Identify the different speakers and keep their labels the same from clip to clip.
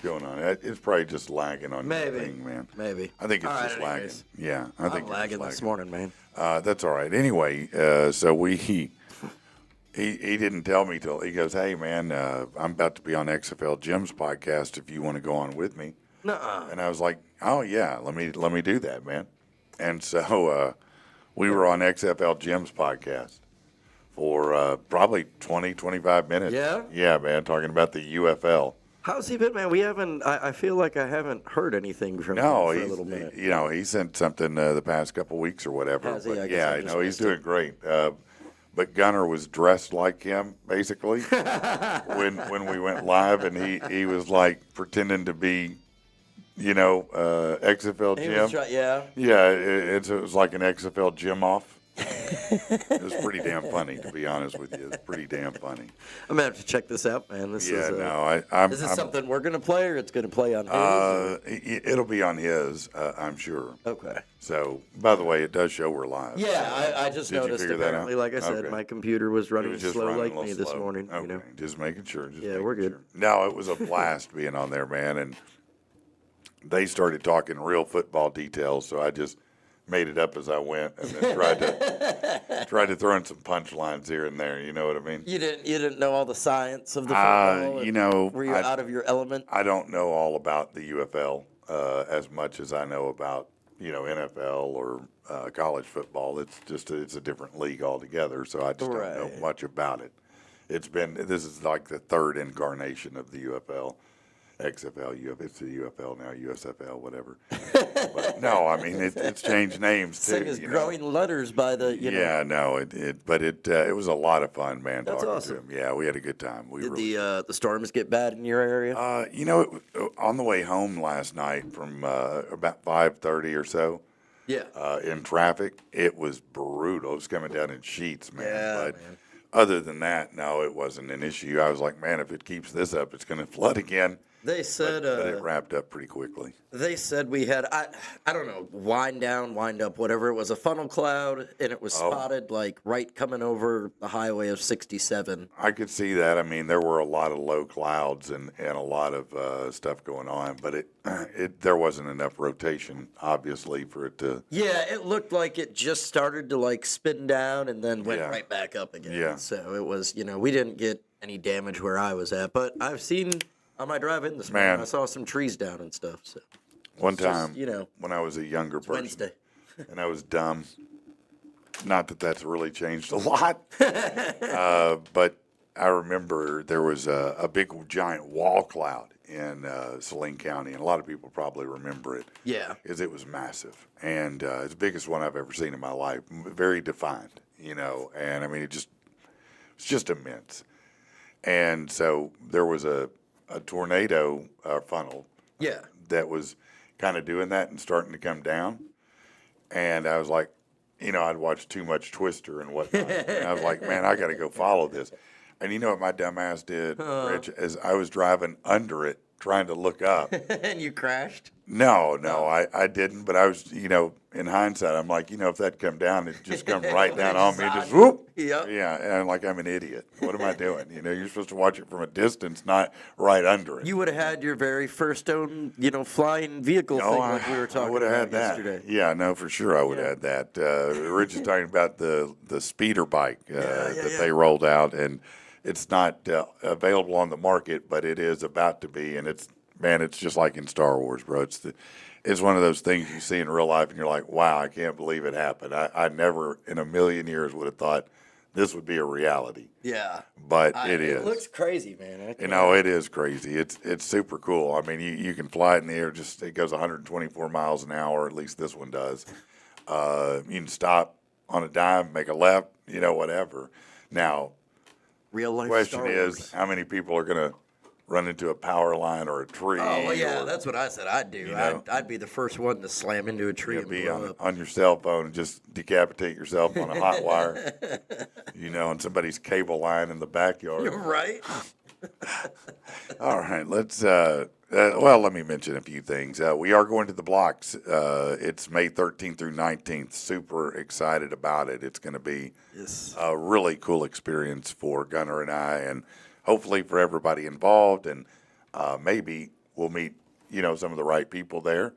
Speaker 1: going on? It's probably just lagging on your
Speaker 2: Maybe.
Speaker 1: thing, man.
Speaker 2: Maybe.
Speaker 1: I think it's
Speaker 2: All right,
Speaker 1: just lagging.
Speaker 2: anyways.
Speaker 1: Yeah, I think
Speaker 2: I'm lagging this morning, man.
Speaker 1: That's all right. Anyway, so he didn't tell me till he goes, "Hey, man, I'm about to be on XFL Jim's podcast. If you want to go on with me."
Speaker 2: Nuh-uh.
Speaker 1: And I was like, "Oh yeah, let me do that, man." And so we were on XFL Jim's podcast for probably 20, 25 minutes.
Speaker 2: Yeah?
Speaker 1: Yeah, man, talking about the UFL.
Speaker 2: How's he been, man? We haven't. I feel like I haven't heard anything from
Speaker 1: No,
Speaker 2: him for a
Speaker 1: he's
Speaker 2: little minute.
Speaker 1: he sent something the past couple weeks or whatever.
Speaker 2: Has he?
Speaker 1: But
Speaker 2: I guess
Speaker 1: yeah,
Speaker 2: I just
Speaker 1: he's
Speaker 2: missed
Speaker 1: doing
Speaker 2: it.
Speaker 1: great. But Gunner was dressed like him basically when we went live, and he was like pretending to be, XFL
Speaker 2: He
Speaker 1: Jim.
Speaker 2: was yeah.
Speaker 1: Yeah, it was like an XFL Jim off. It was pretty damn funny, to be honest with you. It was pretty damn funny.
Speaker 2: I'm gonna have to check this out, man. This
Speaker 1: Yeah,
Speaker 2: is.
Speaker 1: no,
Speaker 2: Is this something we're gonna play, or it's gonna play on his?
Speaker 1: it'll be on his, I'm sure.
Speaker 2: Okay.
Speaker 1: So, by the way, it does show we're live.
Speaker 2: Yeah, I just
Speaker 1: Did you
Speaker 2: noticed.
Speaker 1: figure that
Speaker 2: Apparently,
Speaker 1: out?
Speaker 2: like I said,
Speaker 1: Okay.
Speaker 2: my computer was
Speaker 1: It
Speaker 2: running
Speaker 1: was just
Speaker 2: slow
Speaker 1: running
Speaker 2: like
Speaker 1: a little
Speaker 2: me this
Speaker 1: slow.
Speaker 2: morning.
Speaker 1: Okay, just making sure.
Speaker 2: Yeah, we're good.
Speaker 1: Sure. No, it was a blast being on there, man. And they started talking real football details, so I just made it up as I went, and then tried to throw in some punchlines here and there. You know what I mean?
Speaker 2: You didn't know all the science of the football. Were you out of your element?
Speaker 1: I don't know all about the UFL as much as I know about NFL or college football. It's a different league altogether, so I just don't know much about it. This is like the third incarnation of the UFL. XFL, it's the UFL now, USFL, whatever. But no, I mean it's changed names too.
Speaker 2: Same as growing letters by the
Speaker 1: Yeah, no, it was a lot of fun, man.
Speaker 2: That's
Speaker 1: talking
Speaker 2: awesome.
Speaker 1: to him. Yeah, we had a good time.
Speaker 2: Did the storms get bad in your area?
Speaker 1: On the way home last night from about 5:30 or so.
Speaker 2: Yeah.
Speaker 1: In traffic, it was brutal. It was coming down in sheets, man.
Speaker 2: Yeah,
Speaker 1: but
Speaker 2: man.
Speaker 1: other than that, no, it wasn't an issue. I was like, man, if it keeps this up, it's going to flood again.
Speaker 2: They said
Speaker 1: but it wrapped up pretty quickly.
Speaker 2: They said we had I don't know, wind down, wind up, whatever. It was a funnel cloud, and it was spotted like right coming over the highway of 67.
Speaker 1: I could see that. I mean, there were a lot of low clouds and a lot of stuff going on, but there wasn't enough rotation, obviously, for it to.
Speaker 2: Yeah, it looked like it just started to like spin down and then went right back up again.
Speaker 1: Yeah.
Speaker 2: So it was, we didn't get any damage where I was at, but I've seen on my drive in this morning, I saw some trees down and stuff. So
Speaker 1: one time, when I was a younger person,
Speaker 2: Wednesday,
Speaker 1: and I was dumb. Not that that's really changed a lot, but I remember there was a big giant wall cloud in Saline County, and a lot of people probably remember it.
Speaker 2: Yeah,
Speaker 1: because it was massive, and it's the biggest one I've ever seen in my life. Very defined, and I mean it's just immense. And so there was a tornado funnel that was kind of doing that and starting to come down. And I was like, I'd watched too much Twister and whatnot. And I was like, man, I got to go follow this. And you know what my dumb ass did, Rich, is I was driving under it, trying to look up.
Speaker 2: And you crashed?
Speaker 1: No, I didn't. But I was, in hindsight, I'm like, if that come down, it just come right down on me, just whoop.
Speaker 2: Yep.
Speaker 1: Yeah, and I'm like, I'm an idiot. What am I doing? You're supposed to watch it from a distance, not right under it.
Speaker 2: You would have had your very first own, flying vehicle thing like we were talking
Speaker 1: I would have
Speaker 2: about
Speaker 1: had that.
Speaker 2: yesterday.
Speaker 1: Yeah, no, for sure I would have had that. Rich is talking about the speeder bike that they rolled out, and it's not available on the market, but it is about to be, and it's just like in Star Wars, bro. It's one of those things you see in real life, and you're like, wow, I can't believe it happened. I never in a million years would have thought this would be a reality.
Speaker 2: Yeah.
Speaker 1: But it is.
Speaker 2: It looks crazy, man.
Speaker 1: It is crazy. It's super cool. I mean, you can fly it in the air. It goes 124 miles an hour. At least this one does. You can stop on a dime, make a left, whatever. Now,
Speaker 2: real life.
Speaker 1: The question is, how many people are going to run into a power line or a tree?
Speaker 2: Oh, well, yeah, that's what I said I'd do. I'd be the first one to slam into a tree and
Speaker 1: be
Speaker 2: blow up.
Speaker 1: on your cell phone and just decapitate yourself on a hot wire, on somebody's cable line in the backyard.
Speaker 2: You're right.
Speaker 1: All right, let's. Let me mention a few things. We are going to the blocks. It's May 13th through 19th. Super excited about it. It's going to be a really cool experience for Gunner and I, and hopefully for everybody involved, and maybe we'll meet, some of the right people there,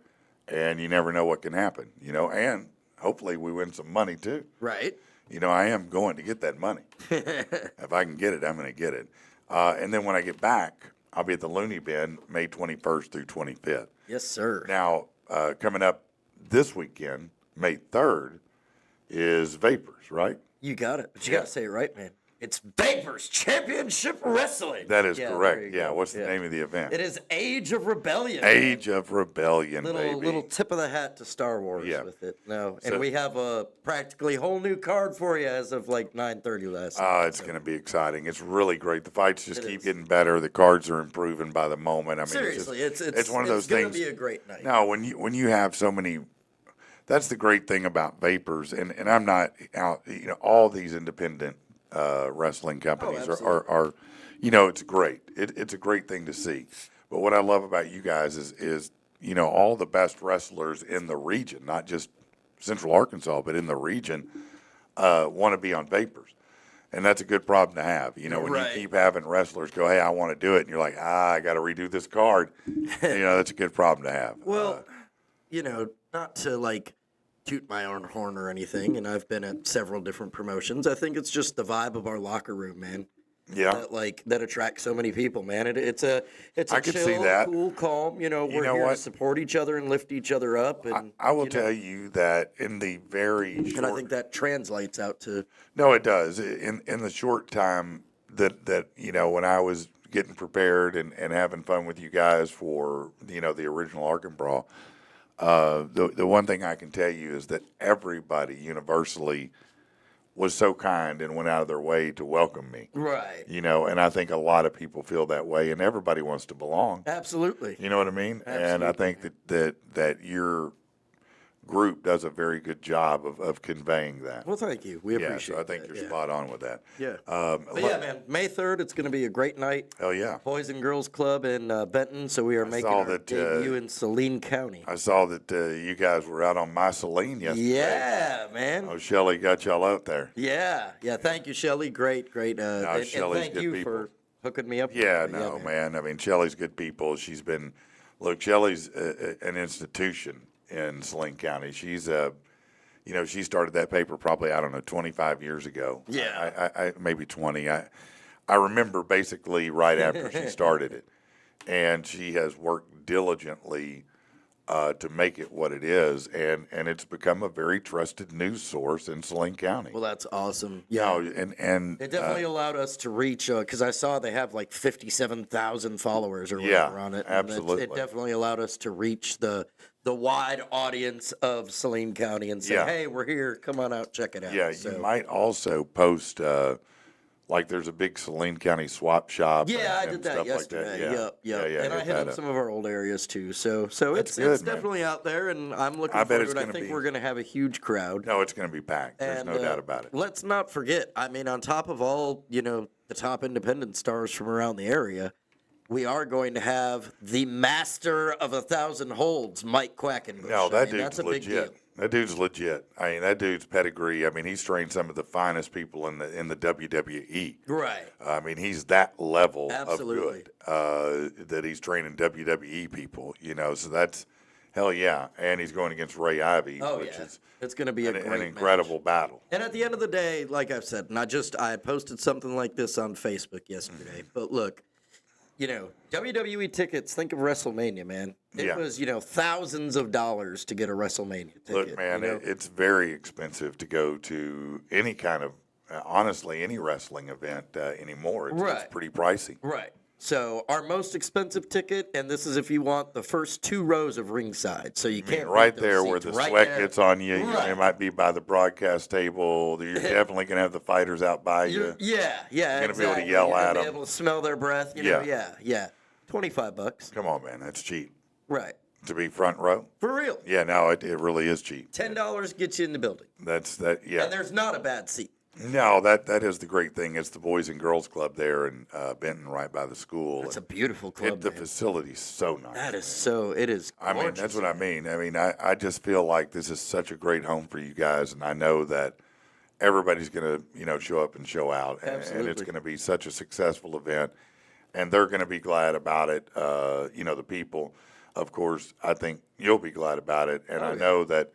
Speaker 1: and you never know what can happen, and hopefully we win some money too.
Speaker 2: Right.
Speaker 1: I am going to get that money. If I can get it, I'm going to get it. And then when I get back, I'll be at the Looney Bin May 21st through 25th.
Speaker 2: Yes, sir.
Speaker 1: Now, coming up this weekend, May 3rd, is Vapors, right?
Speaker 2: You got it. But you got to say it right, man. It's Vapors Championship Wrestling.
Speaker 1: That is
Speaker 2: there
Speaker 1: correct.
Speaker 2: you
Speaker 1: Yeah.
Speaker 2: go.
Speaker 1: What's the name of the event?
Speaker 2: It is Age of Rebellion.
Speaker 1: Age of Rebellion, baby.
Speaker 2: Little tip of the hat to Star Wars with it. No, and we have a practically whole new card for you as of like 9:30 last night.
Speaker 1: It's going to be exciting. It's really great. The fights just keep getting better. The cards are improving by the moment. I mean,
Speaker 2: Seriously,
Speaker 1: it's one of those things.
Speaker 2: It's going to be a great night.
Speaker 1: No, when you have so many, that's the great thing about Vapors. And I'm not out. All these independent wrestling companies are, it's great. It's a great thing to see. But what I love about you guys is all the best wrestlers in the region, not just Central Arkansas, but in the region, want to be on Vapors. And that's a good problem to have. When you keep having wrestlers go, hey, I want to do it. And you're like, I got to redo this card. That's a good problem to have.
Speaker 2: Well, not to like toot my own horn or anything, and I've been at several different promotions. I think it's just the vibe of our locker room, man.
Speaker 1: Yeah.
Speaker 2: That attracts so many people, man. It's a
Speaker 1: I could
Speaker 2: chill,
Speaker 1: see that.
Speaker 2: cool, calm. We're here to support each other and lift each other up. And
Speaker 1: I will tell you that in the very short...
Speaker 2: And I think that translates out to...
Speaker 1: No, it does. In the short time that when I was getting prepared and having fun with you guys for, the original Arkan Brawl, the one thing I can tell you is that everybody universally was so kind and went out of their way to welcome me.
Speaker 2: Right.
Speaker 1: And I think a lot of people feel that way, and everybody wants to belong.
Speaker 2: Absolutely.
Speaker 1: You know what I mean?
Speaker 2: Absolutely.
Speaker 1: And I think that your group does a very good job of conveying that.
Speaker 2: Well, thank you. We appreciate it.
Speaker 1: So I think you're spot on with that.
Speaker 2: Yeah. But yeah, man, May 3rd, it's going to be a great night.
Speaker 1: Hell yeah.
Speaker 2: Boys and Girls Club in Benton, so we are making our debut in Saline County.
Speaker 1: I saw that you guys were out on my Saline yesterday.
Speaker 2: Yeah, man.
Speaker 1: Oh, Shelly got y'all out there.
Speaker 2: Yeah. Thank you, Shelly. Great. And
Speaker 1: Shelly's
Speaker 2: thank
Speaker 1: good
Speaker 2: you
Speaker 1: people.
Speaker 2: for hooking me up.
Speaker 1: Yeah, man. I mean, Shelly's good people. Shelly's an institution in Saline County. She's she started that paper probably, 25 years ago.
Speaker 2: Yeah.
Speaker 1: I maybe 20. I remember basically right after she started it. And she has worked diligently to make it what it is, and it's become a very trusted news source in Saline County.
Speaker 2: Well, that's awesome. Yeah,
Speaker 1: and
Speaker 2: it definitely allowed us to reach because I saw they have like 57,000 followers or whatever on it.
Speaker 1: Absolutely,
Speaker 2: it definitely allowed us to reach the wide audience of Saline County and say, hey, we're here. Come on out, check it out.
Speaker 1: Yeah, you might also post. Like there's a big Saline County swap shop.
Speaker 2: Yeah, I
Speaker 1: and
Speaker 2: did that
Speaker 1: stuff
Speaker 2: yesterday.
Speaker 1: Like that.
Speaker 2: Yeah. And I hit up some of our old areas too. So it's
Speaker 1: good,
Speaker 2: definitely out there, and I'm looking forward to it. I think we're going to have a huge crowd.
Speaker 1: No, it's going to be packed. There's no doubt about it.
Speaker 2: Let's not forget. I mean, on top of all the top independent stars from around the area, we are going to have the master of 1,000 holds, Mike Quackenbush.
Speaker 1: No, that
Speaker 2: that's a
Speaker 1: legit.
Speaker 2: big deal.
Speaker 1: That dude's legit. I mean, that dude's pedigree. I mean, he's trained some of the finest people in the WWE.
Speaker 2: Right.
Speaker 1: I mean, he's that level
Speaker 2: Absolutely.
Speaker 1: of good that he's training WWE people. So that's hell yeah. And he's going against Ray Ivy, which is
Speaker 2: it's going to be
Speaker 1: an incredible battle.
Speaker 2: And at the end of the day, like I've said, I had posted something like this on Facebook yesterday. But look. WWE tickets, think of WrestleMania, man. It was, thousands of dollars to get a WrestleMania ticket.
Speaker 1: Look, man, it's very expensive to go to any kind of, honestly, any wrestling event anymore. It's pretty pricey.
Speaker 2: Right. So our most expensive ticket, and this is if you want the first 2 rows of ringside. So you can't
Speaker 1: right there where the sweat gets on you.
Speaker 2: Right.
Speaker 1: It might be by the broadcast table. You're definitely going to have the fighters out by you.
Speaker 2: Yeah.
Speaker 1: You're going to be able to yell at them.
Speaker 2: Be able to smell their breath. Yeah. $25.
Speaker 1: Come on, man. That's cheap.
Speaker 2: Right.
Speaker 1: To be front row?
Speaker 2: For real.
Speaker 1: Yeah, no, it really is cheap.
Speaker 2: $10 gets you in the building.
Speaker 1: Yeah.
Speaker 2: And there's not a bad seat.
Speaker 1: No, that is the great thing. It's the Boys and Girls Club there in Benton, right by the school.
Speaker 2: It's a beautiful club.
Speaker 1: The facility's so nice.
Speaker 2: It is.
Speaker 1: I mean, that's what I mean. I mean, I just feel like this is such a great home for you guys, and I know that everybody's going to, show up and show out, and it's going to be such a successful event. and they're going to be glad about it. The people, of course, I think you'll be glad about it, and I know that,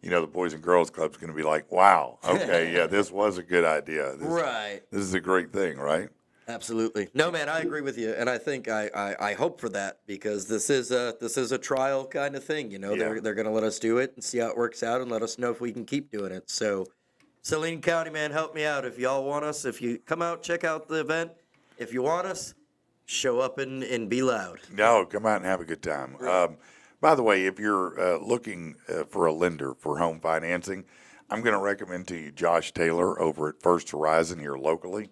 Speaker 1: the Boys and Girls Club's going to be like, wow, okay, yeah, this was a good idea.
Speaker 2: Right.
Speaker 1: This is a great thing, right?
Speaker 2: Absolutely. No, man, I agree with you, and I think I hope for that, because this is a trial kind of thing. They're going to let us do it and see how it works out, and let us know if we can keep doing it. So, Saline County, man, help me out if y'all want us. If you come out, check out the event. If you want us, show up and be loud.
Speaker 1: No, come out and have a good time.
Speaker 2: Right.
Speaker 1: By the way, if you're looking for a lender for home financing, I'm going to recommend to you Josh Taylor over at First Horizon here locally.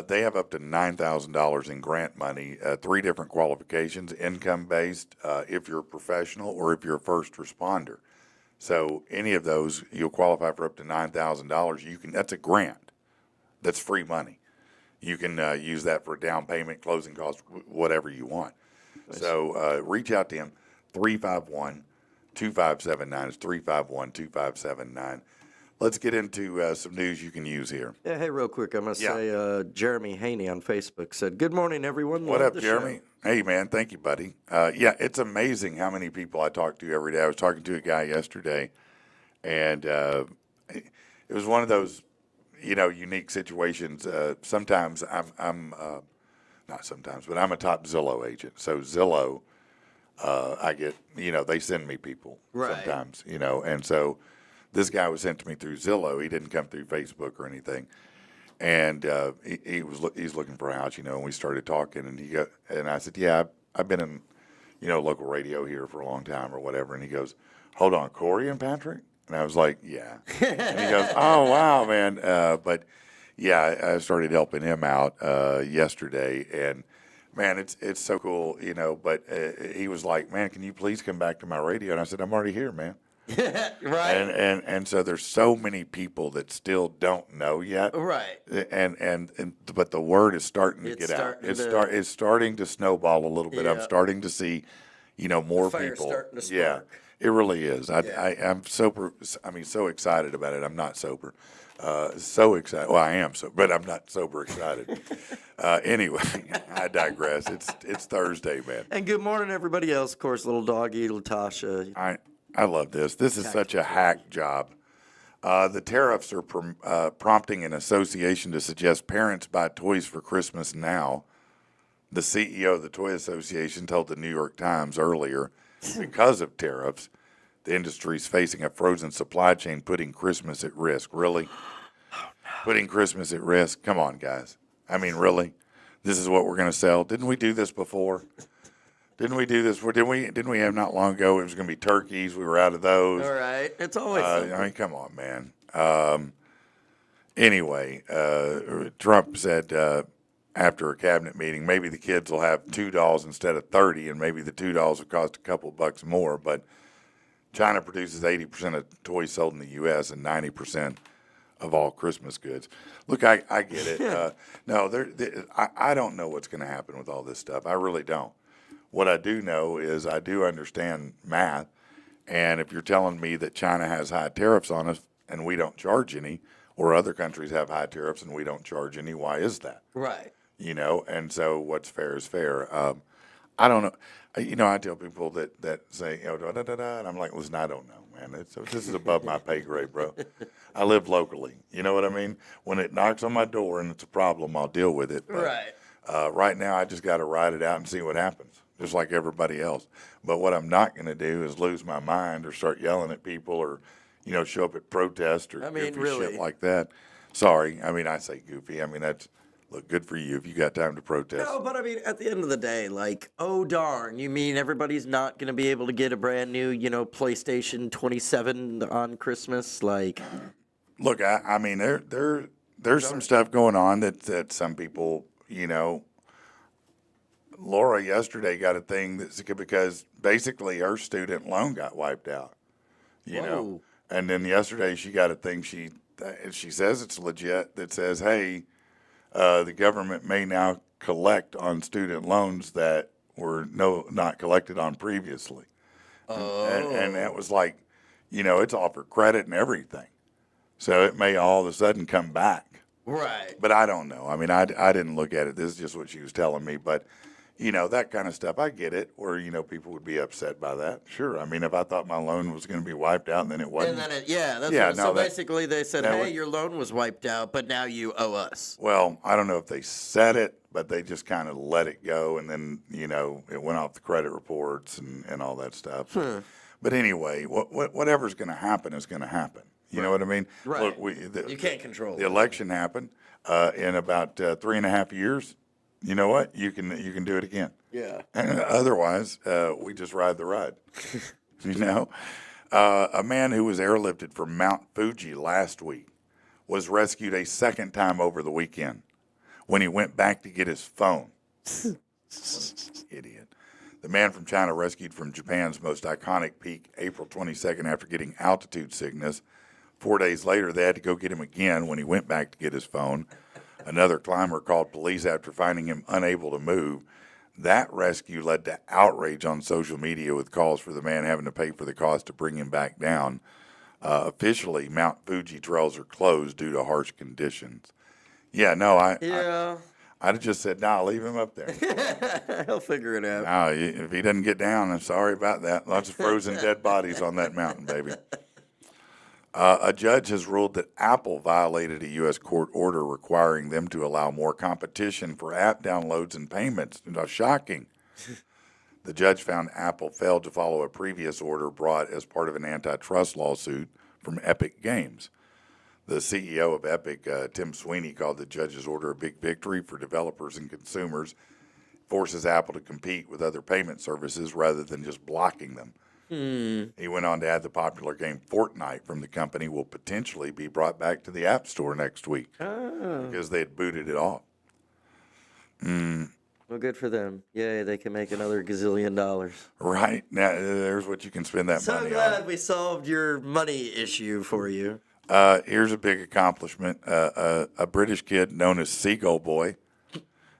Speaker 1: They have up to $9,000 in grant money, 3 different qualifications, income-based, if you're a professional or if you're a first responder. So any of those, you'll qualify for up to $9,000. That's a grant. That's free money. You can use that for down payment, closing costs, whatever you want. Nice. So reach out to him, 351-2579. It's 351-2579. Let's get into some news you can use here.
Speaker 2: Yeah, hey, real quick, I must say, Jeremy Haney on Facebook said, "Good morning, everyone.
Speaker 1: What
Speaker 2: Love
Speaker 1: up, Jeremy?
Speaker 2: Show."
Speaker 1: Hey, man, thank you, buddy. It's amazing how many people I talk to every day. I was talking to a guy yesterday, and it was one of those, unique situations. Sometimes I'm not sometimes, but I'm a top Zillow agent. So Zillow, I get, they send me people sometimes, and so this guy was sent to me through Zillow. He didn't come through Facebook or anything. And he's looking for a house, and we started talking, and I said, yeah, I've been in, local radio here for a long time or whatever. And he goes, hold on, Corey and Patrick? And I was like, yeah. And he goes, oh, wow, man. But yeah, I started helping him out yesterday, and man, it's so cool, but he was like, man, can you please come back to my radio? And I said, I'm already here, man.
Speaker 2: Right.
Speaker 1: And so there's so many people that still don't know yet.
Speaker 2: Right.
Speaker 1: But the word is starting to get out. It's starting to snowball a little bit.
Speaker 2: Yeah.
Speaker 1: I'm starting to see, more
Speaker 2: Fire
Speaker 1: people.
Speaker 2: starting to spark.
Speaker 1: Yeah, it really is. I'm sober. I mean, so excited about it. I'm not sober. So excited. Well, I am sober, but I'm not sober excited. Anyway, I digress. It's Thursday, man.
Speaker 2: And good morning, everybody else. Of course, little doggy, Latasha.
Speaker 1: I love this. This is such a hack job. The tariffs are prompting an association to suggest parents buy toys for Christmas now. The CEO of the Toy Association told the New York Times earlier, because of tariffs, the industry is facing a frozen supply chain, putting Christmas at risk. Really? Oh, no. Putting Christmas at risk? Come on, guys. I mean, really? This is what we're going to sell? Didn't we do this before? Didn't we do this? Didn't we have not long ago? It was going to be turkeys. We were out of those.
Speaker 2: All right. It's always
Speaker 1: I mean, come on, man. Anyway, Trump said after a cabinet meeting, maybe the kids will have 2 dolls instead of 30, and maybe the 2 dolls will cost a couple bucks more. But China produces 80% of toys sold in the U.S. and 90% of all Christmas goods. Look, I get it. I don't know what's going to happen with all this stuff. I really don't. What I do know is I do understand math, and if you're telling me that China has high tariffs on us and we don't charge any, or other countries have high tariffs and we don't charge any, why is that?
Speaker 2: right.
Speaker 1: And so what's fair is fair. I don't know. I tell people that say, and I'm like, listen, I don't know, man. This is above my pay grade, bro. I live locally. You know what I mean? When it knocks on my door and it's a problem, I'll deal with it. But,
Speaker 2: Right.
Speaker 1: right now, I just got to ride it out and see what happens, just like everybody else. But what I'm not going to do is lose my mind or start yelling at people or, show up at protests or goofy
Speaker 2: really.
Speaker 1: shit like that. Sorry. I mean, I say goofy. I mean, look, good for you if you got time to protest.
Speaker 2: No, but I mean, at the end of the day, like, oh darn, you mean everybody's not going to be able to get a brand new, PlayStation 27 on Christmas? Like,
Speaker 1: look, I mean, there's some stuff going on that some people, Laura yesterday got a thing that's because basically her student loan got wiped out,
Speaker 2: Whoa.
Speaker 1: and then yesterday she got a thing she says it's legit that says, hey, the government may now collect on student loans that were not collected on previously.
Speaker 2: Oh.
Speaker 1: And that was like, it's offered credit and everything. So it may all of a sudden come back.
Speaker 2: Right.
Speaker 1: But I don't know. I mean, I didn't look at it. This is just what she was telling me. But, that kind of stuff, I get it. Or, people would be upset by that. Sure. I mean, if I thought my loan was going to be wiped out and then it wasn't.
Speaker 2: And then
Speaker 1: No,
Speaker 2: basically they said,
Speaker 1: that
Speaker 2: hey,
Speaker 1: would-
Speaker 2: your loan was wiped out, but now you owe us.
Speaker 1: Well, I don't know if they said it, but they just kind of let it go. And then, it went off the credit reports and all that stuff. But anyway, whatever's going to happen is going to happen. You know what I mean?
Speaker 2: Right.
Speaker 1: Look,
Speaker 2: You can't control
Speaker 1: the
Speaker 2: it.
Speaker 1: election happened in about 3.5 years. You know what? You can do it again.
Speaker 2: Yeah.
Speaker 1: Otherwise, we just ride the ride. A man who was airlifted from Mount Fuji last week was rescued a second time over the weekend when he went back to get his phone. Idiot. The man from China rescued from Japan's most iconic peak April 22nd after getting altitude sickness. 4 days later, they had to go get him again when he went back to get his phone. Another climber called police after finding him unable to move. That rescue led to outrage on social media with calls for the man having to pay for the cost to bring him back down. Officially, Mount Fuji trails are closed due to harsh conditions. I'd have just said, nah, leave him up there.
Speaker 2: He'll figure it out.
Speaker 1: No, if he doesn't get down, I'm sorry about that. Lots of frozen dead bodies on that mountain, baby. A judge has ruled that Apple violated a U.S. court order requiring them to allow more competition for app downloads and payments. Shocking. The judge found Apple failed to follow a previous order brought as part of an antitrust lawsuit from Epic Games. The CEO of Epic, Tim Sweeney, called the judge's order a big victory for developers and consumers. Forces Apple to compete with other payment services rather than just blocking them. He went on to add the popular game Fortnite from the company will potentially be brought back to the App Store next week because they had booted it off.
Speaker 2: Well, good for them. Yay, they can make another gazillion dollars.
Speaker 1: Right. Now, there's what you can spend that money on.
Speaker 2: So glad we solved your money issue for you.
Speaker 1: Here's a big accomplishment. A British kid known as Seagull Boy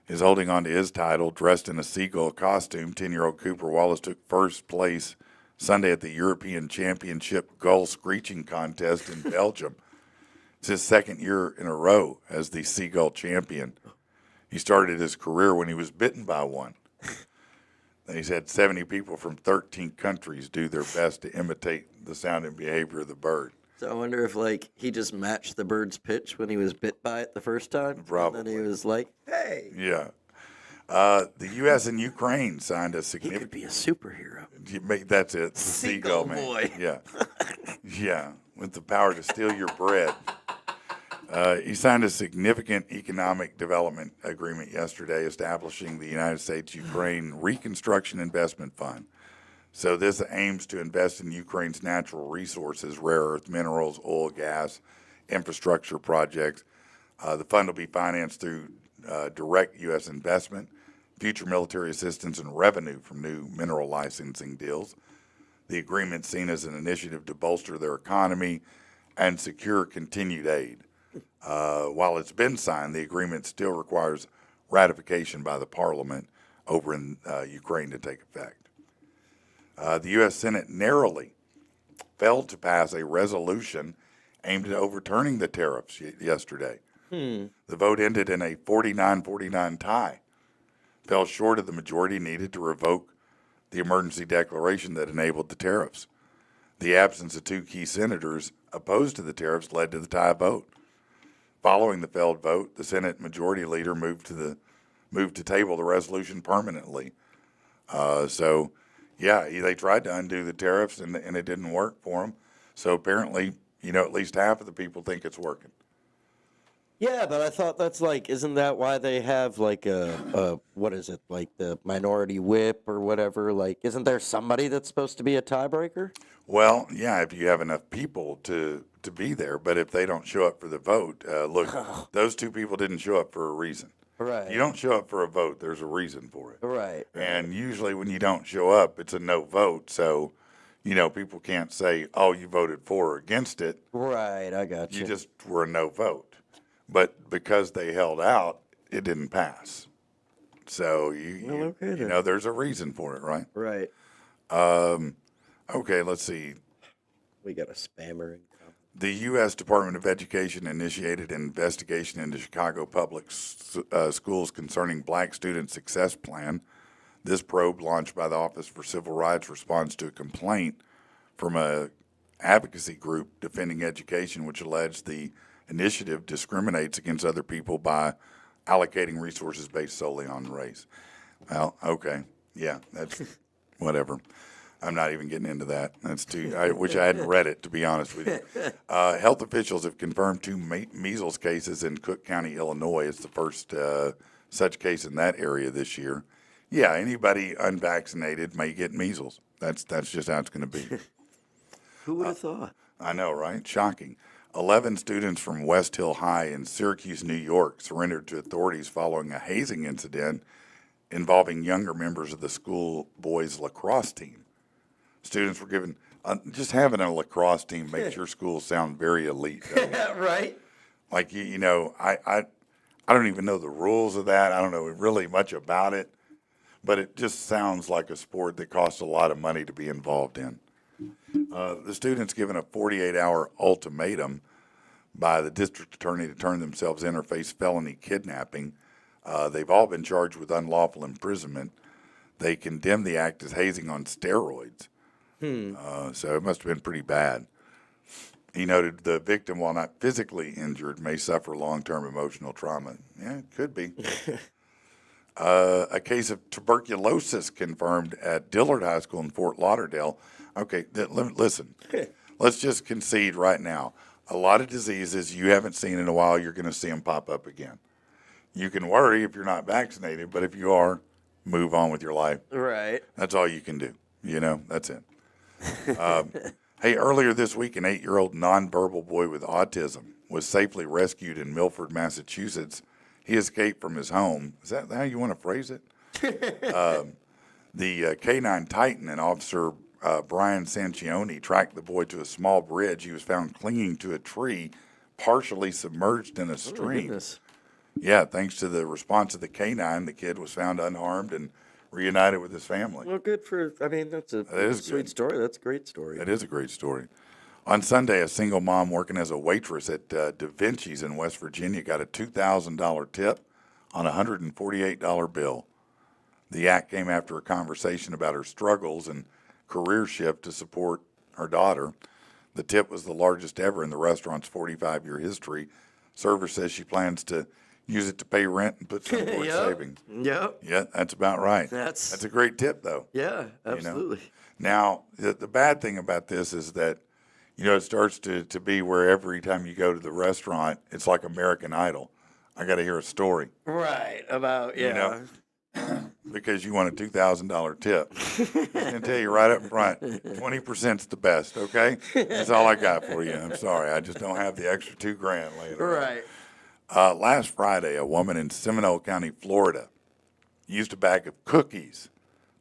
Speaker 1: is holding on to his title. Dressed in a seagull costume, 10-year-old Cooper Wallace took first place Sunday at the European Championship Gull Screeching Contest in Belgium. It's his second year in a row as the Seagull champion. He started his career when he was bitten by one. He's had 70 people from 13 countries do their best to imitate the sound and behavior of the bird.
Speaker 2: So I wonder if, he just matched the bird's pitch when he was bit by it the first time.
Speaker 1: Probably.
Speaker 2: And then he was like, hey.
Speaker 1: Yeah. The U.S. and Ukraine signed a
Speaker 2: He
Speaker 1: significant...
Speaker 2: could be a superhero.
Speaker 1: That's it.
Speaker 2: Seagull
Speaker 1: Man.
Speaker 2: Boy.
Speaker 1: Yeah. Yeah. With the power to steal your bread. He signed a significant economic development agreement yesterday establishing the United States-Ukraine Reconstruction Investment Fund. So this aims to invest in Ukraine's natural resources, rare earth minerals, oil, gas, infrastructure projects. The fund will be financed through direct U.S. investment, future military assistance, and revenue from new mineral licensing deals. The agreement is seen as an initiative to bolster their economy and secure continued aid. While it's been signed, the agreement still requires ratification by the parliament over in Ukraine to take effect. The U.S. Senate narrowly failed to pass a resolution aimed at overturning the tariffs yesterday. The vote ended in a 49-49 tie. Fell short of the majority needed to revoke the emergency declaration that enabled the tariffs. The absence of two key senators opposed to the tariffs led to the tie vote. Following the failed vote, the Senate Majority Leader moved to table the resolution permanently. They tried to undo the tariffs and it didn't work for them. So apparently, at least half of the people think it's working.
Speaker 2: Yeah, but I thought that's isn't that why they have what is it, the minority whip or whatever? Isn't there somebody that's supposed to be a tiebreaker?
Speaker 1: Well, yeah, if you have enough people to be there, but if they don't show up for the vote, look, those two people didn't show up for a reason.
Speaker 2: Right.
Speaker 1: You don't show up for a vote, there's a reason for it.
Speaker 2: Right.
Speaker 1: And usually when you don't show up, it's a no vote. So, people can't say, oh, you voted for or against it.
Speaker 2: Right, I got you.
Speaker 1: You just were a no vote. But because they held out, it didn't pass. So, there's a reason for it, right?
Speaker 2: Right.
Speaker 1: Okay, let's see.
Speaker 2: We got a spammer in
Speaker 1: The U.S. Department of Education initiated an investigation into Chicago public schools concerning Black Student Success Plan. This probe, launched by the Office for Civil Rights, responds to a complaint from a advocacy group defending education, which alleged the initiative discriminates against other people by allocating resources based solely on race. Well, okay, yeah, that's whatever. I'm not even getting into that. That's too. I wish I hadn't read it, to be honest with you. Health officials have confirmed 2 measles cases in Cook County, Illinois. It's the first such case in that area this year. Yeah, anybody unvaccinated may get measles. That's just how it's going to be.
Speaker 2: Who would have thought?
Speaker 1: I know, right? Shocking. 11 students from West Hill High in Syracuse, New York, surrendered to authorities following a hazing incident involving younger members of the school boys lacrosse team. Students were given, just having a lacrosse team makes your school sound very elite.
Speaker 2: Right?
Speaker 1: Like, I don't even know the rules of that. I don't know really much about it, but it just sounds like a sport that costs a lot of money to be involved in. The students given a 48-hour ultimatum by the district attorney to turn themselves in or face felony kidnapping. They've all been charged with unlawful imprisonment. They condemned the act as hazing on steroids. So it must have been pretty bad. He noted the victim, while not physically injured, may suffer long-term emotional trauma. Yeah, it could be. A case of tuberculosis confirmed at Dillard High School in Fort Lauderdale. Okay, listen, let's just concede right now. A lot of diseases you haven't seen in a while, you're going to see them pop up again. You can worry if you're not vaccinated, but if you are, move on with your life.
Speaker 2: Right.
Speaker 1: That's all you can do. That's it. Hey, earlier this week, an 8-year-old nonverbal boy with autism was safely rescued in Milford, Massachusetts. He escaped from his home. Is that how you want to phrase it? The K-9 Titan and Officer Brian Sancioni tracked the boy to a small bridge. He was found clinging to a tree, partially submerged in a stream.
Speaker 2: Goodness.
Speaker 1: Yeah, thanks to the response of the K-9, the kid was found unharmed and reunited with his family.
Speaker 2: Well, good for, that's a sweet story. That's a great story.
Speaker 1: It is a great story. On Sunday, a single mom working as a waitress at Da Vinci's in West Virginia got a $2,000 tip on a $148 bill. The act came after a conversation about her struggles and career shift to support her daughter. The tip was the largest ever in the restaurant's 45-year history. Server says she plans to use it to pay rent and put some towards savings.
Speaker 2: Yep.
Speaker 1: Yeah, that's about right. That's a great tip, though.
Speaker 2: Yeah, absolutely.
Speaker 1: Now, the bad thing about this is that, it starts to be where every time you go to the restaurant, it's like American Idol. I got to hear a story.
Speaker 2: Right, about,
Speaker 1: Because you want a $2,000 tip. I'm going to tell you right up front, 20%'s the best, okay? That's all I got for you. I'm sorry. I just don't have the extra $2,000 later.
Speaker 2: Right.
Speaker 1: Last Friday, a woman in Seminole County, Florida, used a bag of cookies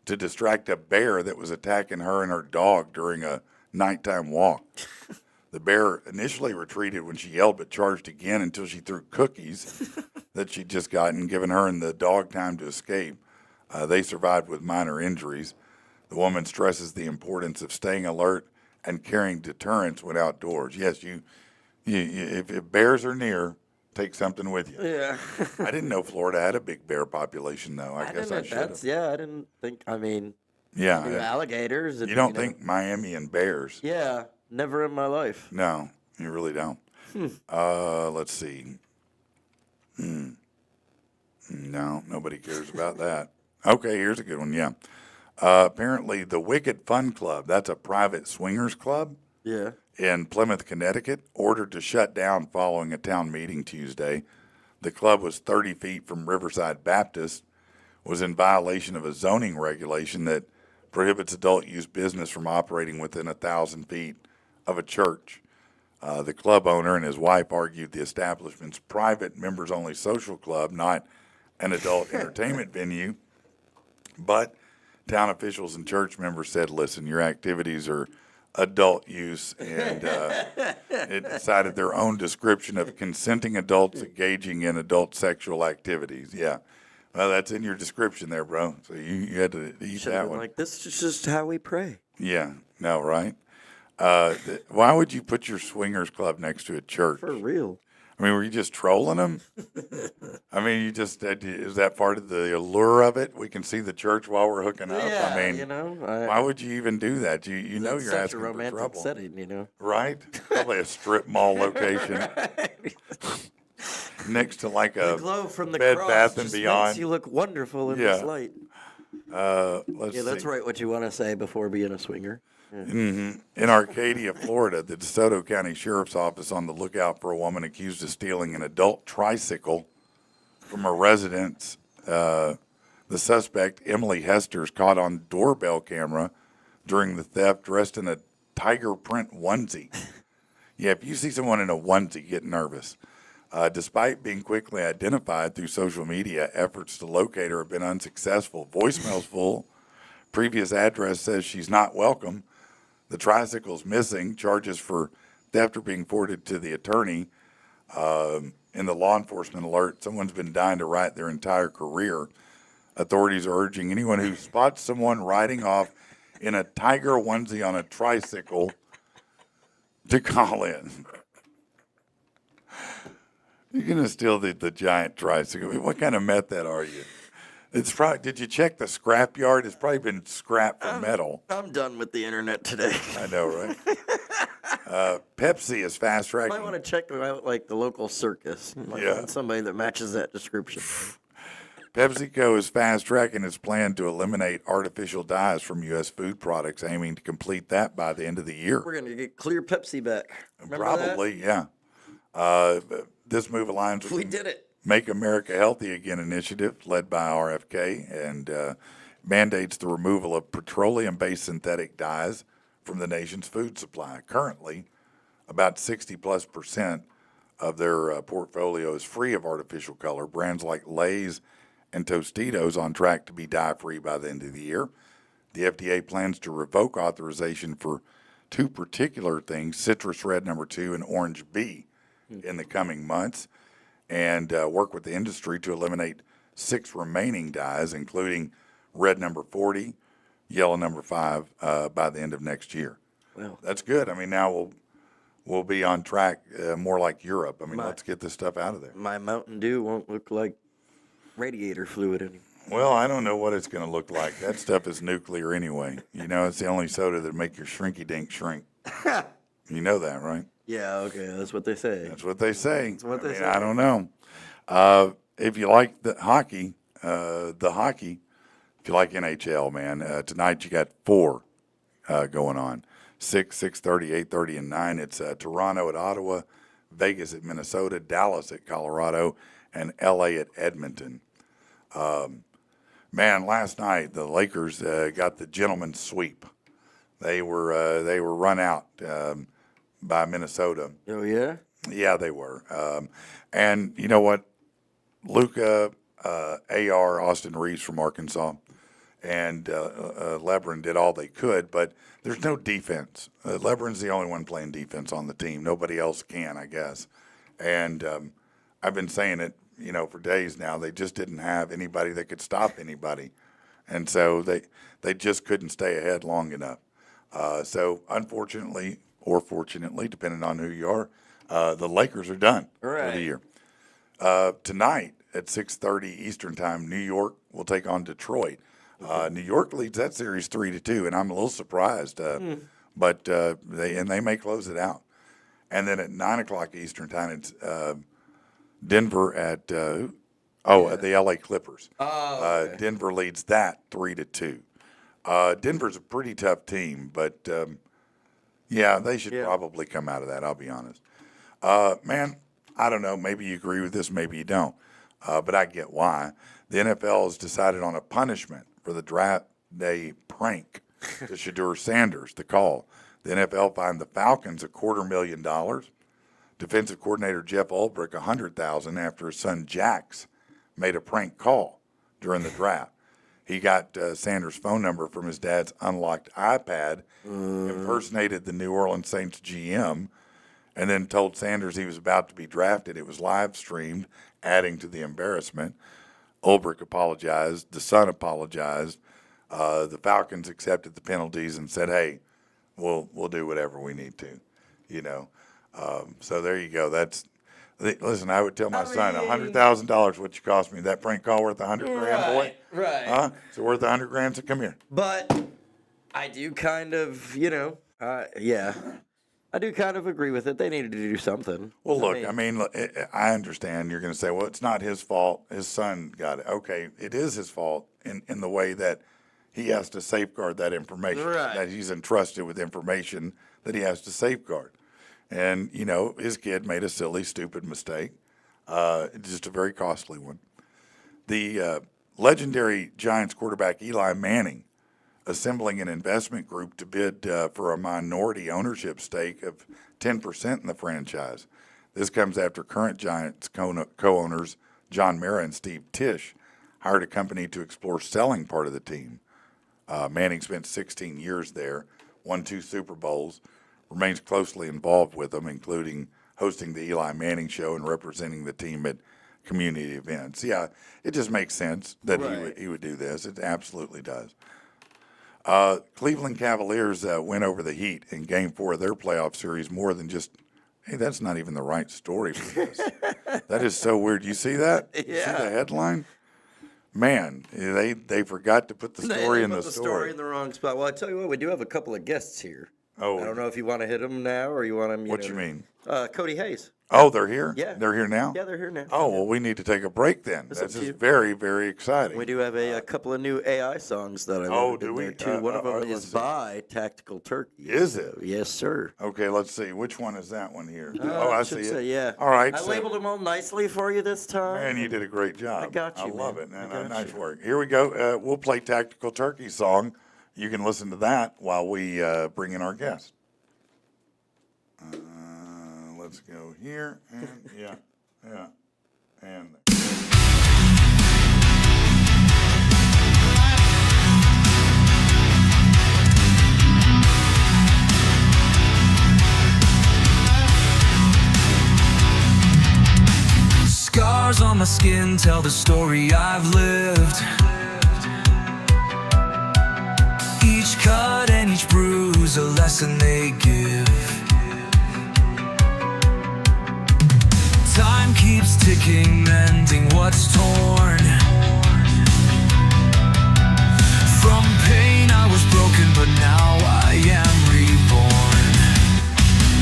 Speaker 1: to distract a bear that was attacking her and her dog during a nighttime walk. The bear initially retreated when she yelled, but charged again until she threw cookies that she'd just gotten, giving her and the dog time to escape. They survived with minor injuries. The woman stresses the importance of staying alert and carrying deterrents when outdoors. Yes, if bears are near, take something with you.
Speaker 2: Yeah.
Speaker 1: I didn't know Florida had a big bear population, though. I guess I should have.
Speaker 2: Yeah, I didn't think, alligators. And,
Speaker 1: you don't think Miami and bears.
Speaker 2: Yeah, never in my life.
Speaker 1: No, you really don't. Let's see. No, nobody cares about that. Okay, here's a good one, yeah. Apparently, the Wicked Fun Club, that's a private swingers club.
Speaker 2: Yeah.
Speaker 1: In Plymouth, Connecticut, ordered to shut down following a town meeting Tuesday. The club was 30 feet from Riverside Baptist, was in violation of a zoning regulation that prohibits adult use business from operating within 1,000 feet of a church. The club owner and his wife argued the establishment's private members-only social club, not an adult entertainment venue. But town officials and church members said, listen, your activities are adult use, and it decided their own description of consenting adults engaging in adult sexual activities. Yeah. Well, that's in your description there, bro. So you had to eat that one.
Speaker 2: Like, this is just how we pray.
Speaker 1: Yeah. No, right? Why would you put your swingers club next to a church?
Speaker 2: For real.
Speaker 1: I mean, were you just trolling them? I mean, is that part of the allure of it? We can see the church while we're hooking up.
Speaker 2: Yeah,
Speaker 1: I mean, why would you even do that? You know you're
Speaker 2: such
Speaker 1: asking
Speaker 2: a romantic
Speaker 1: for trouble,
Speaker 2: setting,
Speaker 1: right? Probably a strip mall location next to like
Speaker 2: The
Speaker 1: a
Speaker 2: glow from the
Speaker 1: Bed
Speaker 2: cross
Speaker 1: Bath and
Speaker 2: just
Speaker 1: Beyond.
Speaker 2: makes you look wonderful in
Speaker 1: Yeah.
Speaker 2: this light.
Speaker 1: Let's
Speaker 2: Yeah, that's
Speaker 1: see.
Speaker 2: right. What you want to say before being a swinger.
Speaker 1: In Arcadia, Florida, the DeSoto County Sheriff's Office on the lookout for a woman accused of stealing an adult tricycle from a residence. The suspect, Emily Hester, is caught on doorbell camera during the theft dressed in a tiger print onesie. Yeah, if you see someone in a onesie, get nervous. Despite being quickly identified through social media, efforts to locate her have been unsuccessful. Voicemail's full. Previous address says she's not welcome. The tricycle's missing. Charges for theft are being forwarded to the attorney. In the law enforcement alert, someone's been dying to write their entire career. Authorities are urging anyone who spots someone riding off in a tiger onesie on a tricycle to call in. You're going to steal the giant tricycle. I mean, what kind of method are you? It's probably. Did you check the scrap yard? It's probably been scrapped for metal.
Speaker 2: I'm done with the internet today.
Speaker 1: I know, right? Pepsi is fast
Speaker 2: Might
Speaker 1: tracking.
Speaker 2: want to check out like the local circus. Might find somebody that matches that description.
Speaker 1: PepsiCo is fast tracking its plan to eliminate artificial dyes from U.S. food products, aiming to complete that by the end of the year.
Speaker 2: We're gonna get clear Pepsi back. Remember
Speaker 1: Probably, yeah. This move aligns with
Speaker 2: We did it.
Speaker 1: Make America Healthy Again initiative led by RFK and mandates the removal of petroleum-based synthetic dyes from the nation's food supply. Currently, about 60+% of their portfolio is free of artificial color. Brands like Lay's and Tostitos on track to be dye-free by the end of the year. The FDA plans to revoke authorization for two particular things, citrus red number 2 and orange B, in the coming months, and work with the industry to eliminate 6 remaining dyes, including red number 40, yellow number 5, by the end of next year.
Speaker 2: Well,
Speaker 1: That's good. I mean, now we'll be on track more like Europe. I mean, let's get this stuff out of there.
Speaker 2: my Mountain Dew won't look like radiator fluid anymore.
Speaker 1: Well, I don't know what it's going to look like. That stuff is nuclear anyway. It's the only soda that make your shrinky-dink shrink. You know that, right?
Speaker 2: Yeah, okay, that's what they say.
Speaker 1: That's what they say.
Speaker 2: That's what they say.
Speaker 1: I don't know. If you like the hockey, if you like NHL, man, tonight you got 4 going on. 6, 6:30, 8:30, and 9. It's Toronto at Ottawa, Vegas at Minnesota, Dallas at Colorado, and LA at Edmonton. Man, last night the Lakers got the gentleman's sweep. They were run out by Minnesota.
Speaker 2: Oh yeah.
Speaker 1: Yeah, they were. And you know what? Luka, AR, Austin Reeves from Arkansas, and Lebron did all they could, but there's no defense. Lebron's the only one playing defense on the team. Nobody else can, I guess. And I've been saying it, for days now. They just didn't have anybody that could stop anybody, and so they just couldn't stay ahead long enough. So unfortunately, or fortunately, depending on who you are, the Lakers are done for the year. Tonight at 6:30 Eastern Time, New York will take on Detroit. New York leads that series 3-2, and I'm a little surprised, but they may close it out. And then at 9:00 Eastern Time, it's Denver at the LA Clippers.
Speaker 2: Okay.
Speaker 1: Denver leads that 3-2. Denver's a pretty tough team, but they should probably come out of that. I'll be honest. Man, I don't know. Maybe you agree with this, maybe you don't. But I get why. The NFL has decided on a punishment for the draft day prank to Shedeur Sanders, the call. The NFL fined the Falcons $250,000. Defensive coordinator Jeff Ulbrich $100,000 after his son Jax made a prank call during the draft. He got Sanders' phone number from his dad's unlocked iPad, impersonated the New Orleans Saints GM, and then told Sanders he was about to be drafted. It was live streamed, adding to the embarrassment. Ulbrich apologized. The son apologized. The Falcons accepted the penalties and said, hey, we'll do whatever we need to, you know. So there you go. Listen, I would tell my son, $100,000 what you cost me. That prank call worth $100,000, boy?
Speaker 2: Right.
Speaker 1: Huh? Is it worth $100,000? So come here.
Speaker 2: But I do kind of, yeah. I do kind of agree with it. They needed to do something.
Speaker 1: Well, look, I understand you're going to say, well, it's not his fault. His son got it. Okay, it is his fault in the way that he has to safeguard that information,
Speaker 2: right.
Speaker 1: that he's entrusted with information that he has to safeguard. And, his kid made a silly, stupid mistake, just a very costly one. The legendary Giants quarterback Eli Manning assembling an investment group to bid for a minority ownership stake of 10% in the franchise. This comes after current Giants co-owners John Mara and Steve Tisch hired a company to explore selling part of the team. Manning spent 16 years there, won 2 Super Bowls, remains closely involved with them, including hosting the Eli Manning Show and representing the team at community events. Yeah, it just makes sense that he would do this. It absolutely does. Cleveland Cavaliers went over the Heat in Game 4 of their playoff series more than just, hey, that's not even the right story for this. That is so weird. You see that?
Speaker 2: Yeah.
Speaker 1: You see the headline? Man, they forgot to put the story in the story.
Speaker 2: Story in the wrong spot. Well, I tell you what, we do have a couple of guests here.
Speaker 1: Oh,
Speaker 2: I don't know if you want to hit them now or you want them.
Speaker 1: What you mean?
Speaker 2: Cody Haze.
Speaker 1: Oh, they're here?
Speaker 2: Yeah.
Speaker 1: They're here now?
Speaker 2: Yeah, they're here now.
Speaker 1: Oh, well, we need to take a break then.
Speaker 2: That's
Speaker 1: This
Speaker 2: up to
Speaker 1: is
Speaker 2: you.
Speaker 1: very, very exciting.
Speaker 2: We do have a couple of new AI songs that I
Speaker 1: Oh,
Speaker 2: loaded
Speaker 1: do
Speaker 2: in
Speaker 1: we?
Speaker 2: there too. One of them
Speaker 1: let's
Speaker 2: is
Speaker 1: see.
Speaker 2: by Tactical Turkey.
Speaker 1: Is it?
Speaker 2: Yes, sir.
Speaker 1: Okay, let's see. Which one is that one here? I see
Speaker 2: should
Speaker 1: it.
Speaker 2: say, yeah.
Speaker 1: All right.
Speaker 2: I labeled them all nicely for you this time.
Speaker 1: Man, you did a great job.
Speaker 2: I got you,
Speaker 1: I love
Speaker 2: man.
Speaker 1: it, man.
Speaker 2: I got
Speaker 1: Nice
Speaker 2: you.
Speaker 1: work. Here we go. We'll play Tactical Turkey song. You can listen to that while we bring in our guest. Let's go here and yeah, and.
Speaker 3: Scars on my skin tell the story I've lived. Each cut and each bruise a lesson they give. Time keeps ticking, mending what's torn. From pain I was broken, but now I am reborn.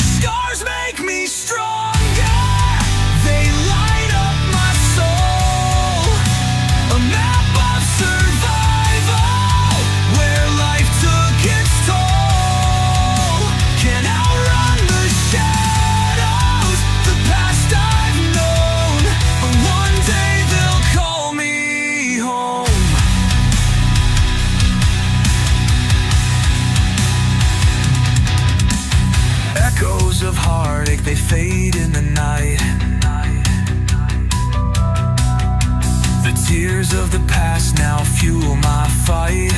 Speaker 3: Scars make me stronger. They light up my soul. A map of survival, where life took its toll. Can outrun the shadows, the past I've known. One day they'll call me home. Echoes of heartache, they fade in the night. The tears of the past now fuel my fight.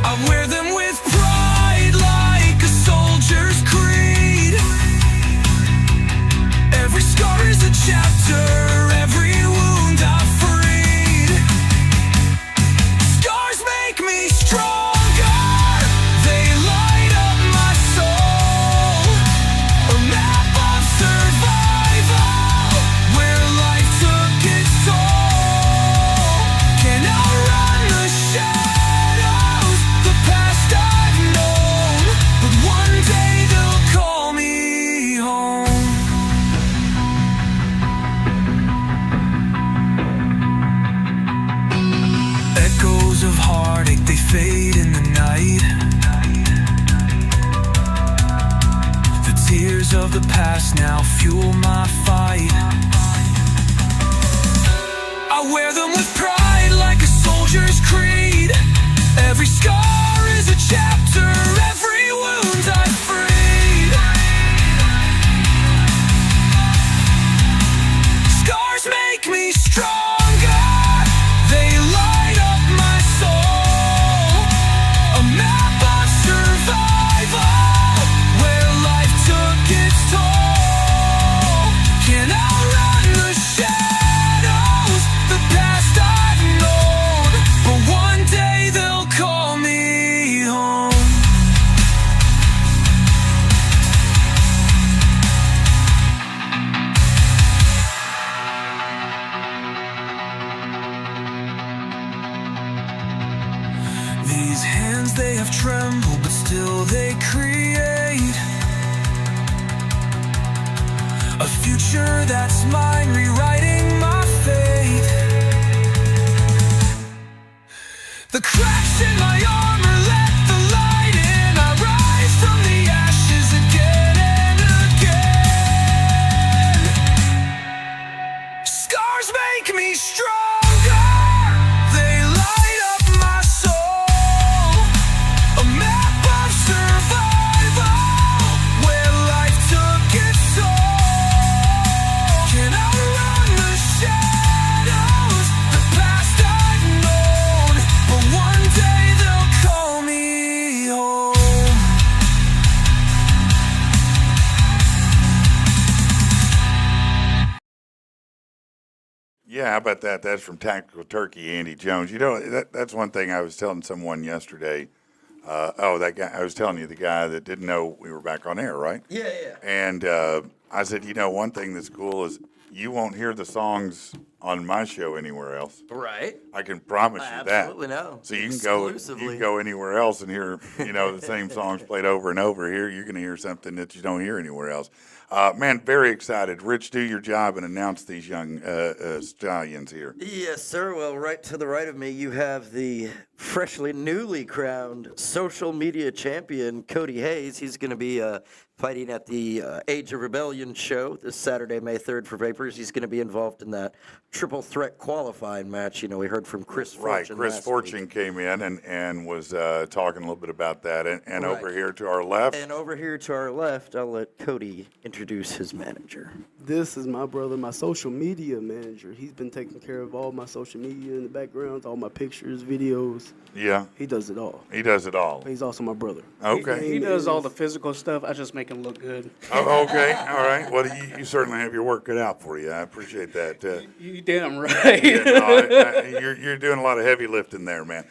Speaker 3: I wear them with pride like a soldier's creed. Every scar is a chapter, every wound I've freed. Scars make me stronger. They light up my soul. A map of survival, where life took its toll. Can outrun the shadows, the past I've known. But one day they'll call me home. Echoes of heartache, they fade in the night. The tears of the past now fuel my fight. I wear them with pride like a soldier's creed. Every scar is a chapter, every wound I freed. Scars make me stronger. They light up my soul. A map of survival, where life took its toll. Can I times they have trembled, but still they create a future that's mine, rewriting my fate. The cracks in my armor let the light in. I rise from the ashes again and again. Scars make me stronger. They light up my soul. A map of survival where life took its toll. Can I run the shadows? The past I've known, but one day they'll call me home.
Speaker 1: Yeah, how about that? That's from Tactical Turkey, Andy Jones. You know, that's one thing I was telling someone yesterday. That guy, I was telling you, the guy that didn't know we were back on air, right?
Speaker 2: Yeah, yeah.
Speaker 1: And I said, you know, one thing that's cool is you won't hear the songs on my show anywhere else.
Speaker 2: Right.
Speaker 1: I can promise you that.
Speaker 2: Absolutely no.
Speaker 1: So you can
Speaker 2: Exclusively.
Speaker 1: go anywhere else and hear, you know, the same songs played over and over. Here, you're going to hear something that you don't hear anywhere else. Man, very excited. Rich, do your job and announce these young stallions here.
Speaker 2: Yes, sir. Well, right to the right of me, you have the newly crowned social media champion, Cody Haze. He's going to be fighting at the Age of Rebellion show this Saturday, May 3rd for Vapors. He's going to be involved in that triple threat qualifying match. You know, we heard from Chris Fortune.
Speaker 1: Right, Chris
Speaker 2: last
Speaker 1: Fortune
Speaker 2: week.
Speaker 1: came in and was talking a little bit about that. And
Speaker 2: Right.
Speaker 1: over here to our left,
Speaker 2: And over here to our left, I'll let Cody introduce his manager.
Speaker 4: This is my brother, my social media manager. He's been taking care of all my social media in the background, all my pictures, videos.
Speaker 1: yeah,
Speaker 4: He does it all.
Speaker 1: he does it all.
Speaker 4: But he's also my brother.
Speaker 1: Okay.
Speaker 5: He does all the physical stuff. I just make him look good.
Speaker 1: Oh, okay, all right. Well, you certainly have your work cut out for you. I appreciate that.
Speaker 5: You damn right.
Speaker 1: Yeah, no, you're doing a lot of heavy lifting there, man.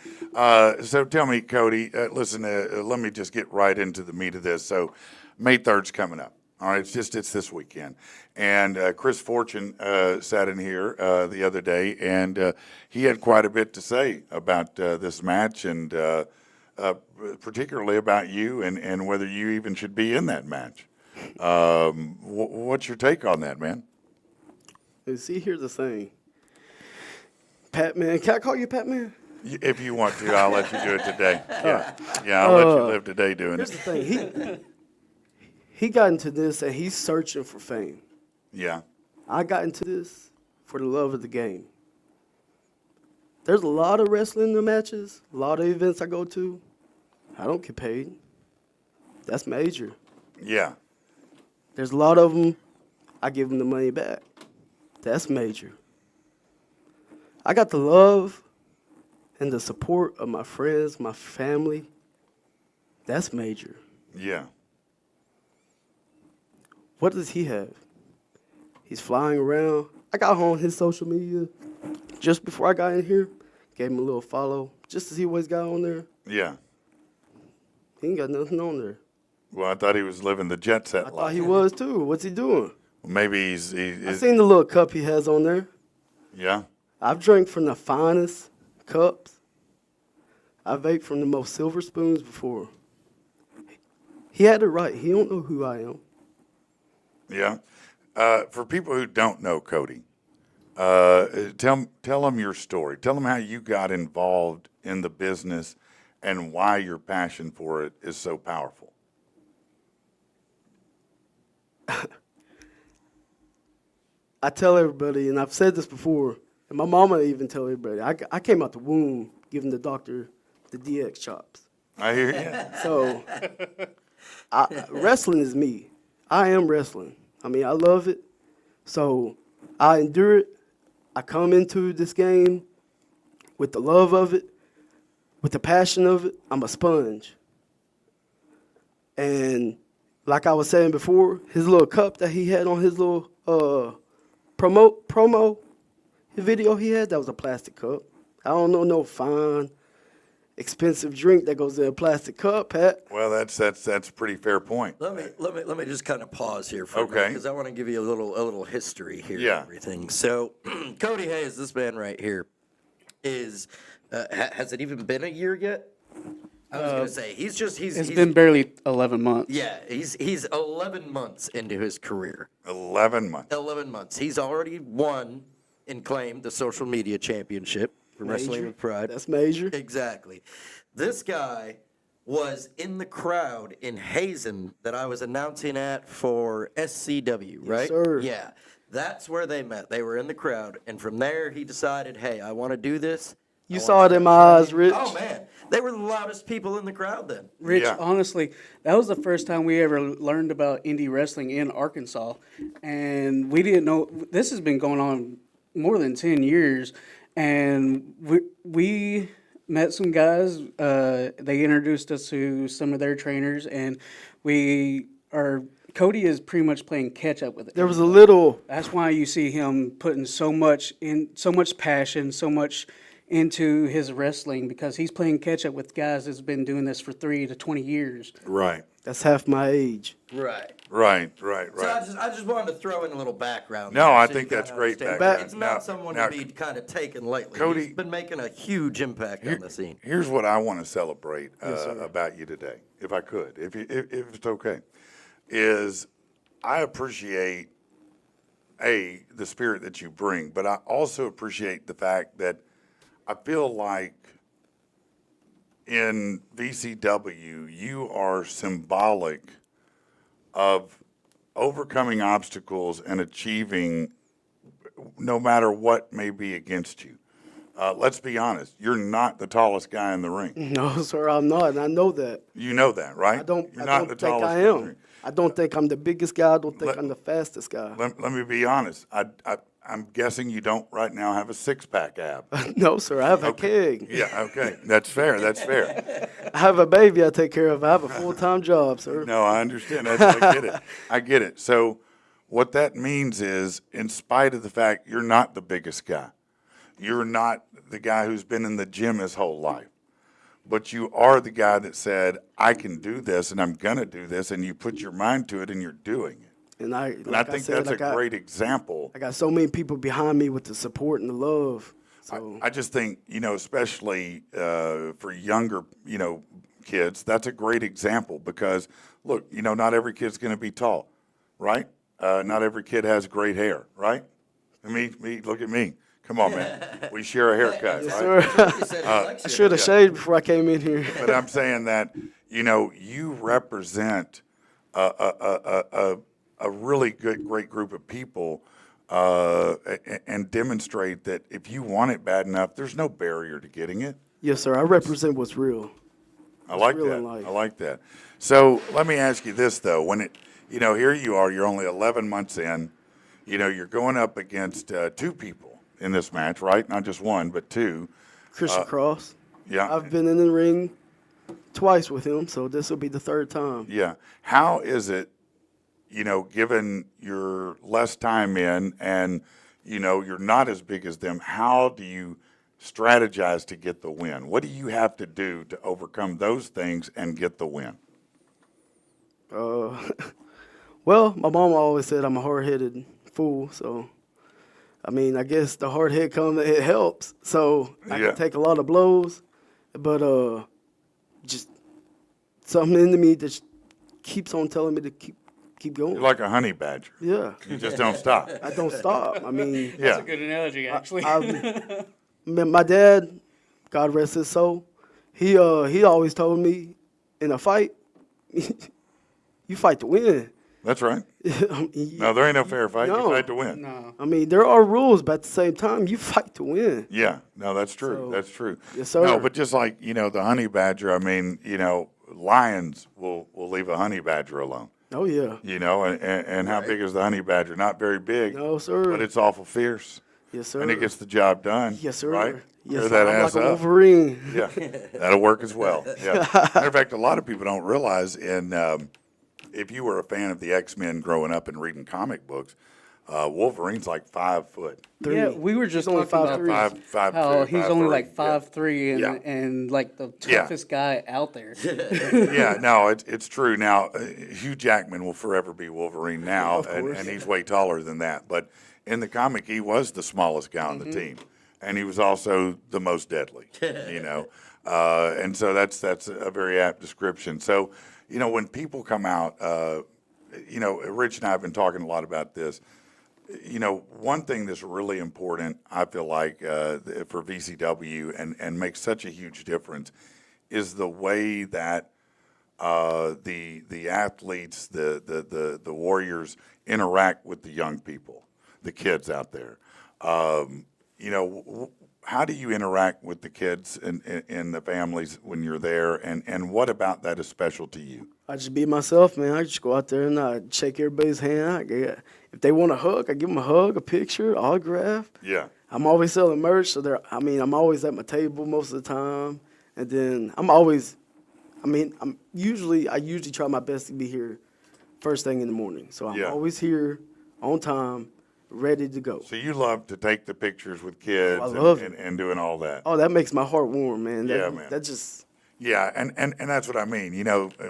Speaker 1: So tell me, Cody, listen, let me just get right into the meat of this. So May 3rd's coming up. All right, it's this weekend. And Chris Fortune sat in here the other day, and he had quite a bit to say about this match and particularly about you and whether you even should be in that match. What's your take on that, man?
Speaker 4: And see, here's the thing. Pat Man, can I call you Pat Man?
Speaker 1: If you want to, I'll let you do it today. Yeah, I'll let you live today doing
Speaker 4: Here's the
Speaker 1: it.
Speaker 4: thing. He got into this and he's searching for fame.
Speaker 1: Yeah,
Speaker 4: I got into this for the love of the game. There's a lot of wrestling matches, a lot of events I go to. I don't get paid. That's major.
Speaker 1: yeah,
Speaker 4: There's a lot of them, I give them the money back. That's major. I got the love and the support of my friends, my family. That's major.
Speaker 1: yeah,
Speaker 4: What does he have? He's flying around. I got on his social media just before I got in here. Gave him a little follow just to see what he's got on there.
Speaker 1: yeah.
Speaker 4: He ain't got nothing on there.
Speaker 1: Well, I thought he was living the jet set
Speaker 4: I thought
Speaker 1: life.
Speaker 4: he was too. What's he doing?
Speaker 1: Maybe
Speaker 4: I
Speaker 1: he's
Speaker 4: seen the little cup he has on there.
Speaker 1: yeah,
Speaker 4: I've drank from the finest cups. I vaped from the most silver spoons before. He had it right. He don't know who I am.
Speaker 1: yeah. For people who don't know Cody, tell them your story. Tell them how you got involved in the business and why your passion for it is so powerful.
Speaker 4: I tell everybody, and I've said this before, and my mama even tell everybody, I came out the womb giving the doctor the DX chops.
Speaker 1: I hear you.
Speaker 4: So wrestling is me. I am wrestling. I mean, I love it. So I endure it. I come into this game with the love of it, with the passion of it. I'm a sponge. And like I was saying before, his little cup that he had on his little promo video he had, that was a plastic cup. I don't know no fine, expensive drink that goes in a plastic cup, Pat.
Speaker 1: Well, that's a pretty fair point.
Speaker 2: Let me just kind of pause here for a
Speaker 1: Okay.
Speaker 2: minute because I want to give you a little history here.
Speaker 1: Yeah.
Speaker 2: And everything. So, Cody Haze, this man right here, is has it even been a year yet? I was gonna say he's
Speaker 5: It's been barely 11 months.
Speaker 2: yeah, he's 11 months into his career.
Speaker 1: 11 months.
Speaker 2: 11 months. He's already won and claimed the social media championship for Wrestling
Speaker 4: Major.
Speaker 2: with Pride.
Speaker 4: That's major.
Speaker 2: Exactly. This guy was in the crowd in Hazen that I was announcing at for SCW, right?
Speaker 4: sir.
Speaker 2: Yeah. That's where they met. They were in the crowd. And from there, he decided, hey, I want to do this.
Speaker 4: You saw it in my eyes, Rich.
Speaker 2: Oh, man. They were the loudest people in the crowd then.
Speaker 5: Rich,
Speaker 1: Yeah.
Speaker 5: honestly, that was the first time we ever learned about indie wrestling in Arkansas. And we didn't know, this has been going on more than 10 years. And we met some guys. They introduced us to some of their trainers. And Cody is pretty much playing catch up with it.
Speaker 4: There was a little.
Speaker 5: That's why you see him putting so much passion, so much into his wrestling, because he's playing catch up with guys that's been doing this for 3 to 20 years.
Speaker 1: Right.
Speaker 4: That's half my age.
Speaker 2: Right.
Speaker 1: Right.
Speaker 2: So I just wanted to throw in a little background.
Speaker 1: No,
Speaker 2: there
Speaker 1: I
Speaker 2: so
Speaker 1: think
Speaker 2: you
Speaker 1: that's
Speaker 2: kinda
Speaker 1: great
Speaker 2: understand.
Speaker 1: background.
Speaker 2: It's not
Speaker 1: Now-
Speaker 2: someone
Speaker 1: now,
Speaker 2: to be kind of taken lightly.
Speaker 1: Cody-
Speaker 2: He's been making a huge impact on the scene.
Speaker 1: Here's what I want to celebrate about you today, if I could, if it's okay, is I appreciate, the spirit that you bring, but I also appreciate the fact that I feel like in VCW, you are symbolic of overcoming obstacles and achieving no matter what may be against you. Let's be honest, you're not the tallest guy in the ring.
Speaker 4: No, sir, I'm not, and I know that.
Speaker 1: You know that, right?
Speaker 4: I don't.
Speaker 1: You're
Speaker 4: I
Speaker 1: not
Speaker 4: don't
Speaker 1: the
Speaker 4: think
Speaker 1: tallest
Speaker 4: I
Speaker 1: in the
Speaker 4: am.
Speaker 1: ring.
Speaker 4: I don't think I'm the biggest guy. I don't think
Speaker 1: Let-
Speaker 4: I'm the fastest guy.
Speaker 1: Let me be honest. I'm guessing you don't right now have a six-pack ab.
Speaker 4: No, sir, I have a keg.
Speaker 1: Yeah, okay. That's fair. That's fair.
Speaker 4: I have a baby I take care of. I have a full-time job, sir.
Speaker 1: No, I understand. I get it. I get it. So what that means is, in spite of the fact you're not the biggest guy, you're not the guy who's been in the gym his whole life, but you are the guy that said, I can do this and I'm going to do this, and you put your mind to it and you're doing it.
Speaker 4: And I
Speaker 1: think
Speaker 4: said,
Speaker 1: that's a great example.
Speaker 4: I got so many people behind me with the support and the love. So
Speaker 1: I just think, especially for younger, kids, that's a great example because, look, not every kid's going to be tall, right? Not every kid has great hair, right? Me, look at me. Come on, man. We share a haircut, right?
Speaker 4: sir,
Speaker 2: He said he likes
Speaker 4: I
Speaker 2: it.
Speaker 4: should have shaved before I came in here.
Speaker 1: But I'm saying that, you represent a really great group of people and demonstrate that if you want it bad enough, there's no barrier to getting it.
Speaker 4: Yes, sir. I represent what's real.
Speaker 1: I like
Speaker 4: real
Speaker 1: that.
Speaker 4: in life.
Speaker 1: I like that. So let me ask you this though: when here you are, you're only 11 months in. You're going up against two people in this match, right? Not just one, but two.
Speaker 4: Christian Cross.
Speaker 1: Yeah.
Speaker 4: I've been in the ring twice with him, so this will be the third time.
Speaker 1: Yeah. How is it, given your less time in and, you're not as big as them, how do you strategize to get the win? What do you have to do to overcome those things and get the win?
Speaker 4: Well, my mom always said I'm a hard-headed fool, so I guess the hard head it helps. So I
Speaker 1: Yeah.
Speaker 4: can take a lot of blows, but just something into me that keeps on telling me to keep going.
Speaker 1: You're like a honey badger.
Speaker 4: Yeah,
Speaker 1: You just don't stop.
Speaker 4: I don't stop. I mean,
Speaker 1: Yeah.
Speaker 5: That's a good analogy, actually.
Speaker 4: my dad, God rest his soul, he always told me, in a fight, you fight to win.
Speaker 1: That's right. No, there ain't no fair fight.
Speaker 4: No.
Speaker 1: You fight to win.
Speaker 5: No.
Speaker 4: I mean, there are rules, but at the same time, you fight to win.
Speaker 1: Yeah, no, that's true.
Speaker 4: So-
Speaker 1: That's true.
Speaker 4: Yes, sir.
Speaker 1: No, but just like, the honey badger, lions will leave a honey badger alone.
Speaker 4: Oh, yeah.
Speaker 1: And how big is the honey badger? Not very big.
Speaker 4: No, sir.
Speaker 1: But it's awful fierce.
Speaker 4: Yes, sir.
Speaker 1: And it gets the job done.
Speaker 4: Yes, sir.
Speaker 1: Right?
Speaker 4: Yes,
Speaker 1: Tear
Speaker 4: sir.
Speaker 1: that
Speaker 4: I'm
Speaker 1: ass
Speaker 4: like a
Speaker 1: up.
Speaker 4: Wolverine.
Speaker 1: Yeah, that'll work as well. Yeah. Matter of fact, a lot of people don't realize if you were a fan of the X-Men growing up and reading comic books, Wolverine's like 5 foot.
Speaker 5: Yeah, we were just
Speaker 4: He's only
Speaker 5: talking about
Speaker 4: 5'3".
Speaker 5: how he's only like
Speaker 1: 5'3",
Speaker 5: 5'3"
Speaker 1: Yeah.
Speaker 5: and like the
Speaker 1: Yeah.
Speaker 5: toughest guy out there.
Speaker 1: Yeah, no, it's true. Now, Hugh Jackman will forever be Wolverine now, and he's way taller than that. But in the comic, he was the smallest guy on the team, and he was also the most deadly. And so that's a very apt description. So, when people come out, Rich and I have been talking a lot about this. One thing that's really important, I feel like, for VCW and makes such a huge difference is the way that the athletes, the warriors interact with the young people, the kids out there. How do you interact with the kids and the families when you're there, and what about that is special to you?
Speaker 4: I just be myself, man. I just go out there and I shake everybody's hand. If they want a hug, I give them a hug, a picture, autograph.
Speaker 1: Yeah.
Speaker 4: I'm always selling merch, so I'm always at my table most of the time. And then I usually try my best to be here first thing in the morning. So I'm always here on time, ready to go.
Speaker 1: So you love to take the pictures with kids and doing all that.
Speaker 4: Oh, that makes my heart warm, man.
Speaker 1: Man.
Speaker 4: That just...
Speaker 1: Yeah, and that's what I mean,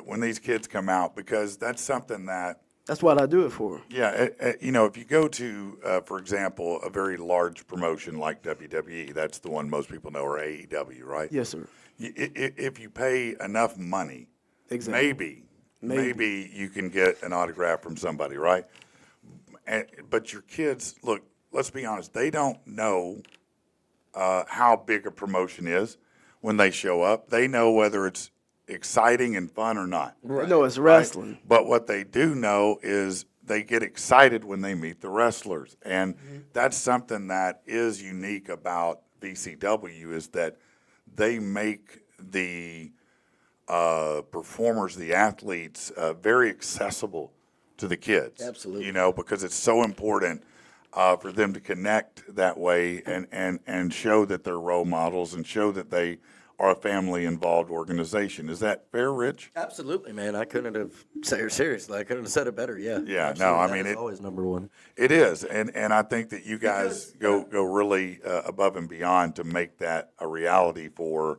Speaker 1: when these kids come out, because that's something that...
Speaker 4: That's what I do it for.
Speaker 1: Yeah, if you go to, for example, a very large promotion like WWE, that's the one most people know, or AEW, right?
Speaker 4: Yes, sir.
Speaker 1: If you pay enough money,
Speaker 4: Exactly.
Speaker 1: maybe you can get an autograph from somebody, right? But your kids, look, let's be honest, they don't know how big a promotion is when they show up. They know whether it's exciting and fun or not.
Speaker 4: Right. No, it's wrestling.
Speaker 1: Right? But what they do know is they get excited when they meet the wrestlers. And that's something that is unique about VCW, is that they make the performers, the athletes, very accessible to the kids.
Speaker 2: Absolutely.
Speaker 1: Because it's so important for them to connect that way and show that they're role models and show that they are a family-involved organization. Is that fair, Rich?
Speaker 2: Absolutely, man. I couldn't have seriously. I couldn't have said it better. Yeah.
Speaker 1: Yeah.
Speaker 2: Absolutely.
Speaker 1: No, I
Speaker 2: That
Speaker 1: mean
Speaker 2: is always number one.
Speaker 1: It is, and I think that you guys go really above and beyond to make that a reality for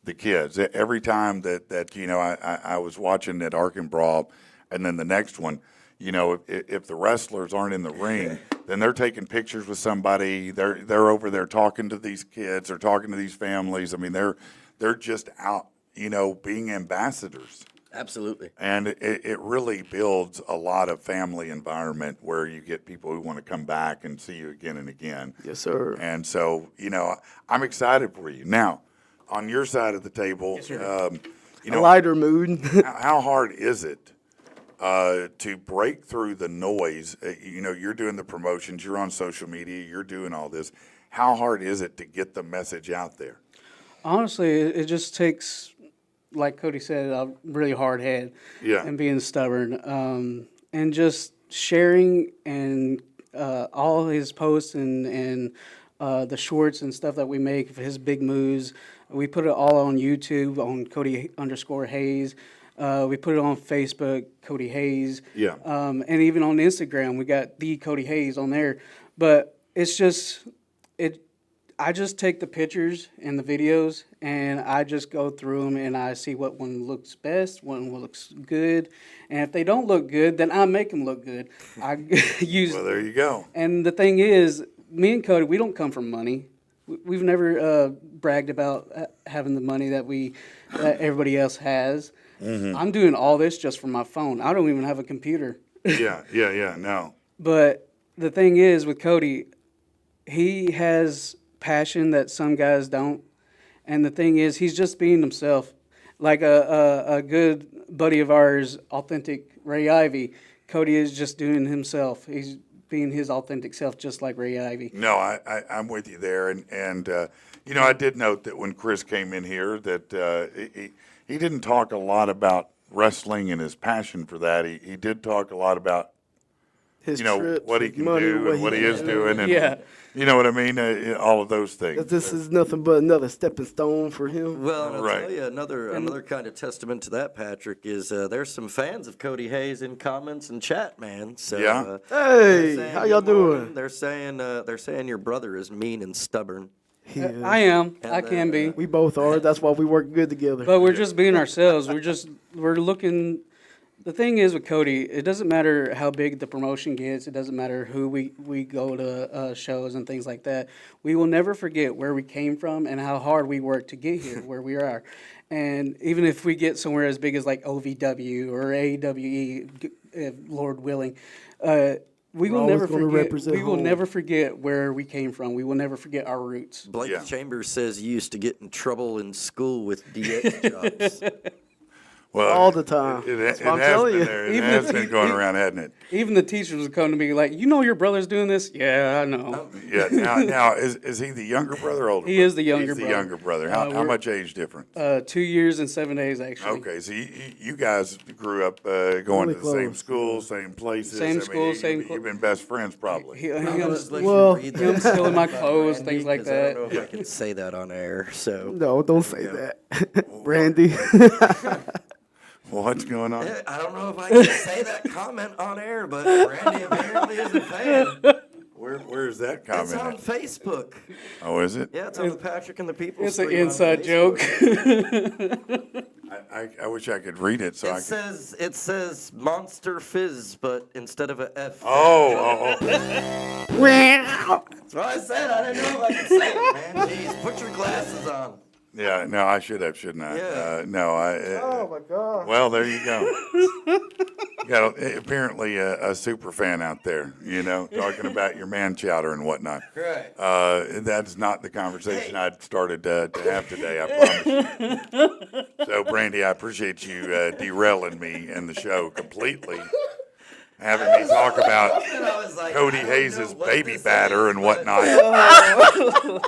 Speaker 1: the kids. Every time that I was watching that Ark and Brawl, and then the next one, if the wrestlers aren't in the ring, then they're taking pictures with somebody. They're over there talking to these kids or talking to these families. I mean, they're just out, being ambassadors.
Speaker 2: Absolutely.
Speaker 1: And it really builds a lot of family environment where you get people who want to come back and see you again and again.
Speaker 4: Yes, sir.
Speaker 1: And so, I'm excited for you. Now, on your side of the table,
Speaker 4: A lighter mood.
Speaker 1: how hard is it to break through the noise? You're doing the promotions, you're on social media, you're doing all this. How hard is it to get the message out there?
Speaker 5: Honestly, it just takes, like Cody said, a really hard head.
Speaker 1: Yeah.
Speaker 5: And being stubborn. And just sharing and all his posts and the shorts and stuff that we make of his big moves. We put it all on YouTube on Cody_Haze. We put it on Facebook, Cody Haze.
Speaker 1: Yeah.
Speaker 5: And even on Instagram, we got the Cody Haze on there. But it's just I just take the pictures and the videos, and I just go through them, and I see what one looks best, one looks good, and if they don't look good, then I make them look good. I use.
Speaker 1: Well, there you go.
Speaker 5: And the thing is, me and Cody, we don't come from money. We've never bragged about having the money that everybody else has. Mm-hmm. I'm doing all this just from my phone. I don't even have a computer.
Speaker 1: Yeah, no.
Speaker 5: But the thing is, with Cody, he has passion that some guys don't, and the thing is, he's just being himself. Like a good buddy of ours, authentic Ray Ivy, Cody is just doing himself. He's being his authentic self, just like Ray Ivy.
Speaker 1: No, I'm with you there, and I did note that when Chris came in here, that he didn't talk a lot about wrestling and his passion for that. He did talk a lot about
Speaker 4: His trips,
Speaker 1: what he
Speaker 4: his
Speaker 1: can
Speaker 4: money,
Speaker 1: do and what he is doing, and
Speaker 5: Yeah.
Speaker 1: you know what I mean, all of those things.
Speaker 4: This is nothing but another stepping stone for him.
Speaker 2: Well, and I'll
Speaker 1: Right.
Speaker 2: tell you another kind of testament to that, Patrick, is there's some fans of Cody Haze in comments and chat, man. So
Speaker 1: Yeah.
Speaker 4: Hey,
Speaker 2: they're saying
Speaker 4: how y'all
Speaker 2: good morning.
Speaker 4: doing?
Speaker 2: They're saying your brother is mean and stubborn.
Speaker 5: I am.
Speaker 2: And,
Speaker 5: I can be.
Speaker 4: We both are. That's why we work good together.
Speaker 5: But we're just being ourselves. We're looking The thing is with Cody, it doesn't matter how big the promotion gets. It doesn't matter who we go to shows and things like that. We will never forget where we came from and how hard we worked to get here, where we are. And even if we get somewhere as big as like OVW or AEWE, Lord willing, we will
Speaker 4: always
Speaker 5: never
Speaker 4: gonna
Speaker 5: forget.
Speaker 4: represent
Speaker 5: We will
Speaker 4: home.
Speaker 5: never forget where we came from. We will never forget our roots.
Speaker 2: Blake
Speaker 1: Yeah.
Speaker 2: Chambers says you used to get in trouble in school with DX jobs.
Speaker 1: Well,
Speaker 4: All the time.
Speaker 1: It
Speaker 4: That's
Speaker 1: has
Speaker 4: what I'm telling
Speaker 1: been
Speaker 4: you.
Speaker 1: there. It
Speaker 5: Even
Speaker 1: has
Speaker 5: if
Speaker 1: been
Speaker 5: he-
Speaker 1: going
Speaker 5: he-
Speaker 1: around, hasn't it?
Speaker 5: Even the teachers would come to me like, "You know your brother's doing this." Yeah, I know.
Speaker 1: Yeah. Now is he the younger brother or older?
Speaker 5: He
Speaker 1: brother?
Speaker 5: is the younger
Speaker 1: He's the
Speaker 5: brother.
Speaker 1: younger brother. How
Speaker 5: We're-
Speaker 1: much age difference?
Speaker 5: 2 years and 7 days actually.
Speaker 1: Okay, so you guys grew up going
Speaker 4: Really
Speaker 1: to the same
Speaker 4: close.
Speaker 1: school, same places.
Speaker 5: Same
Speaker 1: I mean,
Speaker 5: school, same
Speaker 1: You've been best friends probably.
Speaker 5: Him
Speaker 4: Well,
Speaker 2: him
Speaker 5: stealing my clothes, things like
Speaker 2: I
Speaker 5: that.
Speaker 2: don't know if I can say that on air. So
Speaker 4: No, don't say that. Randy.
Speaker 1: What's going on?
Speaker 2: I don't know if I can say that comment on air, but Randy apparently is a fan.
Speaker 1: Where's that
Speaker 2: It's
Speaker 1: comment?
Speaker 2: on
Speaker 1: at?
Speaker 2: Facebook.
Speaker 1: Oh, is it?
Speaker 2: Yeah, it's on the Patrick and the People.
Speaker 5: It's an
Speaker 2: stream on
Speaker 5: inside
Speaker 2: Facebook.
Speaker 5: joke.
Speaker 1: I wish I could read it so I could.
Speaker 2: It says Monster Fizz, but instead of a F.
Speaker 1: Oh.
Speaker 2: That's what I said. I didn't know if I could say it, man. Jeez, put your glasses on.
Speaker 1: Yeah, no, I should have, shouldn't I?
Speaker 2: Yeah.
Speaker 1: No, I.
Speaker 4: Oh my God.
Speaker 1: Well, there you go. Got apparently a super fan out there, talking about your man chowder and whatnot.
Speaker 2: Right.
Speaker 1: That's not the conversation I'd started to have today, I promise you. So, Brandy, I appreciate you derailing me in the show completely, having me talk about
Speaker 2: I was like,
Speaker 1: Cody
Speaker 2: I don't
Speaker 1: Haze's
Speaker 2: know what
Speaker 1: baby
Speaker 2: this
Speaker 1: batter
Speaker 2: is,
Speaker 1: and
Speaker 2: but-
Speaker 1: whatnot.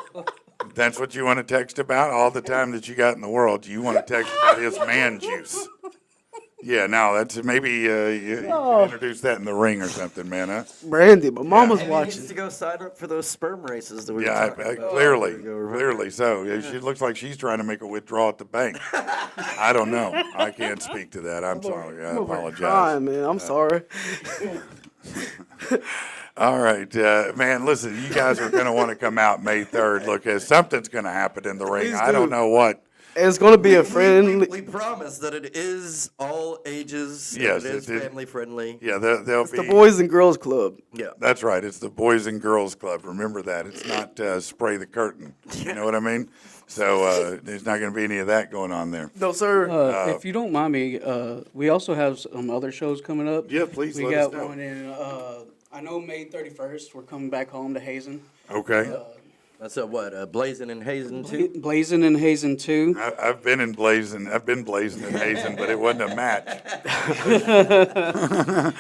Speaker 1: That's what you want to text about all the time that you got in the world. You want to text about his man juice. Yeah, no, that's maybe you introduce that in the ring or something, man. Huh?
Speaker 4: Randy, but Mama's
Speaker 2: Maybe he
Speaker 4: watching.
Speaker 2: needs to go sign up for those sperm races that we were
Speaker 1: Yeah,
Speaker 2: talking about.
Speaker 1: clearly so. Yeah, she looks like she's trying to make a withdrawal at the bank. I don't know. I can't speak to that. I'm sorry. I
Speaker 4: I'm over
Speaker 1: apologize.
Speaker 4: crying, man. I'm sorry.
Speaker 1: All right, man. Listen, you guys are going to want to come out May 3rd. Look, something's going to happen in the ring.
Speaker 4: Please
Speaker 1: I don't
Speaker 4: do.
Speaker 1: know what.
Speaker 4: It's gonna be a friendly.
Speaker 2: We promise that it is all ages.
Speaker 1: Yes,
Speaker 2: it is
Speaker 1: it-
Speaker 2: family friendly.
Speaker 1: Yeah, they'll be.
Speaker 4: The Boys and Girls Club.
Speaker 2: Yeah.
Speaker 1: That's right. It's the Boys and Girls Club. Remember that. It's not spray the curtain. You know what I mean? So there's not going to be any of that going on there.
Speaker 4: No, sir.
Speaker 5: If you don't mind me, we also have some other shows coming up.
Speaker 1: Yeah, please
Speaker 5: We
Speaker 1: let
Speaker 5: got
Speaker 1: us know.
Speaker 5: one in, I know May 31st, we're coming back home to Hazen.
Speaker 1: Okay.
Speaker 2: That's a what? Blazing and Hazen too.
Speaker 5: Blazing in Hazen 2.
Speaker 1: I've been in blazing and hazing, but it wasn't a match.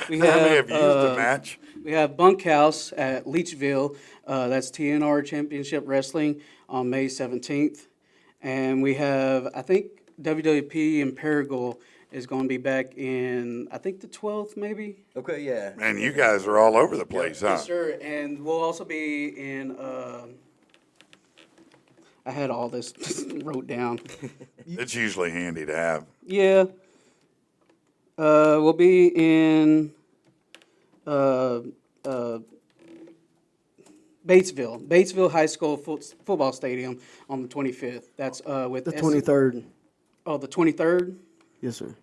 Speaker 5: We
Speaker 1: I may have
Speaker 5: have,
Speaker 1: used a match.
Speaker 5: we have Bunkhouse at Leachville. That's TNR Championship Wrestling on May 17th. And we have, I think, WWP in Paragould is going to be back in, I think, the 12th, maybe.
Speaker 2: Okay, yeah.
Speaker 1: Man, you guys are all over the place, huh?
Speaker 5: Yes, sir. And we'll also be in, I had all this wrote down.
Speaker 1: It's usually handy to have.
Speaker 5: Yeah. We'll be in Batesville High School football stadium on the 25th. That's with
Speaker 4: The 23rd.
Speaker 5: Oh, the 23rd.
Speaker 4: Yes, sir.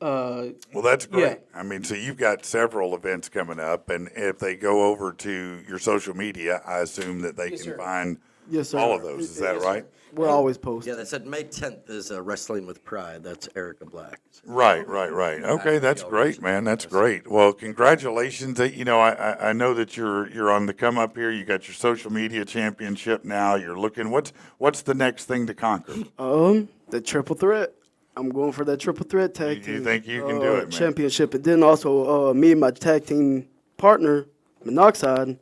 Speaker 1: Well, that's great.
Speaker 5: Yeah.
Speaker 1: I mean, so you've got several events coming up, and if they go over to your social media, I assume that they
Speaker 5: Yes,
Speaker 1: can
Speaker 5: sir.
Speaker 1: find
Speaker 4: Yes, sir.
Speaker 1: all of those. Is that right?
Speaker 4: We're always posting.
Speaker 2: Yeah, they said May 10th is Wrestling with Pride. That's Erica Black.
Speaker 1: Right. Okay, that's great, man. That's great. Well, congratulations. I know that you're on the come up here. You got your social media championship now. You're looking. What's the next thing to conquer?
Speaker 4: The triple threat. I'm going for that triple threat tag
Speaker 1: You
Speaker 4: team.
Speaker 1: think you can do it, man?
Speaker 4: Championship, and then also me and my tag team partner, Monoxide,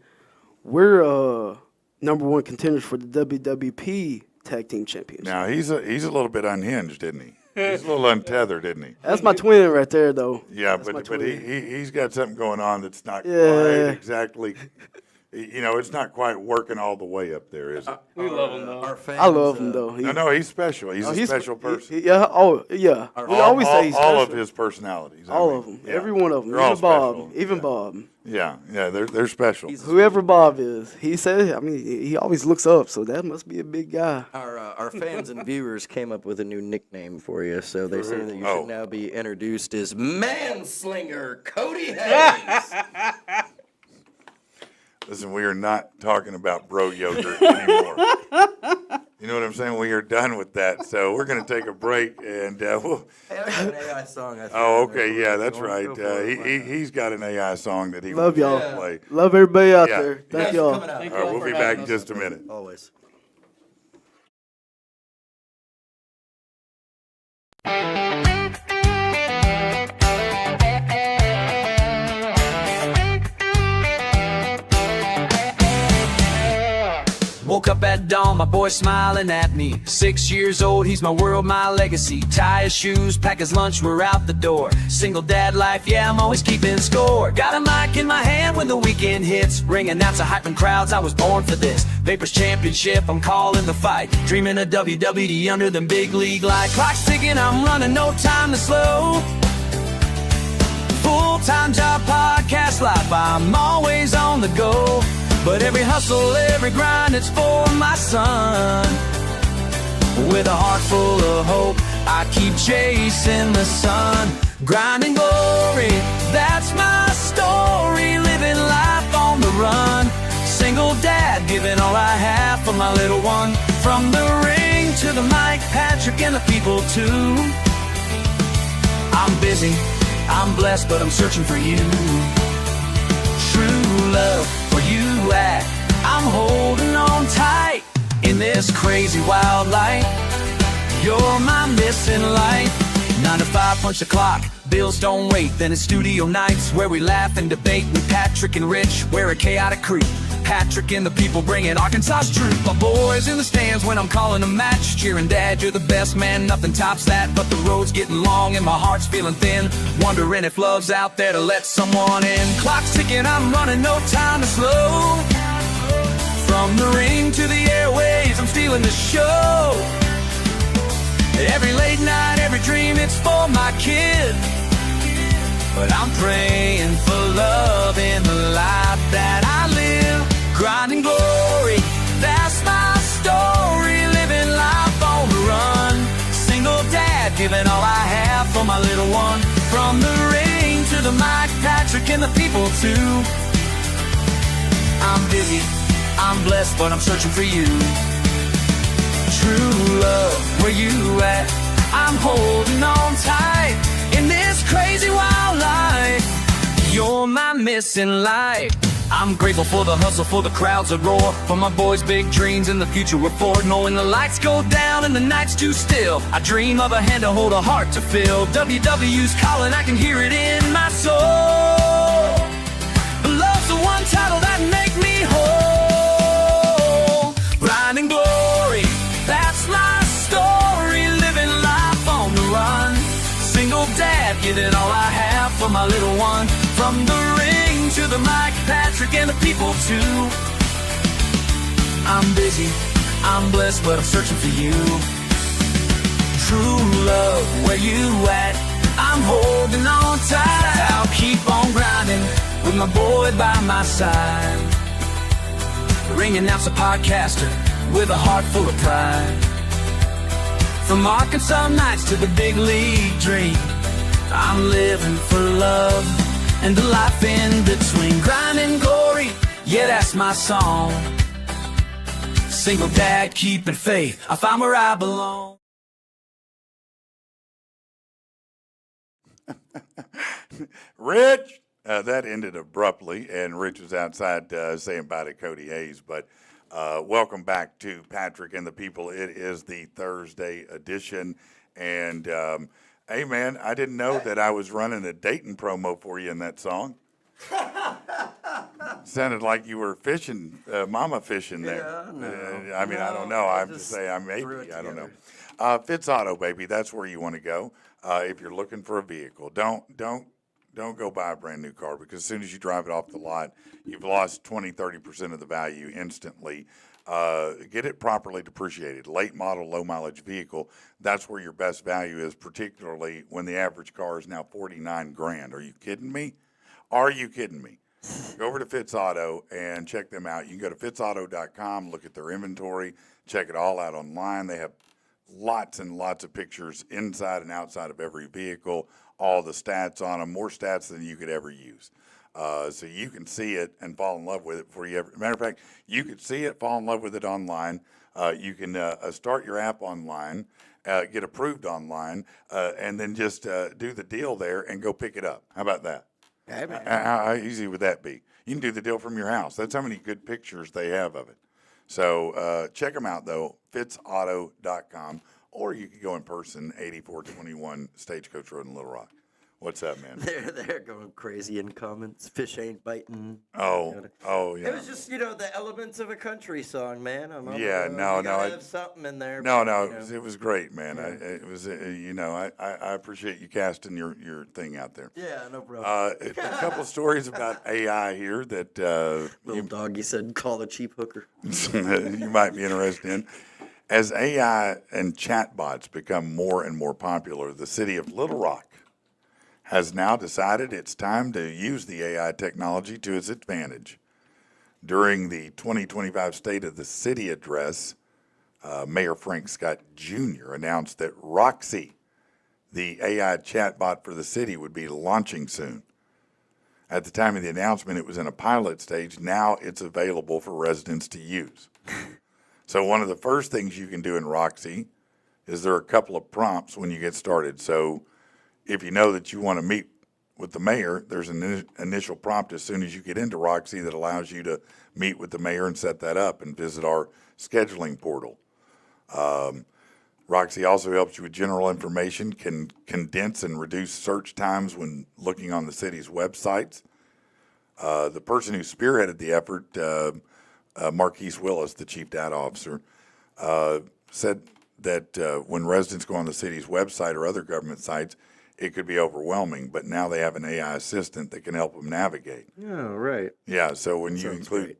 Speaker 4: we're number one contenders for the WWP Tag Team Championship.
Speaker 1: Now he's a little bit unhinged, isn't he? He's a little untethered, isn't he?
Speaker 4: That's my twin right there, though.
Speaker 1: Yeah,
Speaker 4: That's my
Speaker 1: but
Speaker 4: twin.
Speaker 1: he's got something going on that's not
Speaker 4: Yeah.
Speaker 1: quite exactly it's not quite working all the way up there, is it?
Speaker 5: We love him though.
Speaker 2: Our fans,
Speaker 4: I love him though.
Speaker 1: No, he's special. He's a special person.
Speaker 4: Yeah. Oh, yeah. We always say he's
Speaker 1: all
Speaker 4: special.
Speaker 1: of his personalities.
Speaker 4: All of them.
Speaker 1: Yeah.
Speaker 4: Every one of them.
Speaker 1: They're all
Speaker 4: Even Bob.
Speaker 1: special.
Speaker 4: Even
Speaker 1: Yeah.
Speaker 4: Bob.
Speaker 1: Yeah, they're special.
Speaker 4: Whoever Bob is, he said. I mean, he always looks up, so that must be a big guy.
Speaker 2: Our fans and viewers came up with a new nickname for you, so they say that you
Speaker 1: Oh.
Speaker 2: should now be introduced as Manslinger Cody Haze.
Speaker 1: Listen, we are not talking about bro yogurt anymore. You know what I'm saying? We are done with that. So we're going to take a break, and we'll.
Speaker 2: Hey, I got an AI song.
Speaker 1: Oh, okay, yeah, that's right. He's got an AI song that he
Speaker 4: Love
Speaker 1: wants
Speaker 4: y'all.
Speaker 1: to play.
Speaker 4: Love everybody out
Speaker 1: Yeah.
Speaker 4: there.
Speaker 2: Thanks
Speaker 4: Thank
Speaker 2: for
Speaker 4: y'all.
Speaker 2: coming out.
Speaker 5: Thank
Speaker 1: All right,
Speaker 5: y'all
Speaker 1: we'll
Speaker 5: for
Speaker 1: be
Speaker 5: having
Speaker 1: back in
Speaker 5: us.
Speaker 1: just a minute.
Speaker 2: Always.
Speaker 3: Woke up at dawn, my boy smiling at me. 6 years old, he's my world, my legacy. Tie his shoes, pack his lunch, we're out the door. Single dad life, yeah, I'm always keeping score. Got a mic in my hand when the weekend hits. Ring announcer, hyping crowds, I was born for this. Vapors Championship, I'm calling the fight. Dreaming of WWE under them big league lights. Clock's ticking, I'm running, no time to slow. Full-time job, podcast life, I'm always on the go. But every hustle, every grind, it's for my son. With a heart full of hope, I keep chasing the sun. Grinding glory, that's my story. Living life on the run. Single dad, giving all I have for my little one. From the ring to the mic, Patrick and the people too. I'm busy, I'm blessed, but I'm searching for you. True love, where you at? I'm holding on tight in this crazy wild life. You're my missing light. 9 to 5, punch the clock, bills don't wait. Then it's studio nights where we laugh and debate with Patrick and Rich. We're a chaotic crew. Patrick and the people bringing Arkansas's truth. My boys in the stands when I'm calling a match. Cheering, Dad, you're the best man, nothing tops that. But the road's getting long and my heart's feeling thin. Wondering if love's out there to let someone in. Clock's ticking, I'm running, no time to slow. From the ring to the airwaves, I'm stealing the show. Every late night, every dream, it's for my kid. But I'm praying for love in the life that I live. Grinding glory, that's my story. Living life on the run. Single dad, giving all I have for my little one. From the ring to the mic, Patrick and the people too. I'm busy, I'm blessed, but I'm searching for you. True love, where you at? I'm holding on tight in this crazy wild life. You're my missing light. I'm grateful for the hustle, for the crowds that roar. For my boys' big dreams and the future we're forward. Knowing the lights go down and the night's too still. I dream of a hand to hold, a heart to fill. WW's calling, I can hear it in my soul. But love's the one title that make me whole. Grinding glory, that's my story. Living life on the run. Single dad, giving all I have for my little one. From the ring to the mic, Patrick and the people too. I'm busy, I'm blessed, but I'm searching for you. True love, where you at? I'm holding on tight. I'll keep on grinding with my boy by my side. Ring announcer, podcaster with a heart full of pride. From Arkansas nights to the big league dream, I'm living for love and the life in between. Grinding glory, yeah, that's my song. Single dad, keeping faith, I find where I belong.
Speaker 1: Rich, that ended abruptly, and Rich was outside saying bye to Cody Haze. But welcome back to Patrick and the People. It is the Thursday edition, and hey, man, I didn't know that I was running a Dayton promo for you in that song. Sounded like you were fishing, mama fishing there.
Speaker 2: Yeah, no.
Speaker 1: I mean, I don't know. I'm just saying, I maybe, I don't know. Fitz Auto, baby, that's where you want to go if you're looking for a vehicle. Don't Don't go buy a brand new car, because as soon as you drive it off the lot, you've lost 20-30% of the value instantly. Get it properly depreciated. Late model, low mileage vehicle. That's where your best value is, particularly when the average car is now 49 grand. Are you kidding me? Are you kidding me? Go over to Fitz Auto and check them out. You can go to fitzauto.com, look at their inventory, check it all out online. They have lots and lots of pictures inside and outside of every vehicle, all the stats on them, more stats than you could ever use. So you can see it and fall in love with it before you ever. Matter of fact, you could see it, fall in love with it online. You can start your app online, get approved online, and then just do the deal there and go pick it up. How about that?
Speaker 2: Hey, man.
Speaker 1: How easy would that be? You can do the deal from your house. That's how many good pictures they have of it. So check them out, though, fitzauto.com, or you could go in person, 8421 Stagecoach Road in Little Rock. What's up, man?
Speaker 2: They're going crazy in comments. Fish ain't biting.
Speaker 1: Oh, yeah.
Speaker 2: It was just, the elements of a country song, man.
Speaker 1: Yeah, no,
Speaker 2: you gotta
Speaker 1: no,
Speaker 2: have something in there.
Speaker 1: No,
Speaker 2: but,
Speaker 1: it was great, man. I appreciate you casting your thing out there.
Speaker 2: Yeah, no problem.
Speaker 1: A couple of stories about AI here that
Speaker 2: Little doggy said, call a cheap hooker.
Speaker 1: you might be interested in. As AI and chatbots become more and more popular, the city of Little Rock has now decided it's time to use the AI technology to its advantage. During the 2025 State of the City address, Mayor Frank Scott Jr. announced that Roxy, the AI chatbot for the city, would be launching soon. At the time of the announcement, it was in a pilot stage. Now it's available for residents to use. So one of the first things you can do in Roxy is there are a couple of prompts when you get started. So if you know that you want to meet with the mayor, there's an initial prompt as soon as you get into Roxy that allows you to meet with the mayor and set that up and visit our scheduling portal. Roxy also helps you with general information, can condense and reduce search times when looking on the city's websites. The person who spearheaded the effort, Marquise Willis, the chief data officer, said that when residents go on the city's website or other government sites, it could be overwhelming, but now they have an AI assistant that can help them navigate.
Speaker 2: Yeah, right.
Speaker 1: Yeah, so when you include,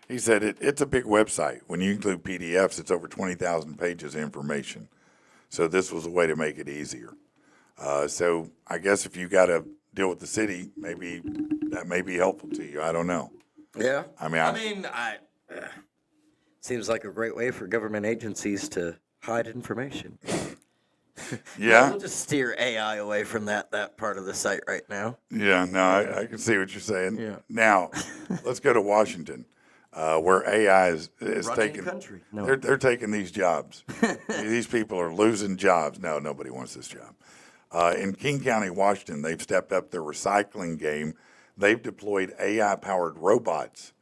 Speaker 1: he said it's a big website. When you include PDFs, it's over 20,000 pages of information. So this was a way to make it easier. So I guess if you got to deal with the city, maybe that may be helpful to you. I don't know.
Speaker 2: Yeah.
Speaker 1: I mean,
Speaker 2: seems like a great way for government agencies to hide information.
Speaker 1: yeah.
Speaker 2: We'll just steer AI away from that part of the site right now.
Speaker 1: Yeah, no, I can see what you're saying.
Speaker 2: Yeah.
Speaker 1: Now, let's go to Washington, where AI is
Speaker 2: Running
Speaker 1: taking.
Speaker 2: the country. No.
Speaker 1: They're taking these jobs. These people are losing jobs. No, nobody wants this job. In King County, Washington, they've stepped up their recycling game. They've deployed AI-powered robots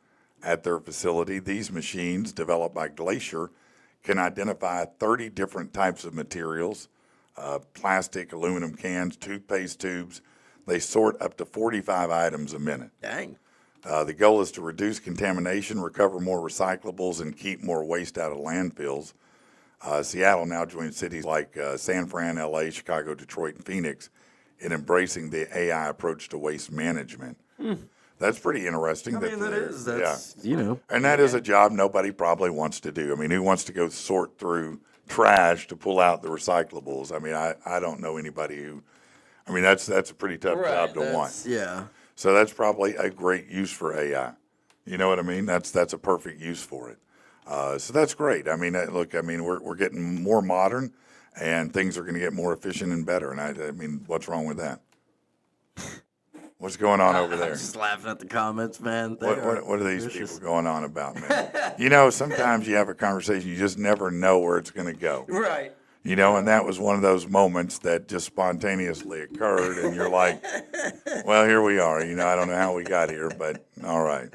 Speaker 1: at their facility. These machines, developed by Glacier, can identify 30 different types of materials. Plastic, aluminum cans, toothpaste tubes. They sort up to 45 items a minute.
Speaker 2: Dang.
Speaker 1: The goal is to reduce contamination, recover more recyclables, and keep more waste out of landfills. Seattle now joins cities like San Fran, LA, Chicago, Detroit, and Phoenix in embracing the AI approach to waste management. That's pretty interesting.
Speaker 2: That's
Speaker 1: And that is a job nobody probably wants to do. I mean, who wants to go sort through trash to pull out the recyclables? I mean, I don't know anybody who. I mean, that's a pretty tough job to want.
Speaker 2: Yeah.
Speaker 1: So that's probably a great use for AI. You know what I mean? That's a perfect use for it. So that's great. I mean, look, I mean, we're getting more modern, and things are going to get more efficient and better. And I mean, what's wrong with that? What's going on over there?
Speaker 2: I'm just laughing at the comments, man.
Speaker 1: What are these people going on about, man? You know, sometimes you have a conversation, you just never know where it's going to go.
Speaker 2: Right.
Speaker 1: You know, and that was one of those moments that just spontaneously occurred, and you're like, well, here we are. You know, I don't know how we got here, but all right.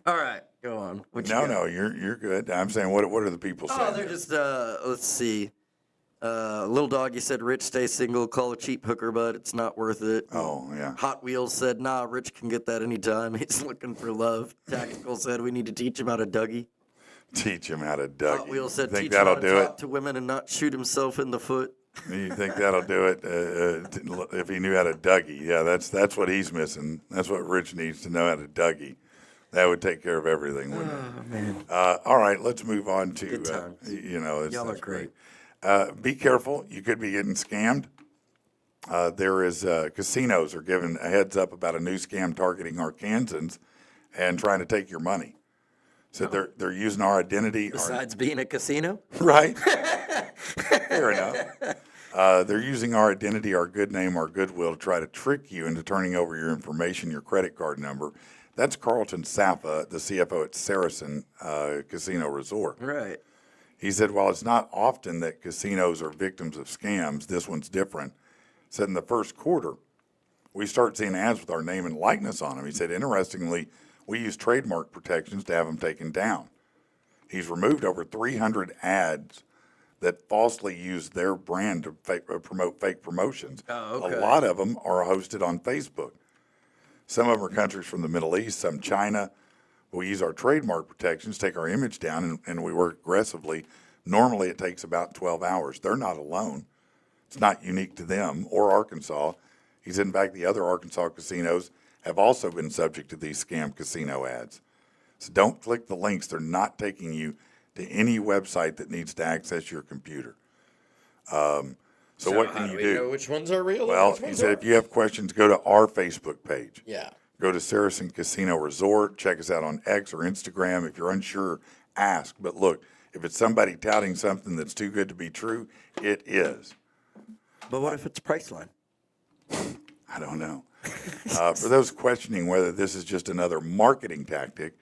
Speaker 2: All right, go on.
Speaker 1: No, you're good. I'm saying, what are the people saying?
Speaker 2: Oh, they're just, let's see. Little Doggy said, Rich, stay single, call a cheap hooker, but it's not worth it.
Speaker 1: Oh, yeah.
Speaker 2: Hot Wheels said, nah, Rich can get that anytime. He's looking for love. Tactical said, we need to teach him how to Dougie.
Speaker 1: Teach him how to Dougie.
Speaker 2: Hot Wheels said,
Speaker 1: Think
Speaker 2: teach him how
Speaker 1: that'll
Speaker 2: to
Speaker 1: do
Speaker 2: talk
Speaker 1: it?
Speaker 2: to women and not shoot himself in the foot.
Speaker 1: You think that'll do it? If he knew how to Dougie, yeah, that's what he's missing. That's what Rich needs to know how to Dougie. That would take care of everything, wouldn't it?
Speaker 2: Oh man,
Speaker 1: All right, let's move on to
Speaker 2: Good times. Y'all are
Speaker 1: that's
Speaker 2: great.
Speaker 1: Be careful; you could be getting scammed. There is casinos are giving a heads up about a new scam targeting Arkansans and trying to take your money. So they're using our identity.
Speaker 2: Besides being a casino,
Speaker 1: Right. Fair enough. They're using our identity, our good name, our goodwill to try to trick you into turning over your information, your credit card number. That's Carlton Safa, the CFO at Saracen Casino Resort.
Speaker 2: right?
Speaker 1: He said, while it's not often that casinos are victims of scams, this one's different. Said in the first quarter, we start seeing ads with our name and likeness on them. He said, interestingly, we use trademark protections to have them taken down. He's removed over 300 ads that falsely use their brand to promote fake promotions.
Speaker 2: Oh, okay.
Speaker 1: A lot of them are hosted on Facebook. Some of them are countries from the Middle East, some China. We use our trademark protections, take our image down, and we work aggressively. Normally, it takes about 12 hours. They're not alone. It's not unique to them or Arkansas. He said, in fact, the other Arkansas casinos have also been subject to these scam casino ads. So don't click the links. They're not taking you to any website that needs to access your computer. So what can you do?
Speaker 2: which ones are real?
Speaker 1: Well, he said, if you have questions, go to our Facebook page.
Speaker 2: Yeah.
Speaker 1: Go to Saracen Casino Resort. Check us out on X or Instagram. If you're unsure, ask. But look, if it's somebody touting something that's too good to be true, it is.
Speaker 2: But what if it's Priceline?
Speaker 1: I don't know. For those questioning whether this is just another marketing tactic,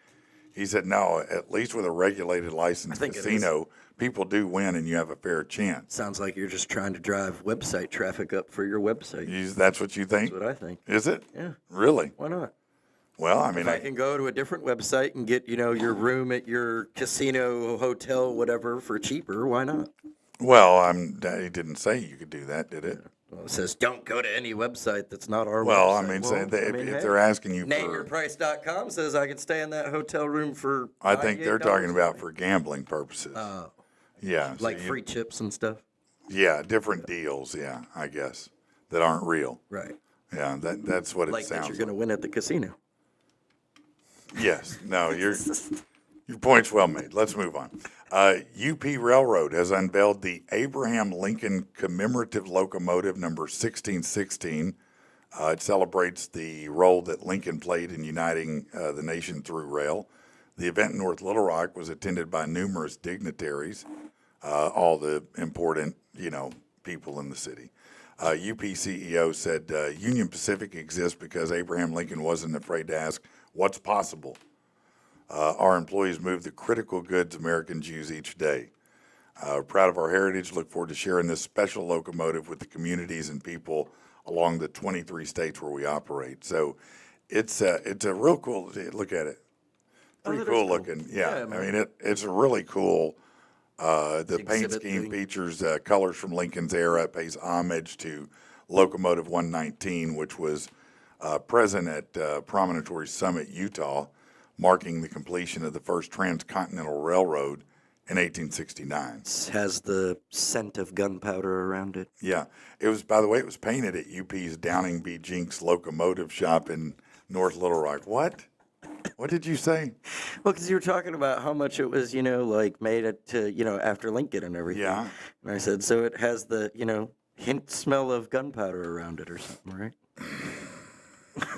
Speaker 1: he said, no, at least with a regulated licensed
Speaker 2: think it
Speaker 1: casino, people do win and you have a fair chance.
Speaker 2: Sounds like you're just trying to drive website traffic up for your website.
Speaker 1: That's what you think?
Speaker 2: That's what I think.
Speaker 1: Is it?
Speaker 2: Yeah.
Speaker 1: Really?
Speaker 2: Why not?
Speaker 1: Well, I mean,
Speaker 2: If I can go to a different website and get, your room at your casino, hotel, whatever for cheaper, why not?
Speaker 1: he didn't say you could do that, did it?
Speaker 2: Well, it says don't go to any website that's not our
Speaker 1: Well,
Speaker 2: website.
Speaker 1: I mean,
Speaker 2: Well,
Speaker 1: if they're asking you for,
Speaker 2: nameyourprice.com says I can stay in that hotel room for
Speaker 1: I think they're talking
Speaker 2: $98
Speaker 1: about for gambling purposes. Yeah. so
Speaker 2: like free chips and stuff.
Speaker 1: Yeah, different deals, yeah, I guess, that aren't real.
Speaker 2: Right.
Speaker 1: Yeah, that's what it
Speaker 2: Like that
Speaker 1: sounds
Speaker 2: you're
Speaker 1: like.
Speaker 2: going to win at the casino.
Speaker 1: Yes. No, your point's well made. Let's move on. UP Railroad has unveiled the Abraham Lincoln commemorative locomotive number 1616. It celebrates the role that Lincoln played in uniting the nation through rail. The event in North Little Rock was attended by numerous dignitaries, all the important, people in the city. UP CEO said Union Pacific exists because Abraham Lincoln wasn't afraid to ask, what's possible? Our employees move the critical goods Americans use each day. Proud of our heritage, look forward to sharing this special locomotive with the communities and people along the 23 states where we operate. So it's a real cool, look at it. Pretty cool looking. Yeah, I mean, it's a really cool. The paint
Speaker 2: Exhibit
Speaker 1: scheme
Speaker 2: thing.
Speaker 1: features colors from Lincoln's era. It pays homage to Locomotive 119, which was present at Promontory Summit, Utah, marking the completion of the first transcontinental railroad in 1869.
Speaker 2: It has the scent of gunpowder around it.
Speaker 1: Yeah, it was. By the way, it was painted at UP's Downing B. Jinks locomotive shop in North Little Rock. What? What did you say?
Speaker 2: Well, because you were talking about how much it was, like made it to, after Lincoln and everything.
Speaker 1: Yeah.
Speaker 2: And I said, so it has the, hint smell of gunpowder around it or something, right?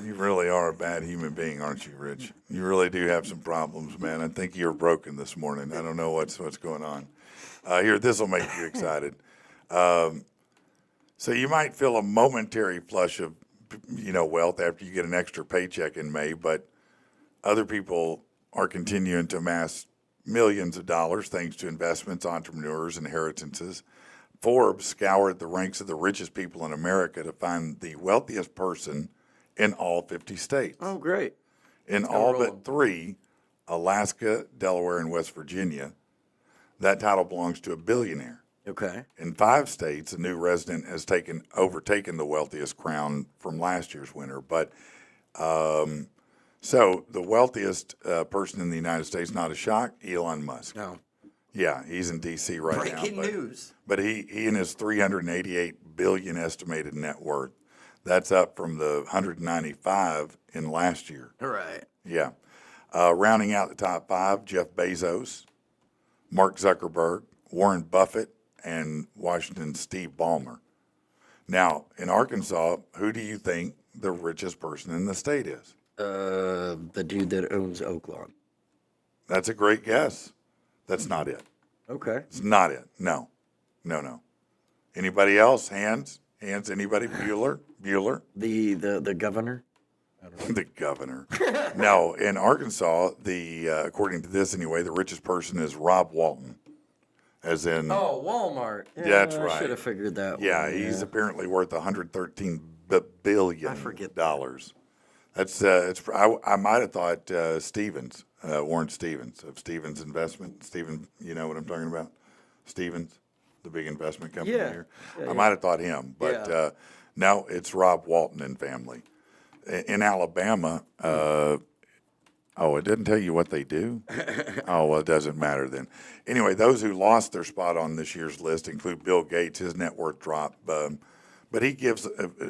Speaker 1: You really are a bad human being, aren't you, Rich? You really do have some problems, man. I think you're broken this morning. I don't know what's going on. Here, this will make you excited. So you might feel a momentary flush of, wealth after you get an extra paycheck in May, but other people are continuing to amass millions of dollars thanks to investments, entrepreneurs, and inheritances. Forbes scoured the ranks of the richest people in America to find the wealthiest person in all 50 states.
Speaker 2: Oh, great.
Speaker 1: In all but 3, Alaska, Delaware, and West Virginia, that title belongs to a billionaire.
Speaker 2: Okay.
Speaker 1: In 5 states, a new resident has overtaken the wealthiest crown from last year's winner. But so the wealthiest person in the United States, not a shock, Elon Musk.
Speaker 2: No.
Speaker 1: Yeah, he's in D.C. right now.
Speaker 2: Breaking news.
Speaker 1: But he and his 388 billion estimated net worth, that's up from the 195 in last year.
Speaker 2: Right.
Speaker 1: Yeah. Rounding out the top five, Jeff Bezos, Mark Zuckerberg, Warren Buffett, and Washington's Steve Ballmer. Now, in Arkansas, who do you think the richest person in the state is?
Speaker 2: The dude that owns Oaklawn.
Speaker 1: That's a great guess. That's not it.
Speaker 2: Okay.
Speaker 1: It's not it. No. Anybody else? Hands? Anybody? Bueller?
Speaker 2: The governor.
Speaker 1: The governor. No, in Arkansas, according to this anyway, the richest person is Rob Walton. As in,
Speaker 2: Walmart.
Speaker 1: Yeah, that's right.
Speaker 2: I should have figured that.
Speaker 1: yeah,
Speaker 2: one.
Speaker 1: he's apparently worth $113 billion.
Speaker 2: I forget
Speaker 1: dollars. That's I might have thought Stevens, Warren Stevens of Stevens Investment. Steven, you know what I'm talking about? Stevens, the big investment company
Speaker 2: Yeah.
Speaker 1: here.
Speaker 2: Yeah,
Speaker 1: I might have thought him, but
Speaker 2: Yeah.
Speaker 1: no, it's Rob Walton and family. In Alabama, it didn't tell you what they do? Oh, well, it doesn't matter then. Anyway, those who lost their spot on this year's list include Bill Gates. His net worth dropped. But he gives,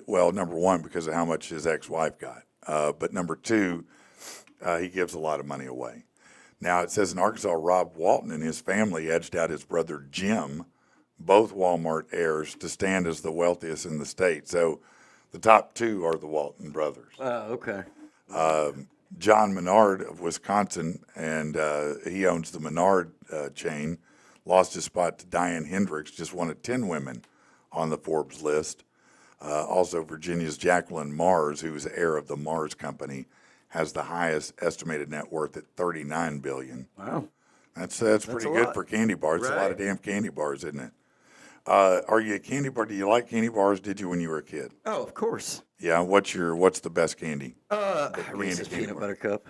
Speaker 1: number one, because of how much his ex-wife got. But number two, he gives a lot of money away. Now, it says in Arkansas, Rob Walton and his family edged out his brother Jim, both Walmart heirs, to stand as the wealthiest in the state. So the top two are the Walton brothers.
Speaker 2: Oh, okay.
Speaker 1: John Menard of Wisconsin, and he owns the Menard chain, lost his spot to Diane Hendricks, just one of 10 women on the Forbes list. Also, Virginia's Jacqueline Mars, who's heir of the Mars Company, has the highest estimated net worth at $39 billion.
Speaker 2: Wow.
Speaker 1: That's pretty
Speaker 2: a
Speaker 1: good
Speaker 2: lot.
Speaker 1: for candy bars. It's a lot
Speaker 2: Right.
Speaker 1: of damn candy bars, isn't it? Are you a candy bar? Do you like candy bars? Did you when you were a kid?
Speaker 2: Oh, of course.
Speaker 1: Yeah. What's the best candy?
Speaker 2: Reese's
Speaker 1: candy
Speaker 2: peanut
Speaker 1: bar.
Speaker 2: butter cup.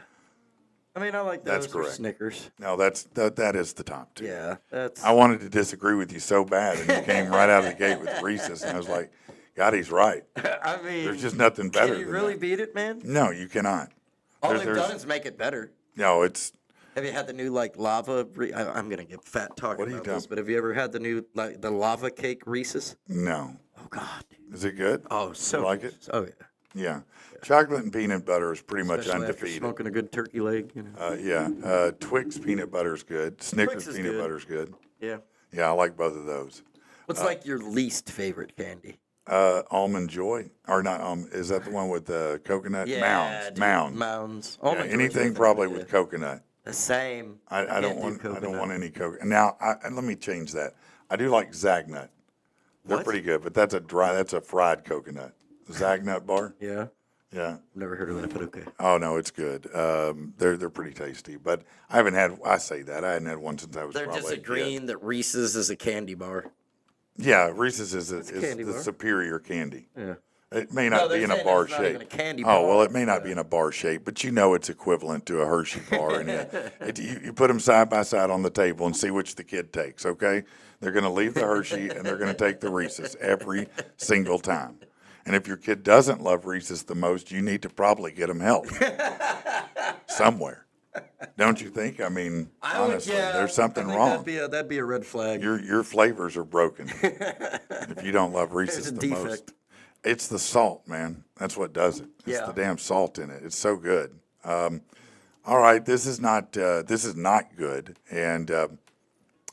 Speaker 2: I mean, I like those.
Speaker 1: That's
Speaker 2: or
Speaker 1: correct.
Speaker 2: Snickers.
Speaker 1: No, that is the top two.
Speaker 2: Yeah, that's.
Speaker 1: I wanted to disagree with you so bad, and you came right out of the gate with Reese's, and I was like, God, he's right.
Speaker 2: I mean,
Speaker 1: There's just nothing better
Speaker 2: can you
Speaker 1: than
Speaker 2: really
Speaker 1: that.
Speaker 2: beat it, man?
Speaker 1: No, you cannot.
Speaker 2: All
Speaker 1: There's-
Speaker 2: they've
Speaker 1: there's-
Speaker 2: done is make it better.
Speaker 1: No, it's
Speaker 2: Have you had the new lava? I'm gonna get fat talking
Speaker 1: What are you
Speaker 2: about
Speaker 1: doing?
Speaker 2: this, but have you ever had the new the lava cake Reese's?
Speaker 1: no.
Speaker 2: Oh God. Dude.
Speaker 1: Is it good?
Speaker 2: Oh, so
Speaker 1: You like it?
Speaker 2: Oh yeah.
Speaker 1: Yeah. Chocolate and peanut butter is pretty much
Speaker 2: Especially after
Speaker 1: undefeated.
Speaker 2: smoking a good turkey leg, you know.
Speaker 1: Yeah. Twix peanut butter is good. Snickers
Speaker 2: is
Speaker 1: peanut
Speaker 2: good.
Speaker 1: butter is good.
Speaker 2: Yeah.
Speaker 1: Yeah, I like both of those.
Speaker 2: What's like your least favorite candy?
Speaker 1: Almond Joy, or not? Is that the one with the coconut?
Speaker 2: dude,
Speaker 1: Mounds.
Speaker 2: Mounds.
Speaker 1: Yeah,
Speaker 2: Almond Joy's my
Speaker 1: anything
Speaker 2: favorite,
Speaker 1: probably
Speaker 2: yeah.
Speaker 1: with coconut.
Speaker 2: The same.
Speaker 1: I
Speaker 2: can't
Speaker 1: don't
Speaker 2: do
Speaker 1: want. I don't
Speaker 2: coconut.
Speaker 1: want any coconut. Now, let me change that. I do like Zagnut. They're
Speaker 2: What?
Speaker 1: pretty good, but that's a fried coconut. Zagnut bar.
Speaker 2: Yeah.
Speaker 1: Yeah.
Speaker 2: Never heard of that, but okay.
Speaker 1: Oh no, it's good. They're pretty tasty, but I haven't had. I say that I hadn't had one since I was.
Speaker 2: They're
Speaker 1: probably a kid.
Speaker 2: disagreeing that Reese's is a candy bar.
Speaker 1: Yeah, Reese's is
Speaker 2: candy
Speaker 1: the
Speaker 2: bar.
Speaker 1: superior candy.
Speaker 2: Yeah.
Speaker 1: It may not
Speaker 2: they're
Speaker 1: be in a
Speaker 2: saying
Speaker 1: bar
Speaker 2: it's not
Speaker 1: shape.
Speaker 2: even a candy
Speaker 1: Oh well,
Speaker 2: bar.
Speaker 1: it may not be in a bar shape, but you know it's equivalent to a Hershey bar. And you put them side by side on the table and see which the kid takes. Okay, they're going to leave the Hershey and they're going to take the Reese's every single time. And if your kid doesn't love Reese's the most, you need to probably get them help somewhere. Don't you think? I mean, honestly, there's something wrong.
Speaker 2: That'd be a red flag.
Speaker 1: Your flavors are broken if you don't love Reese's
Speaker 2: There's a
Speaker 1: the most.
Speaker 2: defect.
Speaker 1: It's the salt, man. That's what does it. It's
Speaker 2: Yeah.
Speaker 1: the damn salt in it. It's so good. All right, this is not good, and I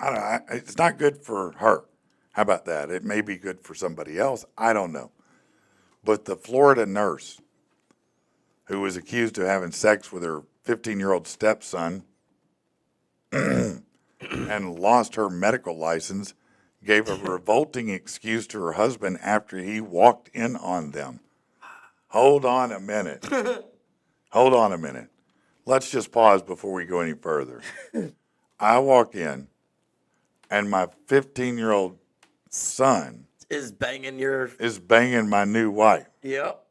Speaker 1: don't know. It's not good for her. How about that? It may be good for somebody else. I don't know. But the Florida nurse who was accused of having sex with her 15-year-old stepson and lost her medical license gave a revolting excuse to her husband after he walked in on them. Hold on a minute. Hold on a minute. Let's just pause before we go any further. I walk in, and my 15-year-old son
Speaker 2: Is banging your.
Speaker 1: is banging my new wife.
Speaker 2: Yep.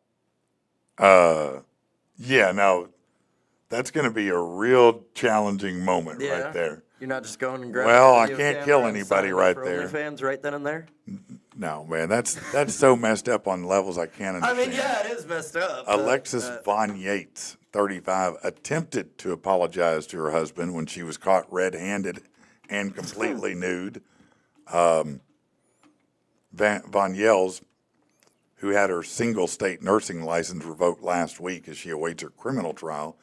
Speaker 1: Yeah, no, that's going to be a real challenging moment
Speaker 2: Yeah.
Speaker 1: right there.
Speaker 2: You're not just going and grabbing.
Speaker 1: Well,
Speaker 2: a
Speaker 1: I
Speaker 2: video
Speaker 1: can't
Speaker 2: camera
Speaker 1: kill
Speaker 2: and
Speaker 1: anybody
Speaker 2: signing up
Speaker 1: right
Speaker 2: for
Speaker 1: there.
Speaker 2: OnlyFans right then and there.
Speaker 1: No, man, that's so messed up on levels I can't
Speaker 2: I
Speaker 1: understand.
Speaker 2: mean, yeah, it is messed up. but,
Speaker 1: Alexis Von Yates, 35, attempted to apologize to her husband when she was caught red-handed and completely nude. Von Yels, who had her single state nursing license revoked last week as she awaits her criminal trial,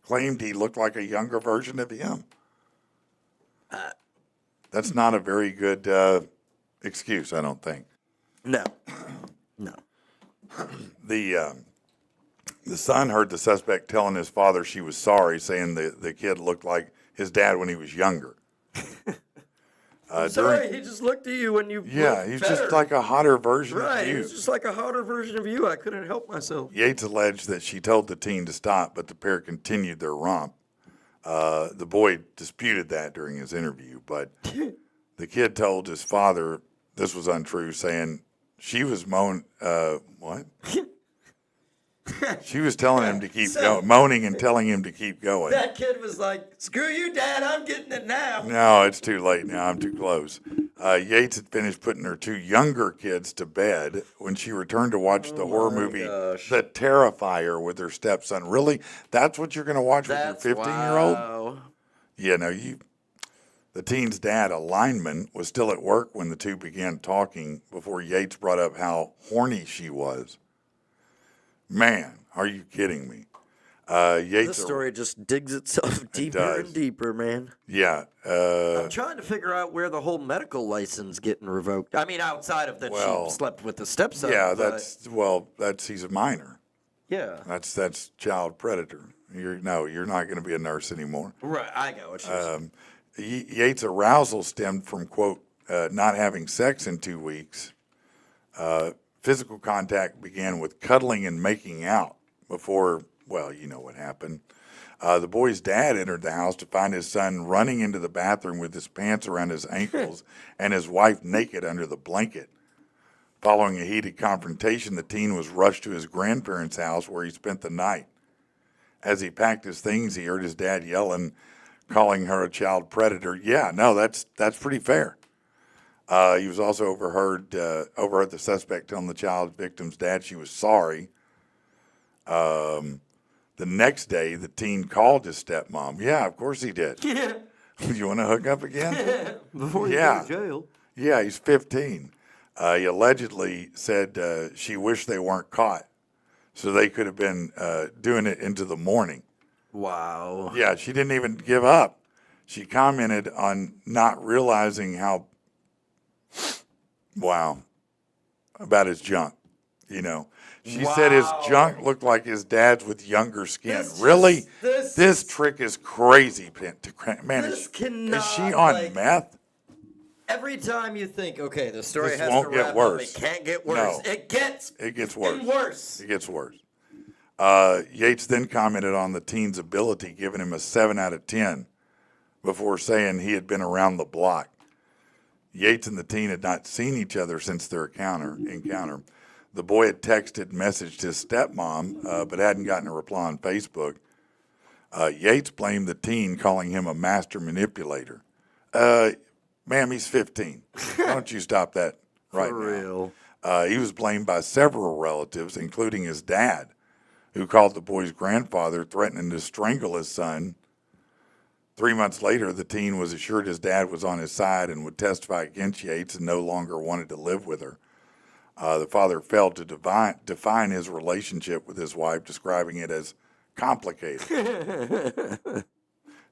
Speaker 1: claimed he looked like a younger version of him. That's not a very good excuse, I don't think.
Speaker 2: No. No.
Speaker 1: The son heard the suspect telling his father she was sorry, saying the kid looked like his dad when he was younger.
Speaker 2: Sorry, he just looked at you when you
Speaker 1: Yeah,
Speaker 2: looked
Speaker 1: he's
Speaker 2: better.
Speaker 1: just like a hotter version
Speaker 2: Right,
Speaker 1: of you.
Speaker 2: he's just like a hotter version of you. I couldn't help myself.
Speaker 1: Yates alleged that she told the teen to stop, but the pair continued their romp. The boy disputed that during his interview, but the kid told his father this was untrue, saying she was what? She was telling him to keep going, moaning and telling him to keep going.
Speaker 2: That kid was like, screw you, Dad, I'm getting it now.
Speaker 1: No, it's too late now. I'm too close. Yates had finished putting her two younger kids to bed when she returned to watch the horror movie The Terrifier with her stepson. Really? That's what you're going to watch with your 15-year-old?
Speaker 2: Wow.
Speaker 1: Yeah, no, the teen's dad, a lineman, was still at work when the two began talking before Yates brought up how horny she was. Man, are you kidding me? Yates.
Speaker 2: This story just digs itself deeper and deeper, man.
Speaker 1: Yeah.
Speaker 2: I'm trying to figure out where the whole medical license getting revoked. I mean, outside of that she slept with the stepson.
Speaker 1: Yeah,
Speaker 2: but-
Speaker 1: he's a minor.
Speaker 2: Yeah.
Speaker 1: That's child predator. You're not going to be a nurse anymore.
Speaker 2: Right, I got what you're saying.
Speaker 1: Yates' arousal stemmed from, quote, not having sex in 2 weeks. Physical contact began with cuddling and making out before, well, you know what happened. The boy's dad entered the house to find his son running into the bathroom with his pants around his ankles and his wife naked under the blanket. Following a heated confrontation, the teen was rushed to his grandparents' house where he spent the night. As he packed his things, he heard his dad yelling, calling her a child predator. Yeah, no, that's pretty fair. He was also overheard the suspect telling the child victim's dad she was sorry. The next day, the teen called his stepmom. Yeah, of course he did.
Speaker 2: Yeah.
Speaker 1: You want to hook up again?
Speaker 2: Before you go to jail.
Speaker 1: Yeah, he's 15. He allegedly said she wished they weren't caught, so they could have been doing it into the morning.
Speaker 2: Wow.
Speaker 1: Yeah, she didn't even give up. She commented on not realizing about his junk, She said his junk looked like his dad's with younger skin. This trick is crazy, man.
Speaker 2: This cannot,
Speaker 1: is she on meth?
Speaker 2: Every time you think, okay, the story
Speaker 1: This
Speaker 2: has
Speaker 1: won't
Speaker 2: to
Speaker 1: get
Speaker 2: wrap
Speaker 1: worse.
Speaker 2: up, it can't get worse.
Speaker 1: No.
Speaker 2: It gets
Speaker 1: worse.
Speaker 2: and worse.
Speaker 1: It gets worse. Yates then commented on the teen's ability, giving him a 7 out of 10 before saying he had been around the block. Yates and the teen had not seen each other since their encounter. The boy had texted and messaged his stepmom, but hadn't gotten a reply on Facebook. Yates blamed the teen, calling him a master manipulator. Ma'am, he's 15. Why don't you stop that right now?
Speaker 2: For real.
Speaker 1: He was blamed by several relatives, including his dad, who called the boy's grandfather, threatening to strangle his son. 3 months later, the teen was assured his dad was on his side and would testify against Yates and no longer wanted to live with her. The father failed to define his relationship with his wife, describing it as complicated.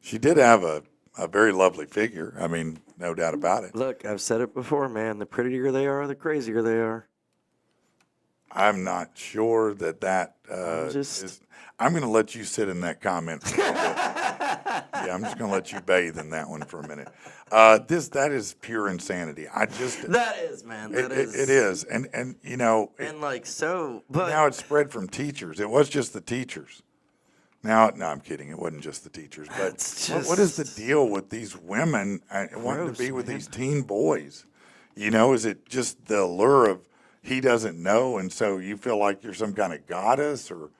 Speaker 1: She did have a very lovely figure. I mean, no doubt about it.
Speaker 2: Look, I've said it before, man. The prettier they are, the crazier they are.
Speaker 1: I'm not sure that is. I'm going to let you sit in that comment for a little bit. Yeah, I'm just going to let you bathe in that one for a minute. That is pure insanity.
Speaker 2: That is, man. That is.
Speaker 1: It is, and
Speaker 2: And but
Speaker 1: now it's spread from teachers. It was just the teachers. No, I'm kidding. It wasn't just the teachers. But what is the deal with these women wanting to be with these teen boys? Is it just the allure of he doesn't know, and so you feel like you're some kind of goddess, or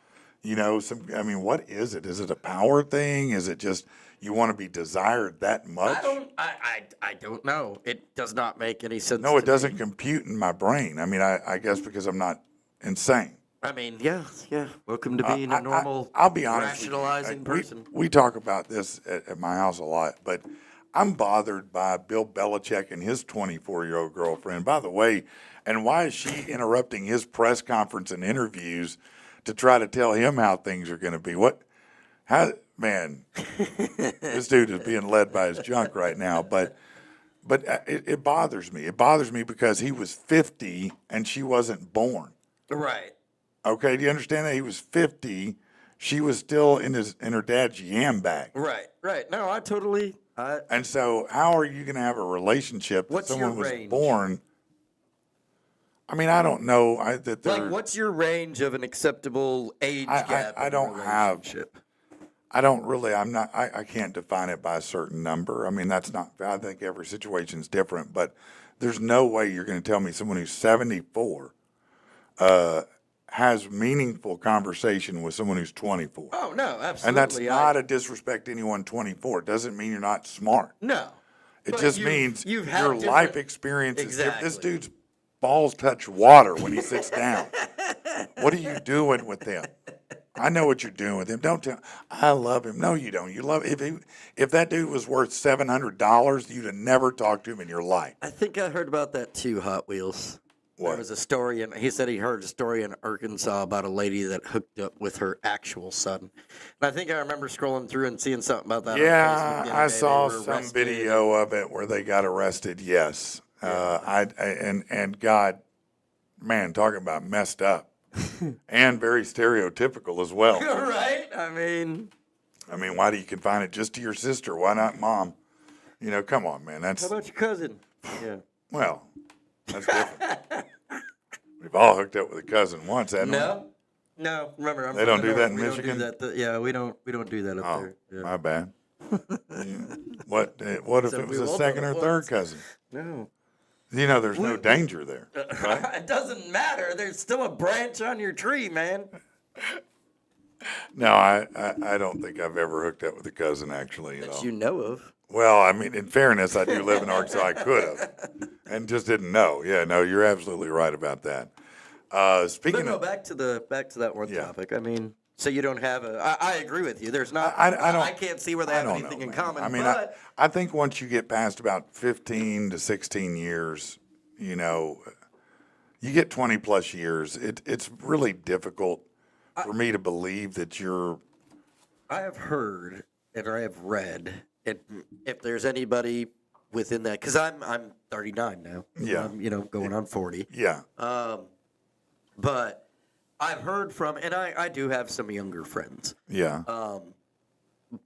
Speaker 1: what is it? Is it a power thing? Is it just you want to be desired that much?
Speaker 2: I don't know. It does not make any sense.
Speaker 1: No, it
Speaker 2: to
Speaker 1: doesn't
Speaker 2: me.
Speaker 1: compute in my brain. I mean, I guess because I'm not insane.
Speaker 2: I mean, yeah. Welcome to being a normal,
Speaker 1: I'll be honest
Speaker 2: rationalizing
Speaker 1: with you.
Speaker 2: person.
Speaker 1: We talk about this at my house a lot, but I'm bothered by Bill Belichick and his 24-year-old girlfriend. By the way, and why is she interrupting his press conference and interviews to try to tell him how things are going to be? Man, this dude is being led by his junk right now. But it bothers me. It bothers me because he was 50 and she wasn't born.
Speaker 2: Right.
Speaker 1: Okay, do you understand that? He was 50. She was still in her dad's yam bag.
Speaker 2: Right. No, I totally.
Speaker 1: And so, how are you going to have a relationship
Speaker 2: What's
Speaker 1: that someone
Speaker 2: your
Speaker 1: was
Speaker 2: range?
Speaker 1: born? I mean, I don't know that they're.
Speaker 2: Like, what's your range of an acceptable age gap?
Speaker 1: I
Speaker 2: in a
Speaker 1: don't have.
Speaker 2: relationship?
Speaker 1: I don't really. I'm not. I can't define it by a certain number. I mean, that's not. I think every situation's different, but there's no way you're going to tell me someone who's 74 has meaningful conversation with someone who's 24.
Speaker 2: Oh no, absolutely.
Speaker 1: And that's not a disrespect to anyone 24. It doesn't mean you're not smart.
Speaker 2: No.
Speaker 1: It
Speaker 2: But
Speaker 1: just
Speaker 2: you've-
Speaker 1: means
Speaker 2: you've had
Speaker 1: your
Speaker 2: different-
Speaker 1: life experience is different.
Speaker 2: Exactly.
Speaker 1: This dude's balls touch water when he sits down. What are you doing with him? I know what you're doing with him. Don't tell. I love him. No, you don't. You love if that dude was worth $700, you'd have never talked to him in your life.
Speaker 2: I think I heard about that too, Hot Wheels.
Speaker 1: What?
Speaker 2: There was a story, and he said he heard a story in Arkansas about a lady that hooked up with her actual son. And I think I remember scrolling through and seeing something about that.
Speaker 1: Yeah,
Speaker 2: on Facebook the other
Speaker 1: I
Speaker 2: day.
Speaker 1: saw
Speaker 2: They were
Speaker 1: some
Speaker 2: arrested.
Speaker 1: video of it where they got arrested. Yes, and God, man, talking about messed up and very stereotypical as well.
Speaker 2: Right? I mean,
Speaker 1: Why do you confine it just to your sister? Why not mom? Come on, man.
Speaker 2: how
Speaker 1: That's
Speaker 2: about your cousin? Yeah.
Speaker 1: well, that's different. We've all hooked up with a cousin once, haven't we?
Speaker 2: No. Remember, I'm
Speaker 1: They don't
Speaker 2: from
Speaker 1: do
Speaker 2: the
Speaker 1: that in
Speaker 2: north. We
Speaker 1: Michigan?
Speaker 2: don't do that. Yeah, we don't do that up
Speaker 1: Oh,
Speaker 2: there. Yeah.
Speaker 1: my bad. What if
Speaker 2: So
Speaker 1: it was
Speaker 2: we
Speaker 1: a
Speaker 2: all
Speaker 1: second
Speaker 2: done
Speaker 1: or
Speaker 2: it
Speaker 1: third
Speaker 2: once.
Speaker 1: cousin?
Speaker 2: No.
Speaker 1: There's no danger there. Right?
Speaker 2: It doesn't matter. There's still a branch on your tree, man.
Speaker 1: No, I don't think I've ever hooked up with a cousin actually.
Speaker 2: That you know of.
Speaker 1: Well, in fairness, I do live in Arkansas. I could have, and just didn't know. Yeah, no, you're absolutely right about that. Speaking
Speaker 2: But no,
Speaker 1: of,
Speaker 2: back to that one
Speaker 1: Yeah.
Speaker 2: topic. So you don't have I agree with you. There's not.
Speaker 1: I don't.
Speaker 2: I can't see where they
Speaker 1: I
Speaker 2: have
Speaker 1: don't
Speaker 2: anything
Speaker 1: know,
Speaker 2: in
Speaker 1: man.
Speaker 2: common.
Speaker 1: I
Speaker 2: but
Speaker 1: think once you get past about 15 to 16 years, you get 20 plus years. It's really difficult for me to believe that you're.
Speaker 2: I have heard and I have read, and if there's anybody within that, because I'm 39 now.
Speaker 1: Yeah.
Speaker 2: I'm, going on 40.
Speaker 1: Yeah.
Speaker 2: But I've heard from, and I do have some younger friends.
Speaker 1: Yeah.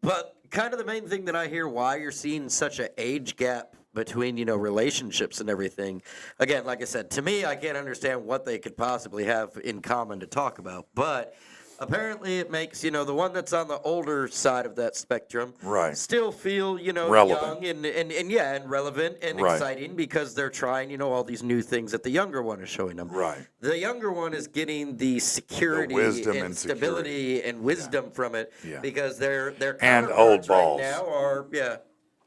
Speaker 2: But kind of the main thing that I hear why you're seeing such an age gap between, relationships and everything. Again, like I said, to me, I can't understand what they could possibly have in common to talk about. But apparently it makes, the one that's on the older side of that spectrum
Speaker 1: Right.
Speaker 2: still feel,
Speaker 1: Relevant.
Speaker 2: young and relevant and
Speaker 1: Right.
Speaker 2: exciting because they're trying, all these new things that the younger one is showing them.
Speaker 1: Right.
Speaker 2: The younger one is getting the security
Speaker 1: wisdom
Speaker 2: and
Speaker 1: and
Speaker 2: stability and wisdom from it
Speaker 1: Yeah.
Speaker 2: because their
Speaker 1: And
Speaker 2: counterparts
Speaker 1: old balls.
Speaker 2: right now are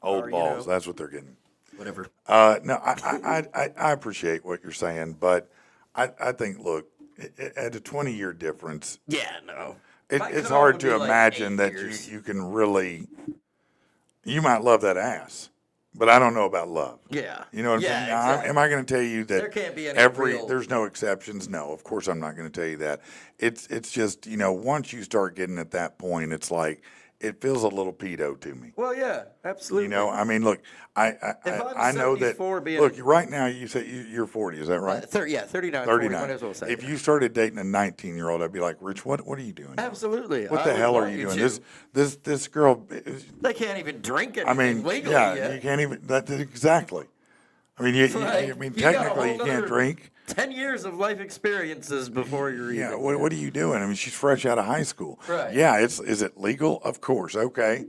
Speaker 1: Old
Speaker 2: or,
Speaker 1: balls. That's what they're getting.
Speaker 2: whatever.
Speaker 1: No, I appreciate what you're saying, but I think, look, at a 20-year difference,
Speaker 2: Yeah, no. My
Speaker 1: it's
Speaker 2: cutoff
Speaker 1: hard
Speaker 2: would
Speaker 1: to
Speaker 2: be like
Speaker 1: imagine
Speaker 2: 8
Speaker 1: that
Speaker 2: years.
Speaker 1: you can really. You might love that ass, but I don't know about love.
Speaker 2: Yeah.
Speaker 1: You know what I'm
Speaker 2: Yeah,
Speaker 1: saying? Now,
Speaker 2: exactly.
Speaker 1: am I going to tell you that
Speaker 2: There can't be any real-
Speaker 1: there's no exceptions? No, of course I'm not going to tell you that. It's just, once you start getting at that point, it's like it feels a little pedo to me.
Speaker 2: Well, yeah, absolutely.
Speaker 1: Look, I
Speaker 2: I'm
Speaker 1: know that.
Speaker 2: 74 being-
Speaker 1: Look, right now you say you're 40. Is that right?
Speaker 2: 39, 40,
Speaker 1: 39.
Speaker 2: might as well say.
Speaker 1: If you started dating a 19-year-old, I'd be like, Rich, what are you doing?
Speaker 2: Absolutely.
Speaker 1: What
Speaker 2: I
Speaker 1: the
Speaker 2: would
Speaker 1: hell are
Speaker 2: want
Speaker 1: you
Speaker 2: you
Speaker 1: doing?
Speaker 2: to.
Speaker 1: This girl.
Speaker 2: They can't even drink
Speaker 1: I
Speaker 2: anything
Speaker 1: mean,
Speaker 2: legally
Speaker 1: yeah,
Speaker 2: yet.
Speaker 1: you can't even. That exactly. I mean,
Speaker 2: Right. You got a
Speaker 1: technically
Speaker 2: whole
Speaker 1: you can't
Speaker 2: nother
Speaker 1: drink.
Speaker 2: 10 years of life experiences before you're
Speaker 1: Yeah.
Speaker 2: even.
Speaker 1: What are you doing? I mean, she's fresh out of high school.
Speaker 2: Right.
Speaker 1: Yeah. Is it legal? Of course. Okay.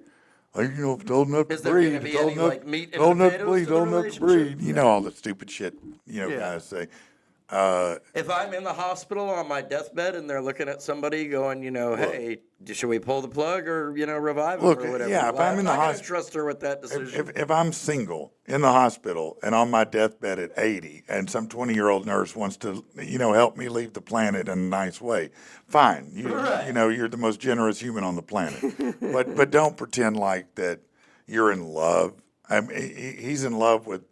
Speaker 1: Like, if it's old enough
Speaker 2: Is
Speaker 1: to
Speaker 2: there
Speaker 1: breed,
Speaker 2: gonna be
Speaker 1: it's old
Speaker 2: any,
Speaker 1: enough,
Speaker 2: like, meat and
Speaker 1: old enough to
Speaker 2: potatoes
Speaker 1: bleed,
Speaker 2: to the
Speaker 1: old enough to
Speaker 2: relationship?
Speaker 1: breed. All the stupid shit.
Speaker 2: Yeah.
Speaker 1: Guys say.
Speaker 2: If I'm in the hospital on my deathbed and they're looking at somebody going, hey, should we pull the plug or, revive them
Speaker 1: Look,
Speaker 2: or whatever?
Speaker 1: yeah, if I'm in the
Speaker 2: not gonna
Speaker 1: hosp-
Speaker 2: trust her with that decision.
Speaker 1: If I'm single in the hospital and on my deathbed at 80 and some 20-year-old nurse wants to, help me leave the planet in a nice way, fine.
Speaker 2: Right.
Speaker 1: You're the most generous human on the planet. but don't pretend like that you're in love. I mean, he's in love with,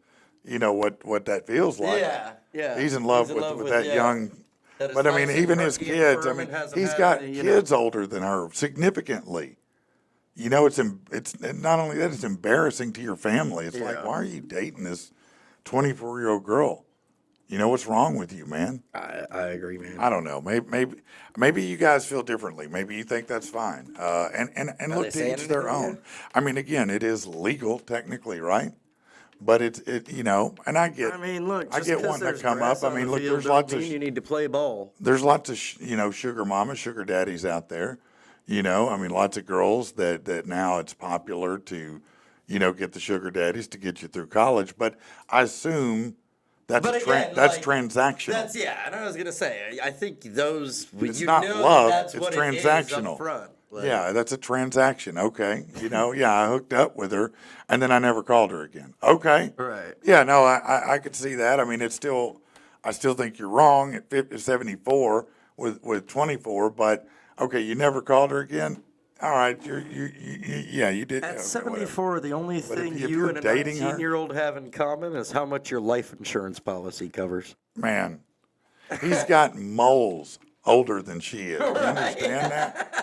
Speaker 1: what that feels like.
Speaker 2: Yeah.
Speaker 1: He's in love with that young. But I mean, even his kids. I mean, he's got kids older than her significantly. It's not only that, it's embarrassing to your family. It's like, why are you dating this 24-year-old girl? What's wrong with you, man?
Speaker 2: I agree, man.
Speaker 1: I don't know. Maybe you guys feel differently. Maybe you think that's fine. And look, to each their own. I mean, again, it is legal technically, right? But and I get.
Speaker 2: I mean, look,
Speaker 1: I
Speaker 2: just
Speaker 1: get
Speaker 2: 'cause
Speaker 1: one that
Speaker 2: there's
Speaker 1: come
Speaker 2: grass
Speaker 1: up. I
Speaker 2: on the
Speaker 1: mean, look,
Speaker 2: field
Speaker 1: there's
Speaker 2: don't
Speaker 1: lots of
Speaker 2: mean you need to play ball.
Speaker 1: there's lots of sugar mamas, sugar daddies out there. I mean, lots of girls that now it's popular to, get the sugar daddies to get you through college. But I assume that's that's transactional.
Speaker 2: And I was gonna say, I think those
Speaker 1: It's not love,
Speaker 2: that's
Speaker 1: it's
Speaker 2: what
Speaker 1: transactional.
Speaker 2: It is up front.
Speaker 1: Yeah, that's a transaction. Okay. I hooked up with her and then I never called her again. Okay.
Speaker 2: Right.
Speaker 1: Yeah, no, I could see that. I mean, I still think you're wrong at 74 with 24, but okay, you never called her again. All right, you did.
Speaker 2: At
Speaker 1: okay,
Speaker 2: 74, the only thing
Speaker 1: if
Speaker 2: you
Speaker 1: you're
Speaker 2: and a
Speaker 1: dating her-
Speaker 2: 19-year-old have in common is how much your life insurance policy covers.
Speaker 1: Man, he's got moles older than she is. You understand that?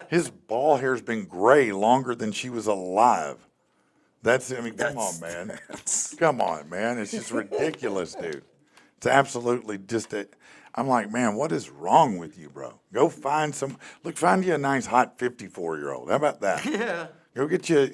Speaker 1: His ball hair's been gray longer than she was alive. Come on, man. Come on, man. It's just ridiculous, dude. It's absolutely just I'm like, man, what is wrong with you, bro? Go find find you a nice hot 54-year-old. How about that?
Speaker 2: Yeah.
Speaker 1: Go get you,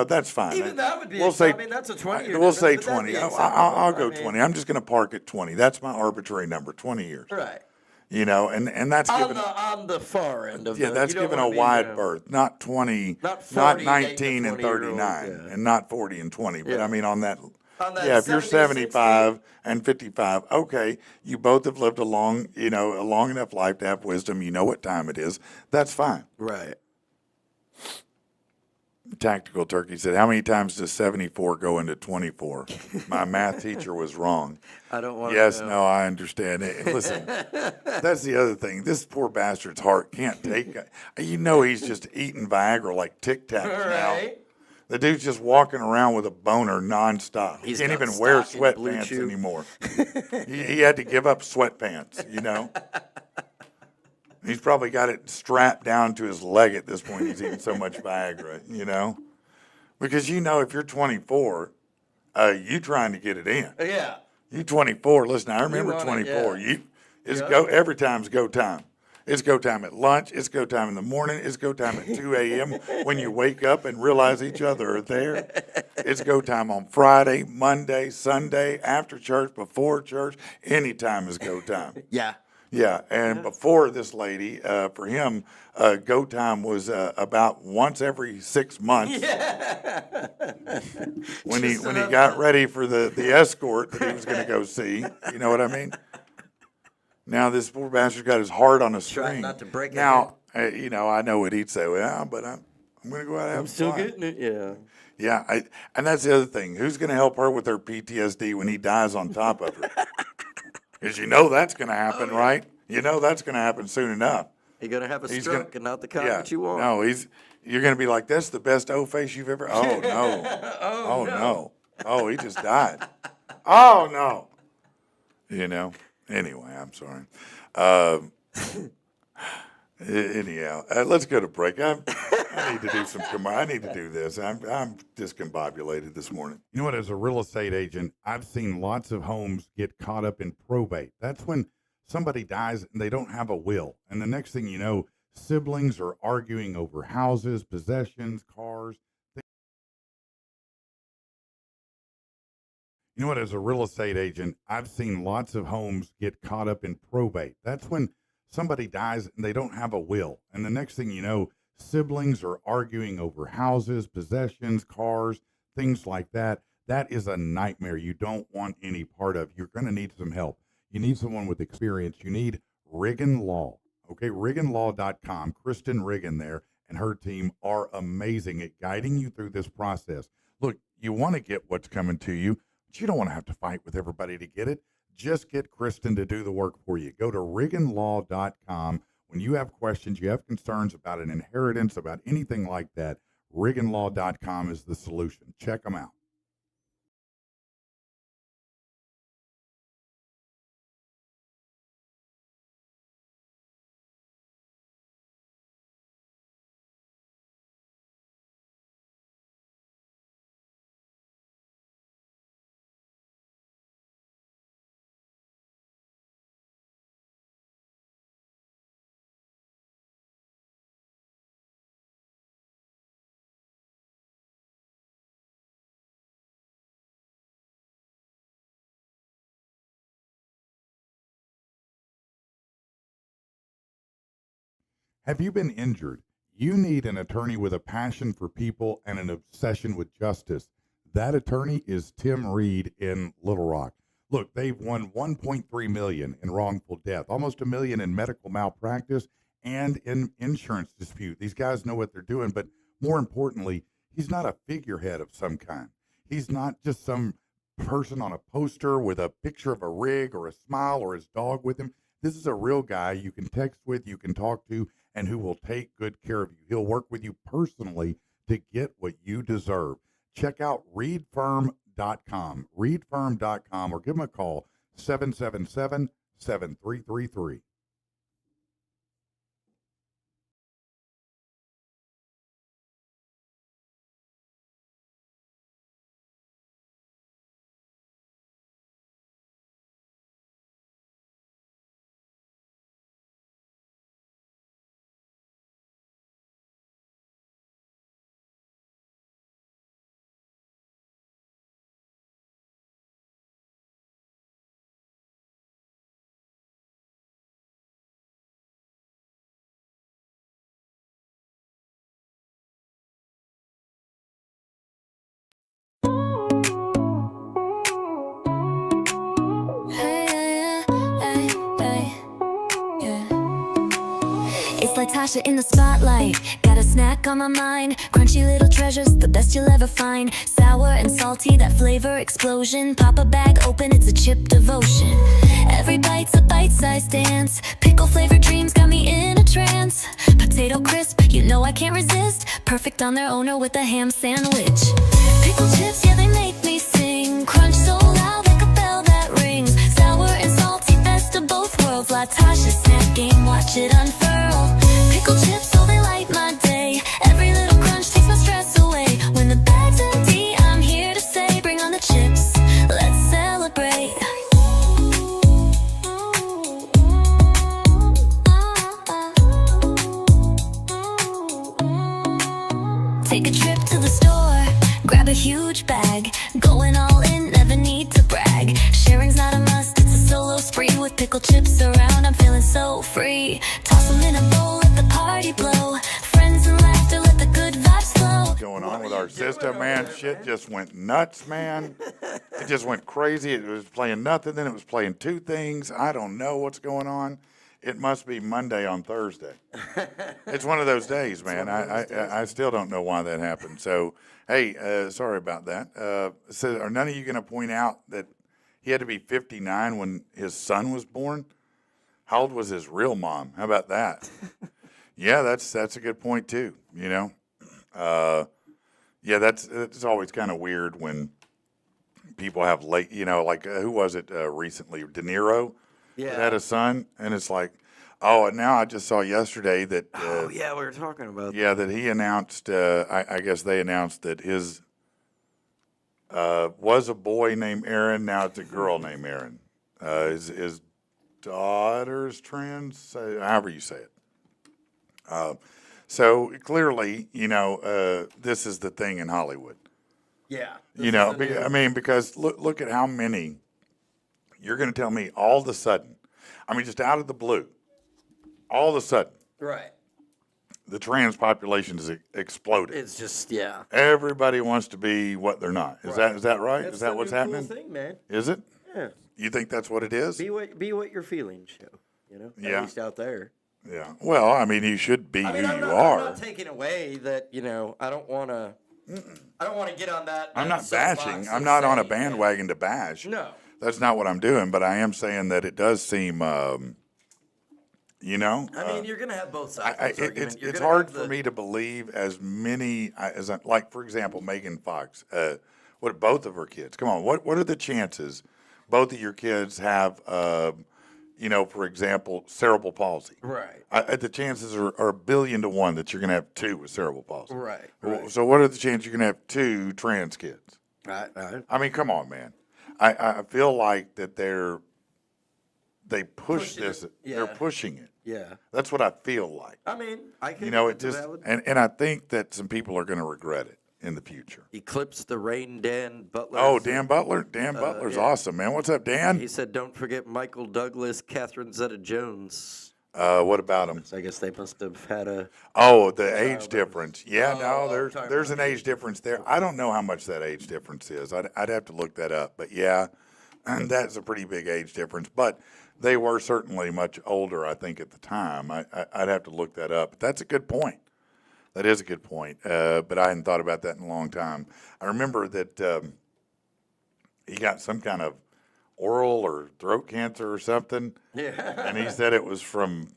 Speaker 1: that's fine.
Speaker 2: Even that would be.
Speaker 1: We'll say,
Speaker 2: that's a 20-year.
Speaker 1: We'll say
Speaker 2: difference, but that'd
Speaker 1: 20.
Speaker 2: be
Speaker 1: I'll go
Speaker 2: acceptable.
Speaker 1: 20. I'm just going to park at 20. That's my arbitrary number, 20 years.
Speaker 2: Right.
Speaker 1: And that's
Speaker 2: On
Speaker 1: given.
Speaker 2: on the far end of
Speaker 1: That's given a wide berth, not 20,
Speaker 2: Not
Speaker 1: not
Speaker 2: 40
Speaker 1: 19 and
Speaker 2: 20-year-old,
Speaker 1: 39, and not 40 and 20. But
Speaker 2: Yeah.
Speaker 1: I mean, on that,
Speaker 2: that
Speaker 1: if you're 75 and 55, okay, you both have lived a long enough life to have wisdom. You know what time it is. That's fine.
Speaker 2: Right.
Speaker 1: Tactical Turkey said, how many times does 74 go into 24? My math teacher was wrong.
Speaker 2: I don't want
Speaker 1: Yes,
Speaker 2: to know.
Speaker 1: no, I understand it. Listen, that's the other thing. This poor bastard's heart can't take it. He's just eating Viagra like Tic Tacs now.
Speaker 2: Right.
Speaker 1: The dude's just walking around with a boner nonstop. He
Speaker 2: He's
Speaker 1: can't
Speaker 2: got
Speaker 1: even wear
Speaker 2: stock in Blue
Speaker 1: sweatpants
Speaker 2: Chew.
Speaker 1: anymore. he had to give up sweatpants, He's probably got it strapped down to his leg at this point. He's eating so much Viagra, Because if you're 24, you trying to get it in.
Speaker 2: Yeah.
Speaker 1: You 24. Listen, I remember
Speaker 2: want it,
Speaker 1: 24.
Speaker 2: yeah.
Speaker 1: It's go. Every time's go time. It's go time at lunch. It's go time in the morning. It's go time at 2 a.m. when you wake up and realize each other are there. It's go time on Friday, Monday, Sunday, after church, before church. Any time is go time.
Speaker 2: Yeah.
Speaker 1: Yeah, and before this lady, for him, go time was about once every 6 months.
Speaker 2: Yeah.
Speaker 1: when he got ready for the escort that he was going to go see. You know what I mean? Now this poor bastard got his heart on a string.
Speaker 2: Trying not to break it.
Speaker 1: Now, I know what he'd say. Well, but I'm going to go out and have
Speaker 2: Still
Speaker 1: fun.
Speaker 2: getting it. Yeah.
Speaker 1: Yeah, and that's the other thing. Who's going to help her with her PTSD when he dies on top of her? Because that's going to happen, right? That's going to happen soon enough.
Speaker 2: You're gonna have a
Speaker 1: He's
Speaker 2: stroke
Speaker 1: gonna-
Speaker 2: and not the kind that you want.
Speaker 1: No, you're going to be like, that's the best O-face you've ever. Oh, no. Oh, no. Oh, he just died. Oh, no. Anyway, I'm sorry. Anyhow, let's go to break. I need to do I need to do this. I'm discombobulated this morning. You know what? As a real estate agent, I've seen lots of homes get caught up in probate. That's when somebody dies and they don't have a will. And the next thing you know, siblings are arguing over houses, possessions, cars. You know what? As a real estate agent, I've seen lots of homes get caught up in probate. That's when somebody dies and they don't have a will. And the next thing you know, siblings are arguing over houses, possessions, cars, things like that. That is a nightmare you don't want any part of. You're going to need some help. You need someone with experience. You need Riggin Law. Okay, RigginLaw.com. Kristen Riggin there and her team are amazing at guiding you through this process. Look, you want to get what's coming to you, but you don't want to have to fight with everybody to get it. Just get Kristen to do the work for you. Go to RigginLaw.com. When you have questions, you have concerns about an inheritance, about anything like that,
Speaker 6: RiggandLaw.com is the solution. Check them out. Have you been injured? You need an attorney with a passion for people and an obsession with justice. That attorney is Tim Reed in Little Rock. Look, they've won $1.3 million in wrongful death, almost $1 million in medical malpractice and in insurance dispute. These guys know what they're doing, but more importantly, he's not a figurehead of some kind. He's not just some person on a poster with a picture of a rig or a smile or his dog with him. This is a real guy you can text with, you can talk to, and who will take good care of you. He'll work with you personally to get what you deserve. Check out reedfirm.com, reedfirm.com, or give him a call, 777-7333.
Speaker 7: It's like Tasha in the spotlight. Got a snack on my mind. Crunchy little treasures, the best you'll ever find. Sour and salty, that flavor explosion. Pop a bag open, it's a chip devotion. Every bite's a bite-sized dance. Pickle flavored dreams got me in a trance. Potato crisp, you know I can't resist. Perfect on their owner with a ham sandwich. Pickle chips, yeah, they make me sing. Crunch so loud like a bell that rings. Sour and salty, best of both worlds. La Tasha's snack game, watch it unfurl. Pickle chips, oh, they light my day. Every little crunch takes my stress away. When the bag's empty, I'm here to say, bring on the chips, let's celebrate. Take a trip to the store, grab a huge bag. Going all in, never need to brag. Sharing's not a must, it's a solo spree. With pickle chips around, I'm feeling so free. Toss them in a bowl, let the party blow. Friends and laughter, let the good vibes flow.
Speaker 1: What's going on with our system, man? Shit just went nuts, man. It just went crazy. It was playing nothing, then it was playing two things. I don't know what's going on. It must be Monday on Thursday. It's one of those days, man. I still don't know why that happened. So, hey, sorry about that. So are none of you going to point out that he had to be 59 when his son was born? How old was his real mom? How about that? Yeah, that's a good point too. You know, yeah, it's always kind of weird when people have late. You know, like who was it recently? De Niro.
Speaker 2: Yeah.
Speaker 1: Had a son, and it's like, oh, and now I just saw yesterday that.
Speaker 2: Oh yeah, we were talking about.
Speaker 1: Yeah, that he announced. I guess they announced that his was a boy named Aaron. Now it's a girl named Aaron. His daughter's trans, however you say it. So clearly, you know, this is the thing in Hollywood.
Speaker 2: Yeah.
Speaker 1: You know, I mean, because look at how many. You're going to tell me all of a sudden, I mean, just out of the blue, all of a sudden,
Speaker 2: Right.
Speaker 1: the trans population is exploded.
Speaker 2: It's just, yeah.
Speaker 1: Everybody wants to be what they're not. Is that right?
Speaker 2: That's
Speaker 1: Is that
Speaker 2: the
Speaker 1: what's
Speaker 2: new cool
Speaker 1: happening?
Speaker 2: thing, man.
Speaker 1: Is it?
Speaker 2: Yeah.
Speaker 1: You think that's what it is?
Speaker 2: Be what your feelings show. You know,
Speaker 1: Yeah.
Speaker 2: at least out there.
Speaker 1: Yeah. Well, I mean, you should be
Speaker 2: I mean,
Speaker 1: who
Speaker 2: I'm
Speaker 1: you
Speaker 2: not,
Speaker 1: are.
Speaker 2: I'm not taking away that, you know, I don't want to get on that.
Speaker 1: I'm not
Speaker 2: soapbox
Speaker 1: bashing.
Speaker 2: and
Speaker 1: I'm not on a
Speaker 2: say,
Speaker 1: bandwagon to bash.
Speaker 2: No.
Speaker 1: That's not what I'm doing, but I am saying that it does seem You know,
Speaker 2: I mean, you're going to have both sides.
Speaker 1: I,
Speaker 2: of this argument. You're
Speaker 1: it's
Speaker 2: gonna
Speaker 1: hard
Speaker 2: have
Speaker 1: for
Speaker 2: the-
Speaker 1: me to believe as many like, for example, Megan Fox. What both of her kids? Come on, what are the chances both of your kids have? For example, cerebral palsy.
Speaker 2: Right.
Speaker 1: The chances are 1,000,000,000 to 1 that you're going to have 2 with cerebral palsy.
Speaker 2: Right.
Speaker 1: So what are the chances you're going to have 2 trans kids?
Speaker 2: Right.
Speaker 1: I mean, come on, man. I feel like that they push
Speaker 2: Pushing
Speaker 1: this.
Speaker 2: it.
Speaker 1: They're
Speaker 2: Yeah.
Speaker 1: pushing it.
Speaker 2: Yeah.
Speaker 1: That's what I feel like.
Speaker 2: I mean, I can.
Speaker 1: It just and I think that some people are going to regret it in the future.
Speaker 2: Eclipse the Rain Dan Butler.
Speaker 1: Oh, Dan Butler. Dan Butler's
Speaker 2: yeah.
Speaker 1: awesome, man. What's up, Dan?
Speaker 2: He said, "Don't forget Michael Douglas, Catherine Zeta-Jones."
Speaker 1: What about him?
Speaker 2: So I guess they must have had a.
Speaker 1: Oh, the age difference. Yeah,
Speaker 2: Oh,
Speaker 1: no,
Speaker 2: talking
Speaker 1: there's
Speaker 2: about
Speaker 1: an age difference there. I don't know how much that age difference is. I'd have to look that up. But yeah, that's a pretty big age difference. But they were certainly much older, I think, at the time. I'd have to look that up. But that's a good point. That is a good point. But I hadn't thought about that in a long time. I remember that he got some kind of oral or throat cancer or something.
Speaker 2: Yeah.
Speaker 1: And he said it was from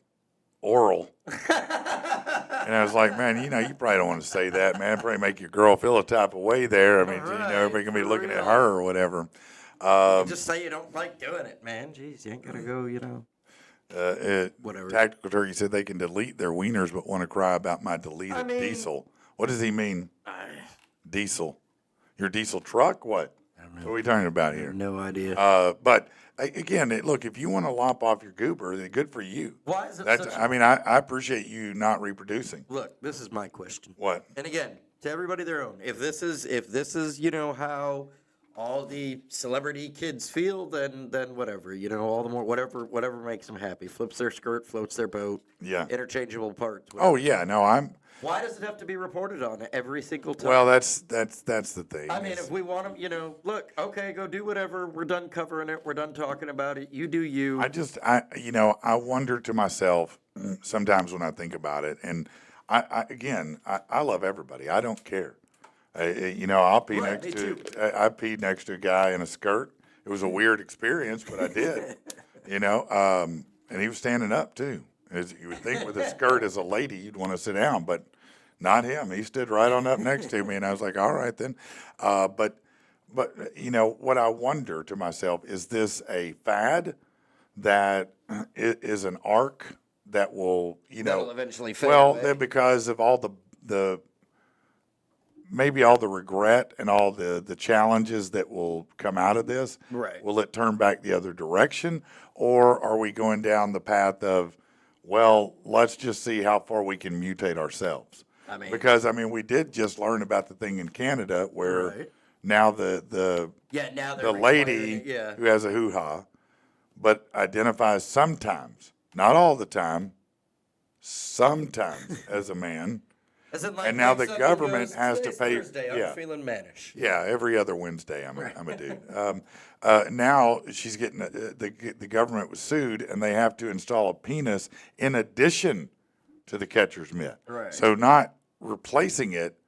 Speaker 1: oral. And I was like, man, you probably don't want to say that, man. It'd probably make your girl feel a type of way there. I mean, everybody can be looking at her or whatever.
Speaker 2: Just say you don't like doing it, man. Jeez, you ain't gotta go, whatever.
Speaker 1: Tactical Turkey said they can delete their wieners but want to cry about my deleted diesel. What does he mean? Diesel. Your diesel truck? What? What are we talking about here?
Speaker 2: No idea.
Speaker 1: But again, look, if you want to lop off your goober, then good for you.
Speaker 2: Why is it
Speaker 1: I appreciate you not reproducing.
Speaker 2: Look, this is my question.
Speaker 1: What?
Speaker 2: And again, to everybody their own. If this is how all the celebrity kids feel, then whatever. All the more whatever makes them happy. Flips their skirt, floats their boat.
Speaker 1: Yeah.
Speaker 2: Interchangeable parts.
Speaker 1: Oh yeah, no,
Speaker 2: Why does it have to be reported on every single time?
Speaker 1: Well, that's the thing.
Speaker 2: I mean, if we want them, look, okay, go do whatever. We're done covering it. We're done talking about it. You do you.
Speaker 1: I wonder to myself sometimes when I think about it, and I love everybody. I don't care. I'll pee
Speaker 2: Right,
Speaker 1: next
Speaker 2: me
Speaker 1: to. I peed next to a guy in a skirt. It was a weird experience, but I did. And he was standing up too. As you would think with a skirt as a lady, you'd want to sit down, but not him. He stood right on up next to me, and I was like, all right then. But what I wonder to myself, is this a fad that is an arc that will,
Speaker 2: That'll eventually fade
Speaker 1: well,
Speaker 2: away.
Speaker 1: then because of all the maybe all the regret and all the challenges that will come out of this,
Speaker 2: Right.
Speaker 1: will it turn back the other direction, or are we going down the path of, well, let's just see how far we can mutate ourselves? Because we did just learn about the thing in Canada where
Speaker 2: Right.
Speaker 1: now the
Speaker 2: now
Speaker 1: the lady who has a hoo-ha, but identifies sometimes, not all the time, sometimes as a man.
Speaker 2: As in, like,
Speaker 1: and now
Speaker 2: next
Speaker 1: the
Speaker 2: Sunday
Speaker 1: government
Speaker 2: goes,
Speaker 1: has to
Speaker 2: "Today's
Speaker 1: pay.
Speaker 2: Thursday, I'm feeling mannish.
Speaker 1: Yeah, every other Wednesday I'm a dude. Now she's getting the government was sued, and they have to install a penis in addition to the catcher's mitt.
Speaker 2: Right.
Speaker 1: So not replacing it.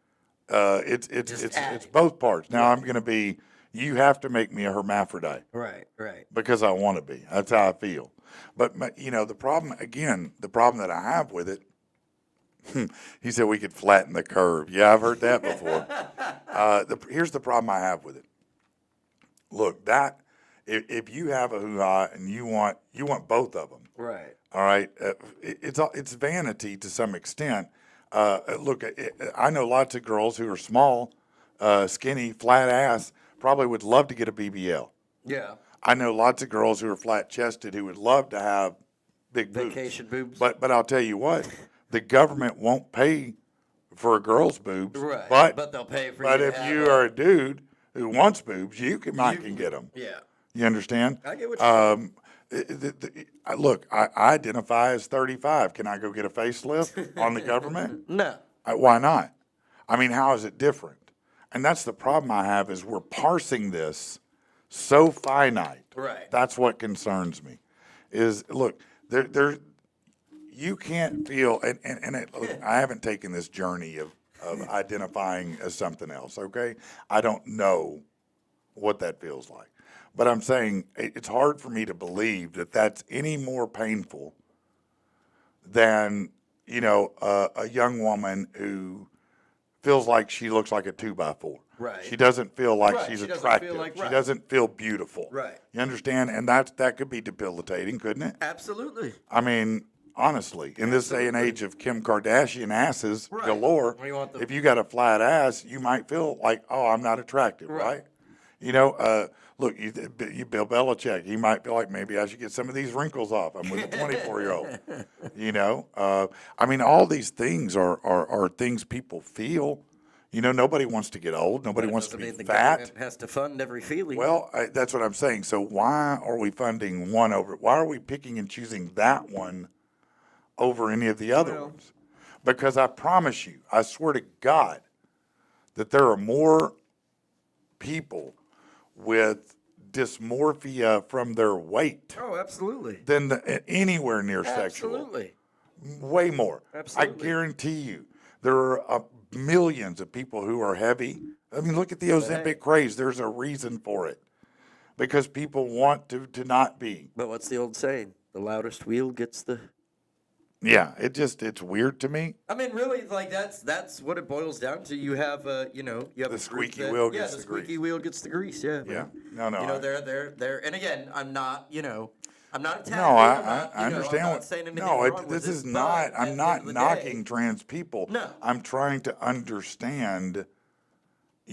Speaker 1: It's both parts. Now I'm going to be. You have to make me a hermaphrodite.
Speaker 2: Right.
Speaker 1: Because I want to be. That's how I feel. But the problem that I have with it. He said we could flatten the curve. Yeah, I've heard that before. Here's the problem I have with it. Look, if you have a hoo-ha and you want both of them,
Speaker 2: Right.
Speaker 1: all right, it's vanity to some extent. Look, I know lots of girls who are small, skinny, flat ass, probably would love to get a BBL.
Speaker 2: Yeah.
Speaker 1: I know lots of girls who are flat chested who would love to have big boobs.
Speaker 2: Vacation boobs.
Speaker 1: But I'll tell you what. The government won't pay for a girl's boobs,
Speaker 2: Right.
Speaker 1: but
Speaker 2: they'll pay for.
Speaker 1: But
Speaker 2: you
Speaker 1: if
Speaker 2: to
Speaker 1: you
Speaker 2: have
Speaker 1: are a dude who wants boobs, you can get them.
Speaker 2: Yeah.
Speaker 1: You understand?
Speaker 2: I get what you're saying.
Speaker 1: Look, I identify as 35. Can I go get a facelift on the government?
Speaker 2: No.
Speaker 1: Why not? How is it different? And that's the problem I have is we're parsing this so finite.
Speaker 2: Right.
Speaker 1: That's what concerns me. Is look, there. You can't feel, look, I haven't taken this journey of identifying as something else, okay? I don't know what that feels like. But I'm saying it's hard for me to believe that that's any more painful than, a young woman who feels like she looks like a 2x4.
Speaker 2: Right.
Speaker 1: She doesn't feel like
Speaker 2: Right,
Speaker 1: she's
Speaker 2: she doesn't
Speaker 1: attractive.
Speaker 2: feel like-
Speaker 1: She
Speaker 2: right.
Speaker 1: doesn't feel beautiful.
Speaker 2: Right.
Speaker 1: You understand? And that could be debilitating, couldn't it?
Speaker 2: Absolutely.
Speaker 1: I mean, honestly, in this day and age of Kim Kardashian asses
Speaker 2: Right.
Speaker 1: galore,
Speaker 2: What do you want
Speaker 1: if you got a flat ass, you might feel like, oh, I'm not attractive, right?
Speaker 2: Right.
Speaker 1: Look, you Bill Belichick, he might feel like maybe I should get some of these wrinkles off. I'm with a 24-year-old. I mean, all these things are things people feel. Nobody wants to get old. Nobody wants to be
Speaker 2: The
Speaker 1: fat.
Speaker 2: government has to fund every feeling.
Speaker 1: Well, that's what I'm saying. So why are we funding one over? Why are we picking and choosing that one over any of the other ones? Because I promise you, I swear to God, that there are more people with dysmorphia from their weight
Speaker 2: oh, absolutely.
Speaker 1: than anywhere near sexual.
Speaker 2: Absolutely.
Speaker 1: Way more.
Speaker 2: Absolutely.
Speaker 1: I guarantee you, there are millions of people who are heavy. I mean, look at the Ozempic craze. There's a reason for it. Because people want to not be.
Speaker 2: But what's the old saying? The loudest wheel gets the.
Speaker 1: Yeah, it's weird to me.
Speaker 2: I mean, really, like that's what it boils down to. You have you have
Speaker 1: The
Speaker 2: a group
Speaker 1: squeaky
Speaker 2: that-
Speaker 1: wheel
Speaker 2: yeah,
Speaker 1: gets
Speaker 2: the
Speaker 1: the
Speaker 2: squeaky
Speaker 1: grease.
Speaker 2: wheel gets the grease. Yeah.
Speaker 1: Yeah.
Speaker 2: man.
Speaker 1: No.
Speaker 2: They're and again, I'm not I'm not attacking.
Speaker 1: No,
Speaker 2: I'm not,
Speaker 1: I understand
Speaker 2: I'm not
Speaker 1: what.
Speaker 2: saying anything
Speaker 1: No,
Speaker 2: wrong
Speaker 1: this
Speaker 2: with
Speaker 1: is
Speaker 2: it, but
Speaker 1: not.
Speaker 2: at
Speaker 1: I'm
Speaker 2: the
Speaker 1: not
Speaker 2: end of the
Speaker 1: knocking
Speaker 2: day-
Speaker 1: trans people.
Speaker 2: No.
Speaker 1: I'm trying to understand.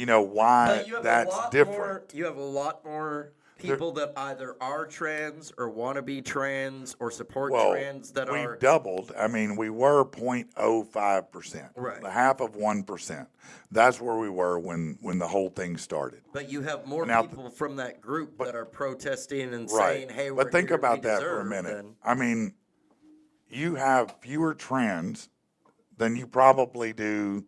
Speaker 1: Why
Speaker 2: But you have
Speaker 1: that's
Speaker 2: a lot
Speaker 1: different.
Speaker 2: more. You have a lot more people that either are trans or want to be trans or support
Speaker 1: Well,
Speaker 2: trans that
Speaker 1: we
Speaker 2: are.
Speaker 1: doubled. I mean, we were 0.05%,
Speaker 2: Right.
Speaker 1: the half of 1%. That's where we were when the whole thing started.
Speaker 2: But you have more
Speaker 1: Now-
Speaker 2: people from that group that are protesting and
Speaker 1: Right.
Speaker 2: saying, "Hey, we're
Speaker 1: But think
Speaker 2: here,
Speaker 1: about
Speaker 2: we
Speaker 1: that for a
Speaker 2: deserve,"
Speaker 1: minute.
Speaker 2: then-
Speaker 1: I mean, you have fewer trans than you probably do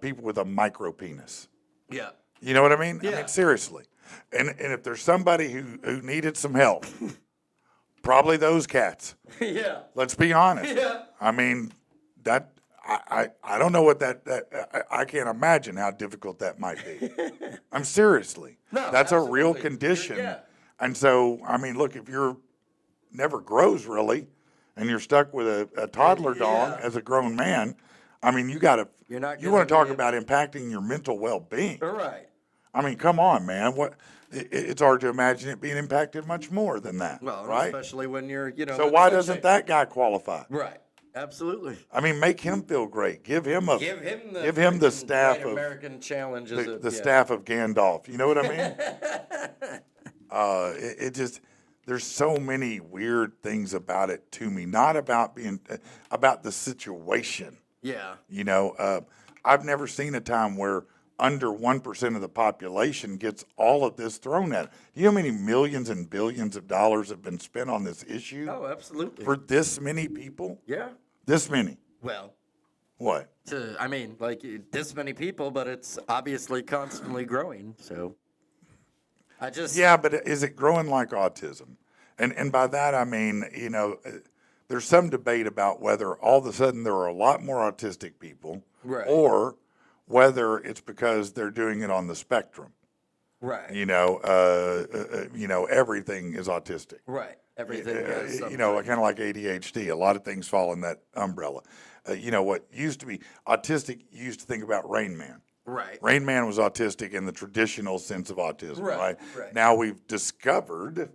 Speaker 1: people with a micro penis.
Speaker 2: Yeah.
Speaker 1: You know what I mean? I
Speaker 2: Yeah.
Speaker 1: mean, seriously. And if there's somebody who needed some help, probably those cats.
Speaker 2: yeah.
Speaker 1: Let's be honest.
Speaker 2: Yeah.
Speaker 1: I mean, that I don't know what that I can't imagine how difficult that might be. I'm seriously.
Speaker 2: No,
Speaker 1: that's a real
Speaker 2: absolutely.
Speaker 1: condition.
Speaker 2: Yeah.
Speaker 1: And so, I mean, look, if you're never grows really, and you're stuck with a toddler dog
Speaker 2: Yeah.
Speaker 1: as a grown man, I mean, you want
Speaker 2: You're not
Speaker 1: to
Speaker 2: gonna
Speaker 1: talk
Speaker 2: be
Speaker 1: about impacting your mental well-being.
Speaker 2: All right.
Speaker 1: I mean, come on, man. It's hard to imagine it being impacted much more than that,
Speaker 2: Well,
Speaker 1: right?
Speaker 2: especially when you're,
Speaker 1: So why doesn't that guy qualify?
Speaker 2: Right. Absolutely.
Speaker 1: I mean, make him feel great. Give him the
Speaker 2: freaking
Speaker 1: staff
Speaker 2: Great
Speaker 1: of
Speaker 2: American challenge.
Speaker 1: the staff of Gandalf. You know what I mean? It just there's so many weird things about it to me. Not about being about the situation.
Speaker 2: Yeah.
Speaker 1: I've never seen a time where under 1% of the population gets all of this thrown at it. You know how many millions and billions of dollars have been spent on this issue
Speaker 2: Oh, absolutely.
Speaker 1: for this many people?
Speaker 2: yeah.
Speaker 1: This many.
Speaker 2: Well,
Speaker 1: What?
Speaker 2: I mean, like this many people, but it's obviously constantly growing. So I just.
Speaker 1: Yeah, but is it growing like autism? And by that I mean, there's some debate about whether all of a sudden there are a lot more autistic people,
Speaker 2: Right.
Speaker 1: or whether it's because they're doing it on the spectrum.
Speaker 2: Right.
Speaker 1: Everything is autistic.
Speaker 2: Right. Everything has something.
Speaker 1: Kind of like ADHD. A lot of things fall in that umbrella. What used to be autistic, you used to think about Rain Man.
Speaker 2: Right.
Speaker 1: Rain Man was autistic in the traditional sense of autism,
Speaker 2: Right,
Speaker 1: right?
Speaker 2: right.
Speaker 1: Now we've discovered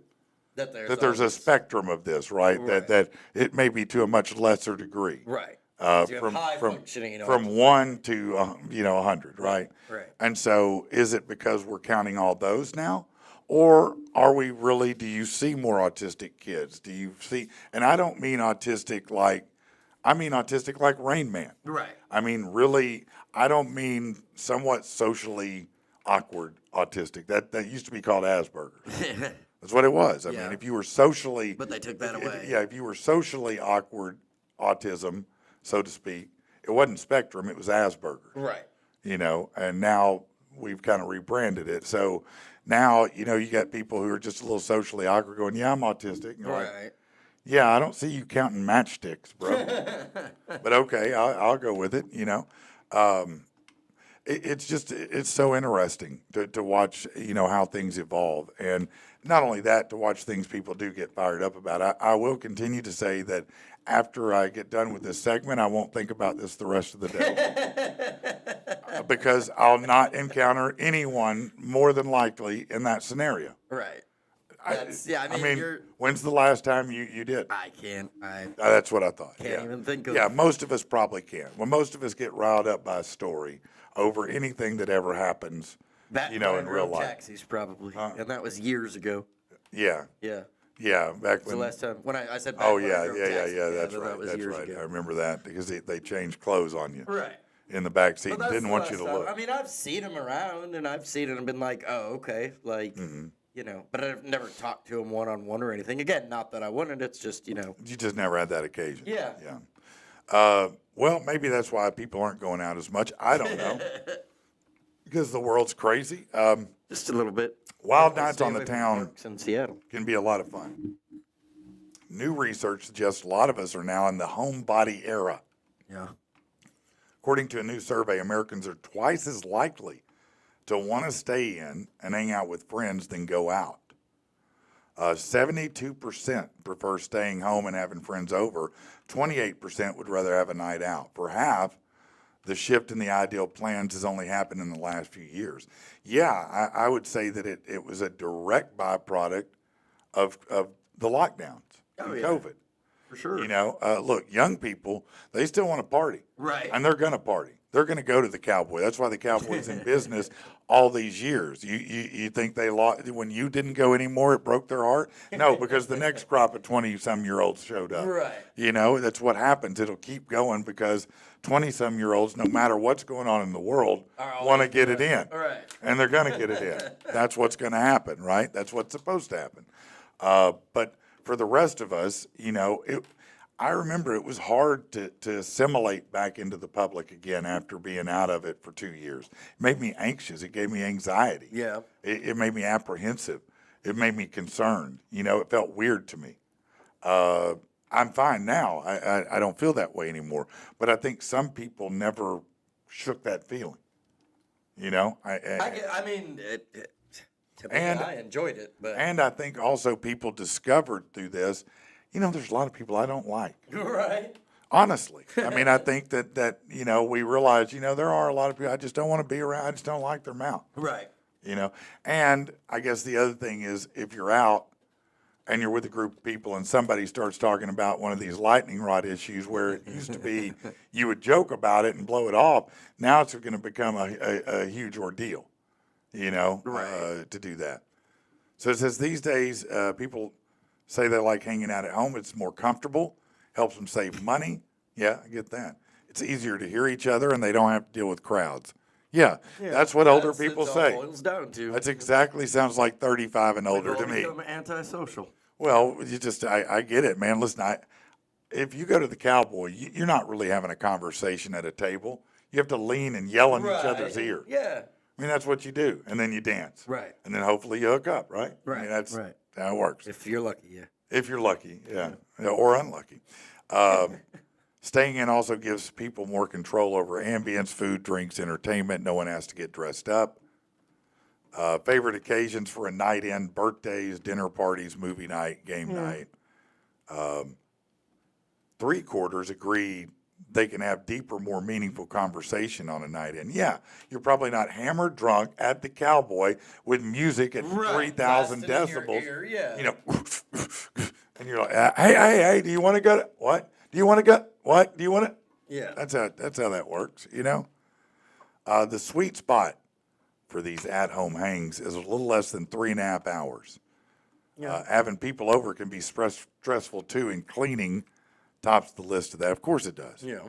Speaker 2: That there's
Speaker 1: that there's a
Speaker 2: always-
Speaker 1: spectrum of this, right?
Speaker 2: Right.
Speaker 1: That it may be to a much lesser degree.
Speaker 2: Right. You have high
Speaker 1: From
Speaker 2: functioning
Speaker 1: from
Speaker 2: autism.
Speaker 1: 1 to 100, right?
Speaker 2: Right.
Speaker 1: And so, is it because we're counting all those now, or are we really? Do you see more autistic kids? Do you see? And I don't mean autistic like, I mean autistic like Rain Man.
Speaker 2: Right.
Speaker 1: I mean really. I don't mean somewhat socially awkward autistic. That used to be called Asperger's. That's what it was. I
Speaker 2: Yeah.
Speaker 1: mean, if you were socially,
Speaker 2: But they took that away.
Speaker 1: if you were socially awkward autism, so to speak, it wasn't spectrum, it was Asperger's.
Speaker 2: Right.
Speaker 1: And now we've kind of rebranded it. So now, you got people who are just a little socially awkward going, yeah, I'm autistic. And you're like,
Speaker 2: Right.
Speaker 1: yeah, I don't see you counting matchsticks, bro. But okay, I'll go with it, it's so interesting to watch, how things evolve. And not only that, to watch things people do get fired up about. I will continue to say that after I get done with this segment, I won't think about this the rest of the day. Because I'll not encounter anyone more than likely in that scenario.
Speaker 2: Right.
Speaker 1: I
Speaker 2: I mean,
Speaker 1: when's the last time you did?
Speaker 2: I can't. I
Speaker 1: That's what I thought.
Speaker 2: can't even think of.
Speaker 1: Yeah, most of us probably can. Well, most of us get riled up by a story over anything that ever happens,
Speaker 2: Back
Speaker 1: in
Speaker 2: when I
Speaker 1: real
Speaker 2: rode
Speaker 1: life.
Speaker 2: taxis, probably, and that was years ago.
Speaker 1: Yeah,
Speaker 2: Yeah.
Speaker 1: yeah. Back
Speaker 2: The
Speaker 1: when.
Speaker 2: last time when I said. Back
Speaker 1: Oh
Speaker 2: when I
Speaker 1: yeah,
Speaker 2: drove
Speaker 1: yeah,
Speaker 2: taxis,
Speaker 1: That's
Speaker 2: that
Speaker 1: right.
Speaker 2: was
Speaker 1: That's
Speaker 2: years
Speaker 1: right.
Speaker 2: ago.
Speaker 1: I remember that because they changed clothes on you
Speaker 2: Right.
Speaker 1: in the back seat
Speaker 2: But
Speaker 1: and
Speaker 2: that's
Speaker 1: didn't
Speaker 2: the
Speaker 1: want you to
Speaker 2: last time.
Speaker 1: look.
Speaker 2: I mean, I've seen him around, and I've seen it and been like, oh, okay, like, but I've never talked to him one-on-one or anything. Again, not that I wouldn't. It's just,
Speaker 1: You just never had that occasion.
Speaker 2: Yeah.
Speaker 1: Yeah. Well, maybe that's why people aren't going out as much. I don't know. Because the world's crazy.
Speaker 2: Just a little bit.
Speaker 1: Wild
Speaker 2: Definitely
Speaker 1: nights
Speaker 2: stay
Speaker 1: on the
Speaker 2: away from
Speaker 1: town
Speaker 2: parks in Seattle.
Speaker 1: can be a lot of fun. New research suggests a lot of us are now in the homebody era.
Speaker 2: Yeah.
Speaker 1: According to a new survey, Americans are twice as likely to want to stay in and hang out with friends than go out. 72% prefer staying home and having friends over. 28% would rather have a night out. For half, the shift in the ideal plans has only happened in the last few years. Yeah, I would say that it was a direct byproduct of the lockdowns and COVID.
Speaker 2: For sure.
Speaker 1: Look, young people, they still want to party.
Speaker 2: Right.
Speaker 1: And they're going to party. They're going to go to the Cowboy. That's why the Cowboy's in business all these years. You think they lost, when you didn't go anymore, it broke their heart? No, because the next crop of 20-some-year-olds showed up.
Speaker 2: Right.
Speaker 1: That's what happens. It'll keep going because 20-some-year-olds, no matter what's going on in the world, want to get it in.
Speaker 2: Right.
Speaker 1: And they're going to get it in. That's what's going to happen, right? That's what's supposed to happen. But for the rest of us, I remember it was hard to assimilate back into the public again after being out of it for 2 years. It made me anxious. It gave me anxiety.
Speaker 2: Yeah.
Speaker 1: It made me apprehensive. It made me concerned. It felt weird to me. I'm fine now. I don't feel that way anymore. But I think some people never shook that feeling.
Speaker 2: I enjoyed it, but
Speaker 1: And I think also people discovered through this, there's a lot of people I don't like.
Speaker 2: right.
Speaker 1: Honestly. I think that we realize, there are a lot of people I just don't want to be around. I just don't like their mouth.
Speaker 2: Right.
Speaker 1: And I guess the other thing is if you're out and you're with a group of people and somebody starts talking about one of these lightning rod issues where it used to be you would joke about it and blow it off, now it's going to become a huge ordeal,
Speaker 2: Right.
Speaker 1: to do that. So it says these days people say they like hanging out at home. It's more comfortable, helps them save money. Yeah, I get that. It's easier to hear each other and they don't have to deal with crowds. Yeah, that's what older people say.
Speaker 2: Boils down to.
Speaker 1: That's exactly sounds like 35 and older
Speaker 2: We've
Speaker 1: to
Speaker 2: all
Speaker 1: me.
Speaker 2: become antisocial.
Speaker 1: Well, I get it, man. Listen, if you go to the Cowboy, you're not really having a conversation at a table. You have to lean and yell in each other's ear.
Speaker 2: Yeah.
Speaker 1: That's what you do, and then you dance.
Speaker 2: Right.
Speaker 1: And then hopefully you hook up, right?
Speaker 2: Right,
Speaker 1: That's
Speaker 2: right.
Speaker 1: how it works.
Speaker 2: If you're lucky, yeah.
Speaker 1: If you're lucky, yeah, or unlucky. Staying in also gives people more control over ambience, food, drinks, entertainment. No one has to get dressed up. Favorite occasions for a night in: birthdays, dinner parties, movie night, game night. 3/4 agree they can have deeper, more meaningful conversation on a night in. Yeah, you're probably not hammered drunk at the Cowboy with music at 3,000 decibels. And you're like, hey, do you want to go to, what? Do you want to go, what? Do you want to?
Speaker 2: Yeah.
Speaker 1: That's how that works, The sweet spot for these at-home hangs is a little less than 3.5 hours. Having people over can be stressful too, and cleaning tops the list of that. Of course it does.
Speaker 2: Yeah.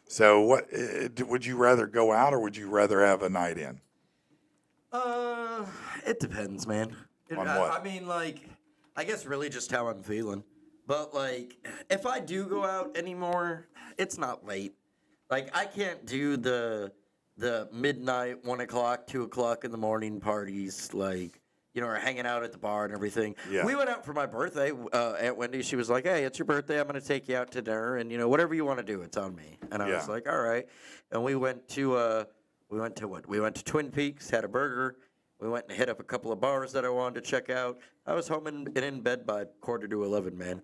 Speaker 1: So what would you rather go out or would you rather have a night in?
Speaker 2: It depends, man.
Speaker 1: On what?
Speaker 2: I guess really just how I'm feeling. But if I do go out anymore, it's not late. I can't do the midnight, 1 o'clock, 2 o'clock in the morning parties, or hanging out at the bar and everything.
Speaker 1: Yeah.
Speaker 2: We went out for my birthday. Aunt Wendy, she was like, hey, it's your birthday. I'm going to take you out to dinner. And, whatever you want to do, it's on me. And I was like, all right. And we went to what? We went to Twin Peaks, had a burger. We went and hit up a couple of bars that I wanted to check out. I was home and in bed by 10:45, man.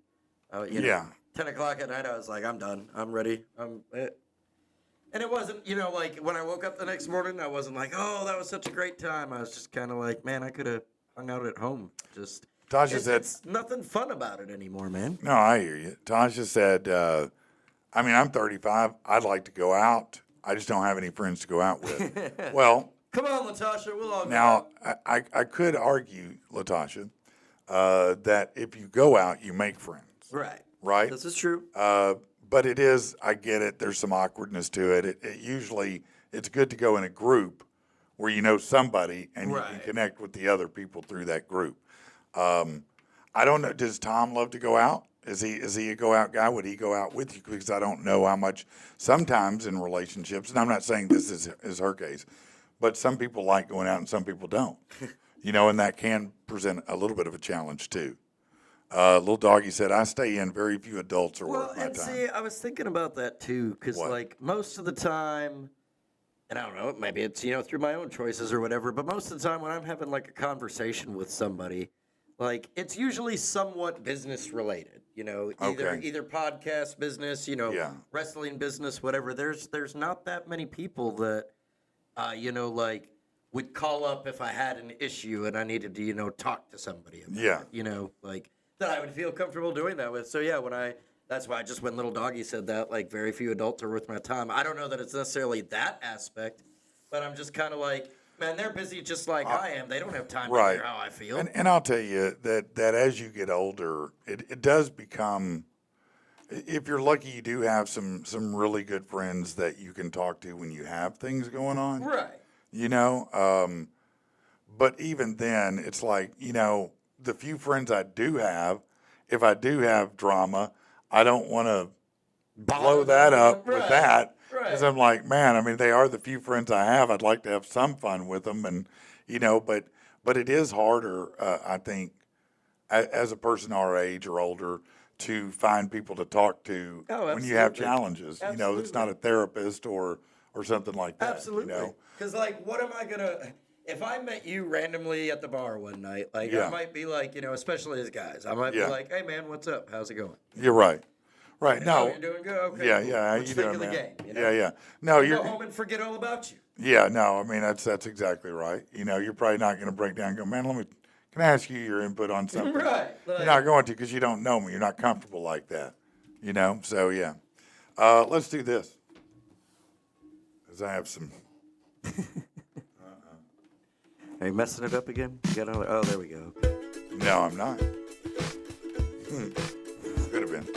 Speaker 2: You know,
Speaker 1: Yeah.
Speaker 2: 10 o'clock at night, I was like, I'm done. I'm ready. And it wasn't, you know, like when I woke up the next morning, I wasn't like, oh, that was such a great time. I was just kind of like, man, I could have hung out at home. Just,
Speaker 1: Tasha said,
Speaker 2: it's nothing fun about it anymore, man.
Speaker 1: no, I hear you. Tasha said, I mean, I'm 35. I'd like to go out. I just don't have any friends to go out with. Well,
Speaker 2: Come on, Latasha, we'll all go
Speaker 1: now,
Speaker 2: out.
Speaker 1: I could argue, Latasha, that if you go out, you make friends.
Speaker 2: Right.
Speaker 1: Right?
Speaker 2: This is true.
Speaker 1: But it is, I get it. There's some awkwardness to it. It usually, it's good to go in a group where you know somebody and you can
Speaker 2: Right.
Speaker 1: connect with the other people through that group. I don't know. Does Tom love to go out? Is he a go out guy? Would he go out with you? Because I don't know how much. Sometimes in relationships, and I'm not saying this is her case, but some people like going out and some people don't. You know, and that can present a little bit of a challenge too. Little doggy said, "I stay in. Very few adults are
Speaker 2: Well,
Speaker 1: worth my
Speaker 2: and
Speaker 1: time."
Speaker 2: see, I was thinking about that too, because
Speaker 1: What?
Speaker 2: like most of the time, and I don't know, maybe it's through my own choices or whatever, but most of the time when I'm having like a conversation with somebody, like it's usually somewhat business related.
Speaker 1: Okay.
Speaker 2: Either podcast business,
Speaker 1: Yeah.
Speaker 2: wrestling business, whatever. There's not that many people that, like would call up if I had an issue and I needed to, talk to somebody about
Speaker 1: Yeah.
Speaker 2: it, like that I would feel comfortable doing that with. So yeah, that's why just when Little Doggy said that, like very few adults are worth my time. I don't know that it's necessarily that aspect, but I'm just kind of like, man, they're busy just like I am. They don't have time to
Speaker 1: Right.
Speaker 2: hear how I feel.
Speaker 1: And I'll tell you that as you get older, it does become, if you're lucky, you do have some really good friends that you can talk to when you have things going on.
Speaker 2: Right.
Speaker 1: But even then, it's like, the few friends I do have, if I do have drama, I don't want to blow that up with
Speaker 2: Right,
Speaker 1: that. Because
Speaker 2: right.
Speaker 1: I'm like, man, I mean, they are the few friends I have. I'd like to have some fun with them. And, but it is harder, I think, as a person our age or older, to find people to talk to
Speaker 2: Oh,
Speaker 1: when you have
Speaker 2: absolutely.
Speaker 1: challenges. It's not a therapist or something like that.
Speaker 2: Absolutely. Because, like, what am I going to. If I met you randomly at the bar one night, like,
Speaker 1: Yeah.
Speaker 2: I might be like, especially as guys, I might
Speaker 1: Yeah.
Speaker 2: be like, hey, man, what's up? How's it going?
Speaker 1: You're right. Right.
Speaker 2: Oh,
Speaker 1: No.
Speaker 2: you're doing good? Okay.
Speaker 1: Yeah,
Speaker 2: cool.
Speaker 1: yeah. How
Speaker 2: Let's
Speaker 1: you
Speaker 2: think
Speaker 1: doing,
Speaker 2: of the
Speaker 1: man?
Speaker 2: game.
Speaker 1: Yeah, yeah. No,
Speaker 2: You
Speaker 1: you're.
Speaker 2: go home and forget all about you.
Speaker 1: Yeah, no. I mean, that's exactly right. You're probably not going to break down and go, man. Can I ask you your input on something?
Speaker 2: Right.
Speaker 1: You're not going to because you don't know me. You're not comfortable like that. So yeah. Let's do this. Because I have some.
Speaker 2: Are you messing it up again? You got another. Oh, there we go. Okay.
Speaker 1: No, I'm not. Could have been.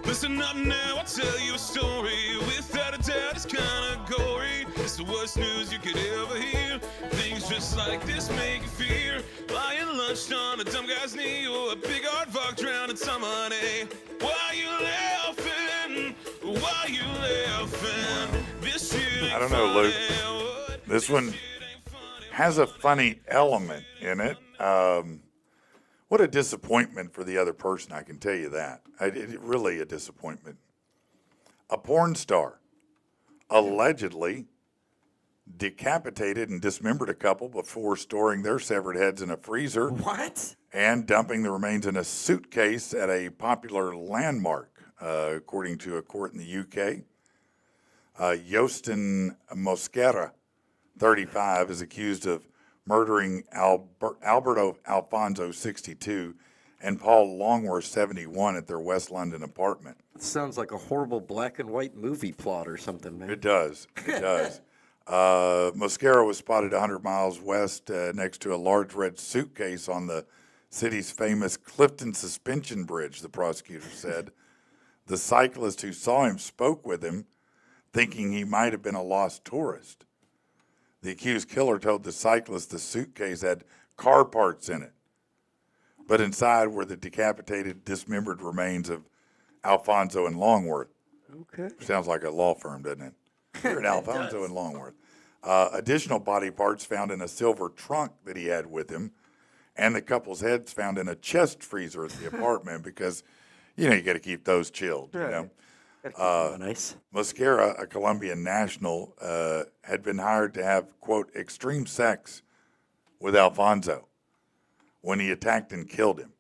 Speaker 3: Listen up now, I'll tell you a story. Without a doubt, it's kinda gory. It's the worst news you could ever hear. Things just like this make you fear. Lying lunched on a dumb guy's knee, or a big aardvark drowning some money. Why you laughing? Why you laughing? This shit ain't
Speaker 1: I don't know, Luke.
Speaker 3: funny.
Speaker 1: This one has a funny element in it. What a disappointment for the other person, I can tell you that. It really a disappointment. A porn star allegedly decapitated and dismembered a couple before storing their severed heads in a freezer
Speaker 2: What?
Speaker 1: and dumping the remains in a suitcase at a popular landmark, according to a court in the UK. Jostin Mosquera, 35, is accused of murdering Alberto Alfonso, 62, and Paul Longworth, 71, at their West London apartment.
Speaker 2: It sounds like a horrible black and white movie plot or something, man.
Speaker 1: It does. It does. Mosquera was spotted 100 miles west next to a large red suitcase on the city's famous Clifton Suspension Bridge, the prosecutor said. The cyclist who saw him spoke with him, thinking he might have been a lost tourist. The accused killer told the cyclist the suitcase had car parts in it, but inside were the decapitated, dismembered remains of Alfonso and Longworth.
Speaker 2: Okay.
Speaker 1: Sounds like a law firm, doesn't it? You're an Alfonso and Longworth. Additional body parts found in a silver trunk that he had with him, and the couple's heads found in a chest freezer at the apartment because, you got to keep those chilled.
Speaker 2: Nice.
Speaker 1: Mosquera, a Colombian national, had been hired to have, quote, extreme sex with Alfonso when he attacked and killed him.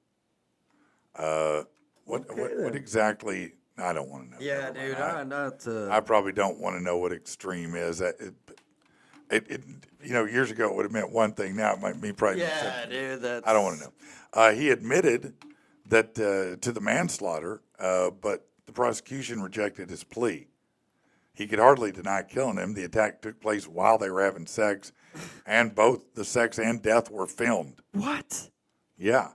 Speaker 1: What exactly? I don't want to know.
Speaker 2: Yeah,
Speaker 1: Never mind.
Speaker 2: dude. I'm not.
Speaker 1: I probably don't want to know what extreme is. Years ago it would have meant one thing. Now it might mean probably.
Speaker 2: Yeah, dude. That's.
Speaker 1: I don't want to know. He admitted that to the manslaughter, but the prosecution rejected his plea. He could hardly deny killing him. The attack took place while they were having sex, and both the sex and death were filmed.
Speaker 2: What?
Speaker 1: Yeah.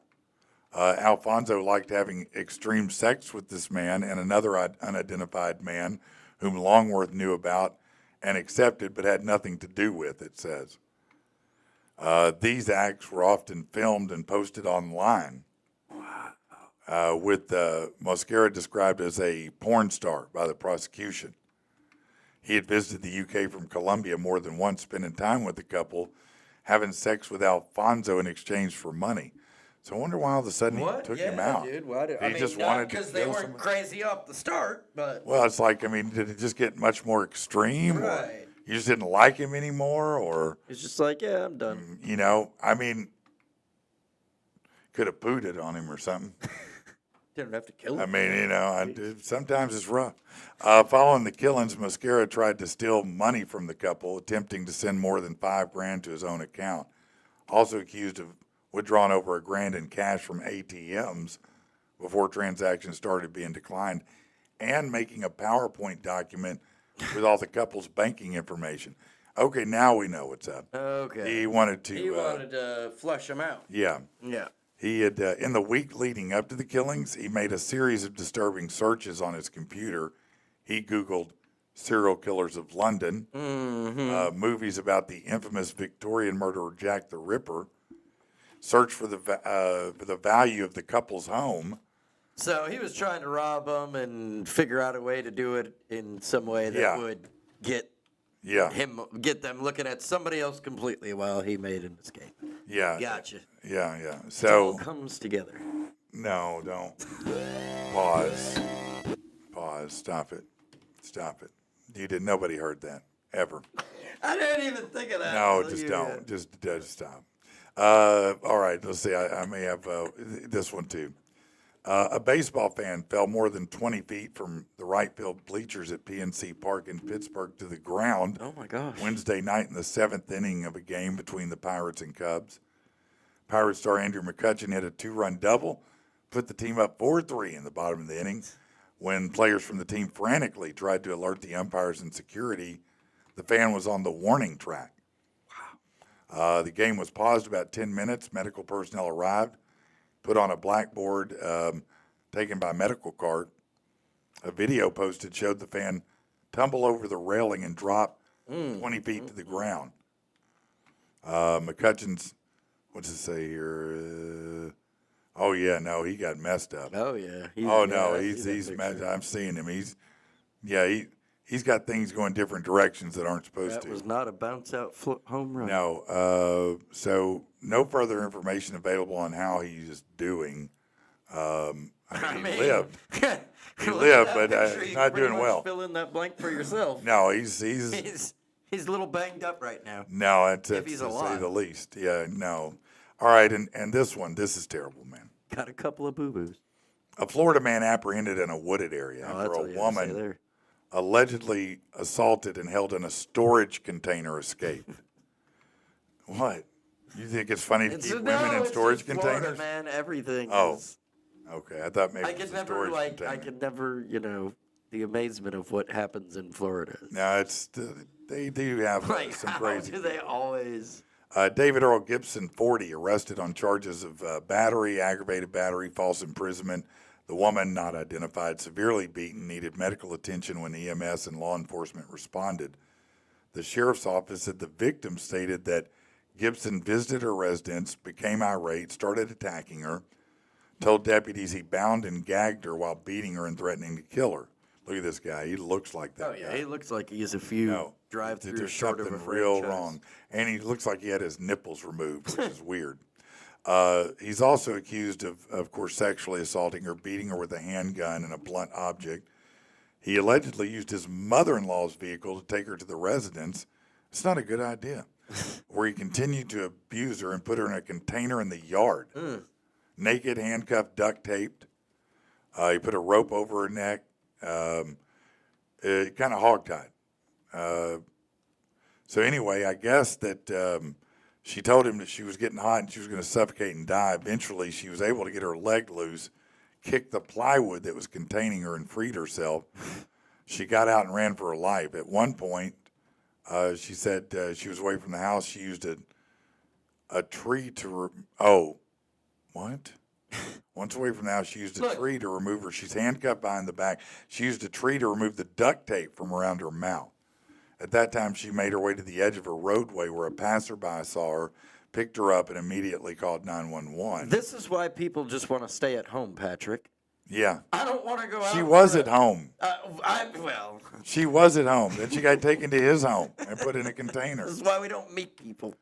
Speaker 1: Alfonso liked having extreme sex with this man and another unidentified man whom Longworth knew about and accepted but had nothing to do with, it says. These acts were often filmed and posted online. With Mosquera described as a porn star by the prosecution. He had visited the UK from Colombia more than once, spending time with the couple, having sex with Alfonso in exchange for money. So I wonder why all of a sudden he took him out.
Speaker 2: Dude. Why
Speaker 1: He just wanted to
Speaker 2: because they
Speaker 1: kill
Speaker 2: weren't
Speaker 1: someone?
Speaker 2: crazy off the start, but
Speaker 1: Well, it's like, did it just get much more extreme? Or
Speaker 2: Right.
Speaker 1: you just didn't like him anymore? Or,
Speaker 2: it's just like, yeah, I'm done.
Speaker 1: could have pooed it on him or something.
Speaker 2: Didn't have to kill him.
Speaker 1: Sometimes it's rough. Following the killings, Mosquera tried to steal money from the couple, attempting to send more than $5,000 to his own account. Also accused of withdrawing over $1,000 in cash from ATMs before transactions started being declined, and making a PowerPoint document with all the couple's banking information. Okay, now we know what's up.
Speaker 2: Okay.
Speaker 1: He wanted to.
Speaker 2: He wanted to flush him out.
Speaker 1: Yeah.
Speaker 2: Yeah.
Speaker 1: He had, in the week leading up to the killings, he made a series of disturbing searches on his computer. He Googled serial killers of London, movies about the infamous Victorian murderer Jack the Ripper, searched for the value of the couple's home.
Speaker 2: So he was trying to rob them and figure out a way to do it in some way that would get them looking at somebody else completely while he made an escape.
Speaker 1: Yeah.
Speaker 2: Gotcha.
Speaker 1: Yeah.
Speaker 2: It all
Speaker 1: So,
Speaker 2: comes together.
Speaker 1: no, don't. Pause. Stop it. Nobody heard that, ever.
Speaker 2: I didn't even think of that.
Speaker 1: No,
Speaker 2: until
Speaker 1: just
Speaker 2: you
Speaker 1: don't.
Speaker 2: did.
Speaker 1: Just stop. All right, let's see. I may have this one too. A baseball fan fell more than 20 feet from the right field bleachers at PNC Park in Pittsburgh to the ground.
Speaker 2: Oh my gosh.
Speaker 1: Wednesday night in the 7th inning of a game between the Pirates and Cubs. Pirates star Andrew McCutchen hit a 2-run double, put the team up 4-3 in the bottom of the inning. When players from the team frantically tried to alert the umpires and security, the fan was on the warning track. Wow. The game was paused about 10 minutes. Medical personnel arrived, put on a blackboard taken by medical cart. A video posted showed the fan tumble over the railing and drop 20 feet to the ground. McCutchen's, what does it say here? He got messed up.
Speaker 2: Oh yeah.
Speaker 1: He's messed. I'm seeing him. He's got things going different directions that aren't supposed to.
Speaker 2: That was not a bounce out home run.
Speaker 1: No. So no further information available on how he's doing. He lived. He lived, but he's not doing well.
Speaker 2: Fill in that blank for yourself.
Speaker 1: No, he's
Speaker 2: He's a little banged up right now.
Speaker 1: no. It's
Speaker 2: If he's
Speaker 1: to say
Speaker 2: alive.
Speaker 1: the least. Yeah. No. All right, and this is terrible, man.
Speaker 2: Got a couple of boo-boos.
Speaker 1: A Florida man apprehended in a wooded area after a woman allegedly assaulted and held in a storage container escaped. What? You think it's funny to keep women in storage containers?
Speaker 2: Florida, man, everything.
Speaker 1: Oh,
Speaker 2: is,
Speaker 1: okay. I thought maybe
Speaker 2: I
Speaker 1: it was
Speaker 2: could
Speaker 1: a
Speaker 2: never
Speaker 1: storage container.
Speaker 2: I could never, the amazement of what happens in Florida.
Speaker 1: No, they do have
Speaker 2: Like,
Speaker 1: some
Speaker 2: how
Speaker 1: crazy.
Speaker 2: do they always?
Speaker 1: David Earl Gibson, 40, arrested on charges of battery, aggravated battery, false imprisonment. The woman, not identified, severely beaten, needed medical attention when EMS and law enforcement responded. The sheriff's office said the victim stated that Gibson visited her residence, became irate, started attacking her, told deputies he bound and gagged her while beating her and threatening to kill her. Look at this guy. He looks like that.
Speaker 2: Oh yeah,
Speaker 1: guy.
Speaker 2: he looks like he's a few drive-through
Speaker 1: There's
Speaker 2: short of a
Speaker 1: something real
Speaker 2: franchise.
Speaker 1: wrong. And he looks like he had his nipples removed, which is weird. He's also accused of course, sexually assaulting her, beating her with a handgun and a blunt object. He allegedly used his mother-in-law's vehicle to take her to the residence. It's not a good idea. Where he continued to abuse her and put her in a container in the yard. Naked, handcuffed, duct taped. He put a rope over her neck. Kind of hogtied. So anyway, I guess that she told him that she was getting hot and she was going to suffocate and die. Eventually, she was able to get her leg loose, kicked the plywood that was containing her, and freed herself. She got out and ran for her life. At one point, she said she was away from the house. She used a tree to what? Once away from the house, she used a tree to remove her. She's handcuffed behind the back. She used a tree to remove the duct tape from around her mouth. At that time, she made her way to the edge of a roadway where a passerby saw her, picked her up, and immediately called 911.
Speaker 2: This is why people just want to stay at home, Patrick.
Speaker 1: Yeah.
Speaker 2: I don't want to go out.
Speaker 1: She was at home.
Speaker 2: Well,
Speaker 1: She was at home. Then she got taken to his home and put in a container.
Speaker 2: this is why we don't meet people.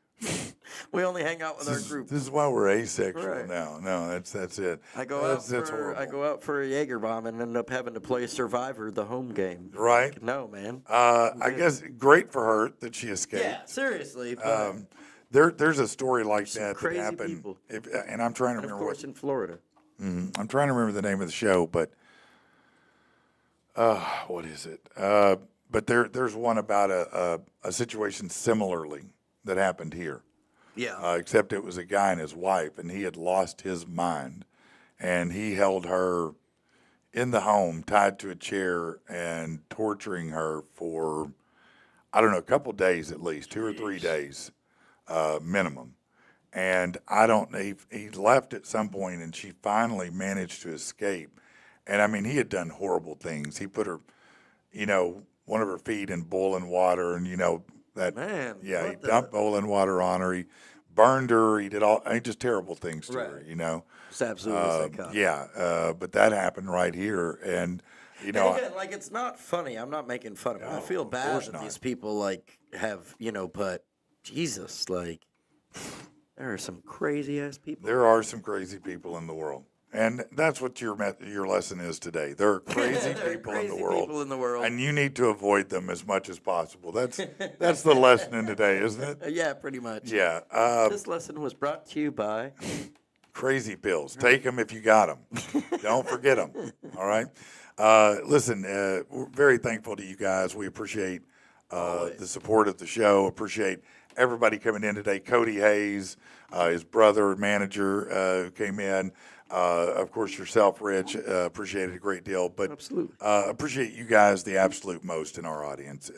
Speaker 2: We only hang out with our group.
Speaker 1: This is why we're asexual
Speaker 2: Right.
Speaker 1: now. No, that's it.
Speaker 2: I go out for a Jaeger bomb and end up having to play Survivor, the home game.
Speaker 1: Right.
Speaker 2: No, man.
Speaker 1: I guess great for her that she escaped.
Speaker 2: Yeah, seriously. But
Speaker 1: There's a story like that
Speaker 2: crazy
Speaker 1: happened.
Speaker 2: people.
Speaker 1: And I'm trying to
Speaker 2: of
Speaker 1: remember
Speaker 2: course, in Florida.
Speaker 1: I'm trying to remember the name of the show, but what is it? But there's one about a situation similarly that happened here.
Speaker 2: Yeah.
Speaker 1: Except it was a guy and his wife, and he had lost his mind, and he held her in the home, tied to a chair, and torturing her for, I don't know, a couple days at least, 2 or 3 days minimum. And he left at some point, and she finally managed to escape. And I mean, he had done horrible things. He put her, one of her feet in boiling water, and that.
Speaker 2: Man,
Speaker 1: Yeah, he
Speaker 2: what the-
Speaker 1: dumped boiling water on her. He burned her. He did just terrible things to her.
Speaker 2: Right. It's absolutely psychotic.
Speaker 1: Yeah, but that happened right here, and
Speaker 2: And again, it's not funny. I'm not making fun of it. I feel
Speaker 1: of
Speaker 2: bad
Speaker 1: course
Speaker 2: that
Speaker 1: not.
Speaker 2: these people have, but Jesus, there are some crazy ass people.
Speaker 1: there are some crazy people in the world, and that's what your lesson is today. There are crazy
Speaker 2: There are
Speaker 1: people
Speaker 2: crazy
Speaker 1: in the world,
Speaker 2: people in the world.
Speaker 1: and you need to avoid them as much as possible. That's the lesson in today, isn't it?
Speaker 2: Yeah, pretty much.
Speaker 1: Yeah.
Speaker 2: This lesson was brought to you by.
Speaker 1: Crazy pills. Take them if you got them. Don't forget them. All right. Listen, we're very thankful to you guys. We appreciate the support of the show. Appreciate everybody coming in today. Cody Haze, his brother, manager, who came in. Of course, yourself, Rich. Appreciate it a great deal. But
Speaker 2: Absolutely.
Speaker 1: appreciate you guys the absolute most in our audience.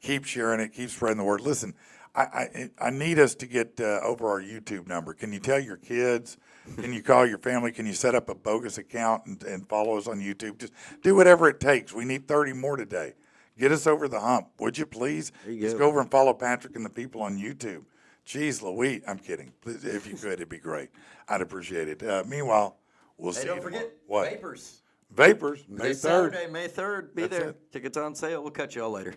Speaker 1: Keep sharing it. Keep spreading the word. Listen, I need us to get over our YouTube number. Can you tell your kids? Can you call your family? Can you set up a bogus account and follow us on YouTube? Just do whatever it takes. We need 30 more today. Get us over the hump, would you please? Just go over and follow Patrick and the people on YouTube. Jeez Louise, I'm kidding. Please, if you could, it'd be great. I'd appreciate it. Meanwhile, we'll see
Speaker 2: Hey,
Speaker 1: you
Speaker 2: don't forget,
Speaker 1: tomorrow. What?
Speaker 2: Vapors.
Speaker 1: Vapors, May
Speaker 2: This
Speaker 1: 3rd.
Speaker 2: Saturday, May 3rd. Be
Speaker 1: That's
Speaker 2: there.
Speaker 1: it.
Speaker 2: Tickets on sale. We'll catch y'all later.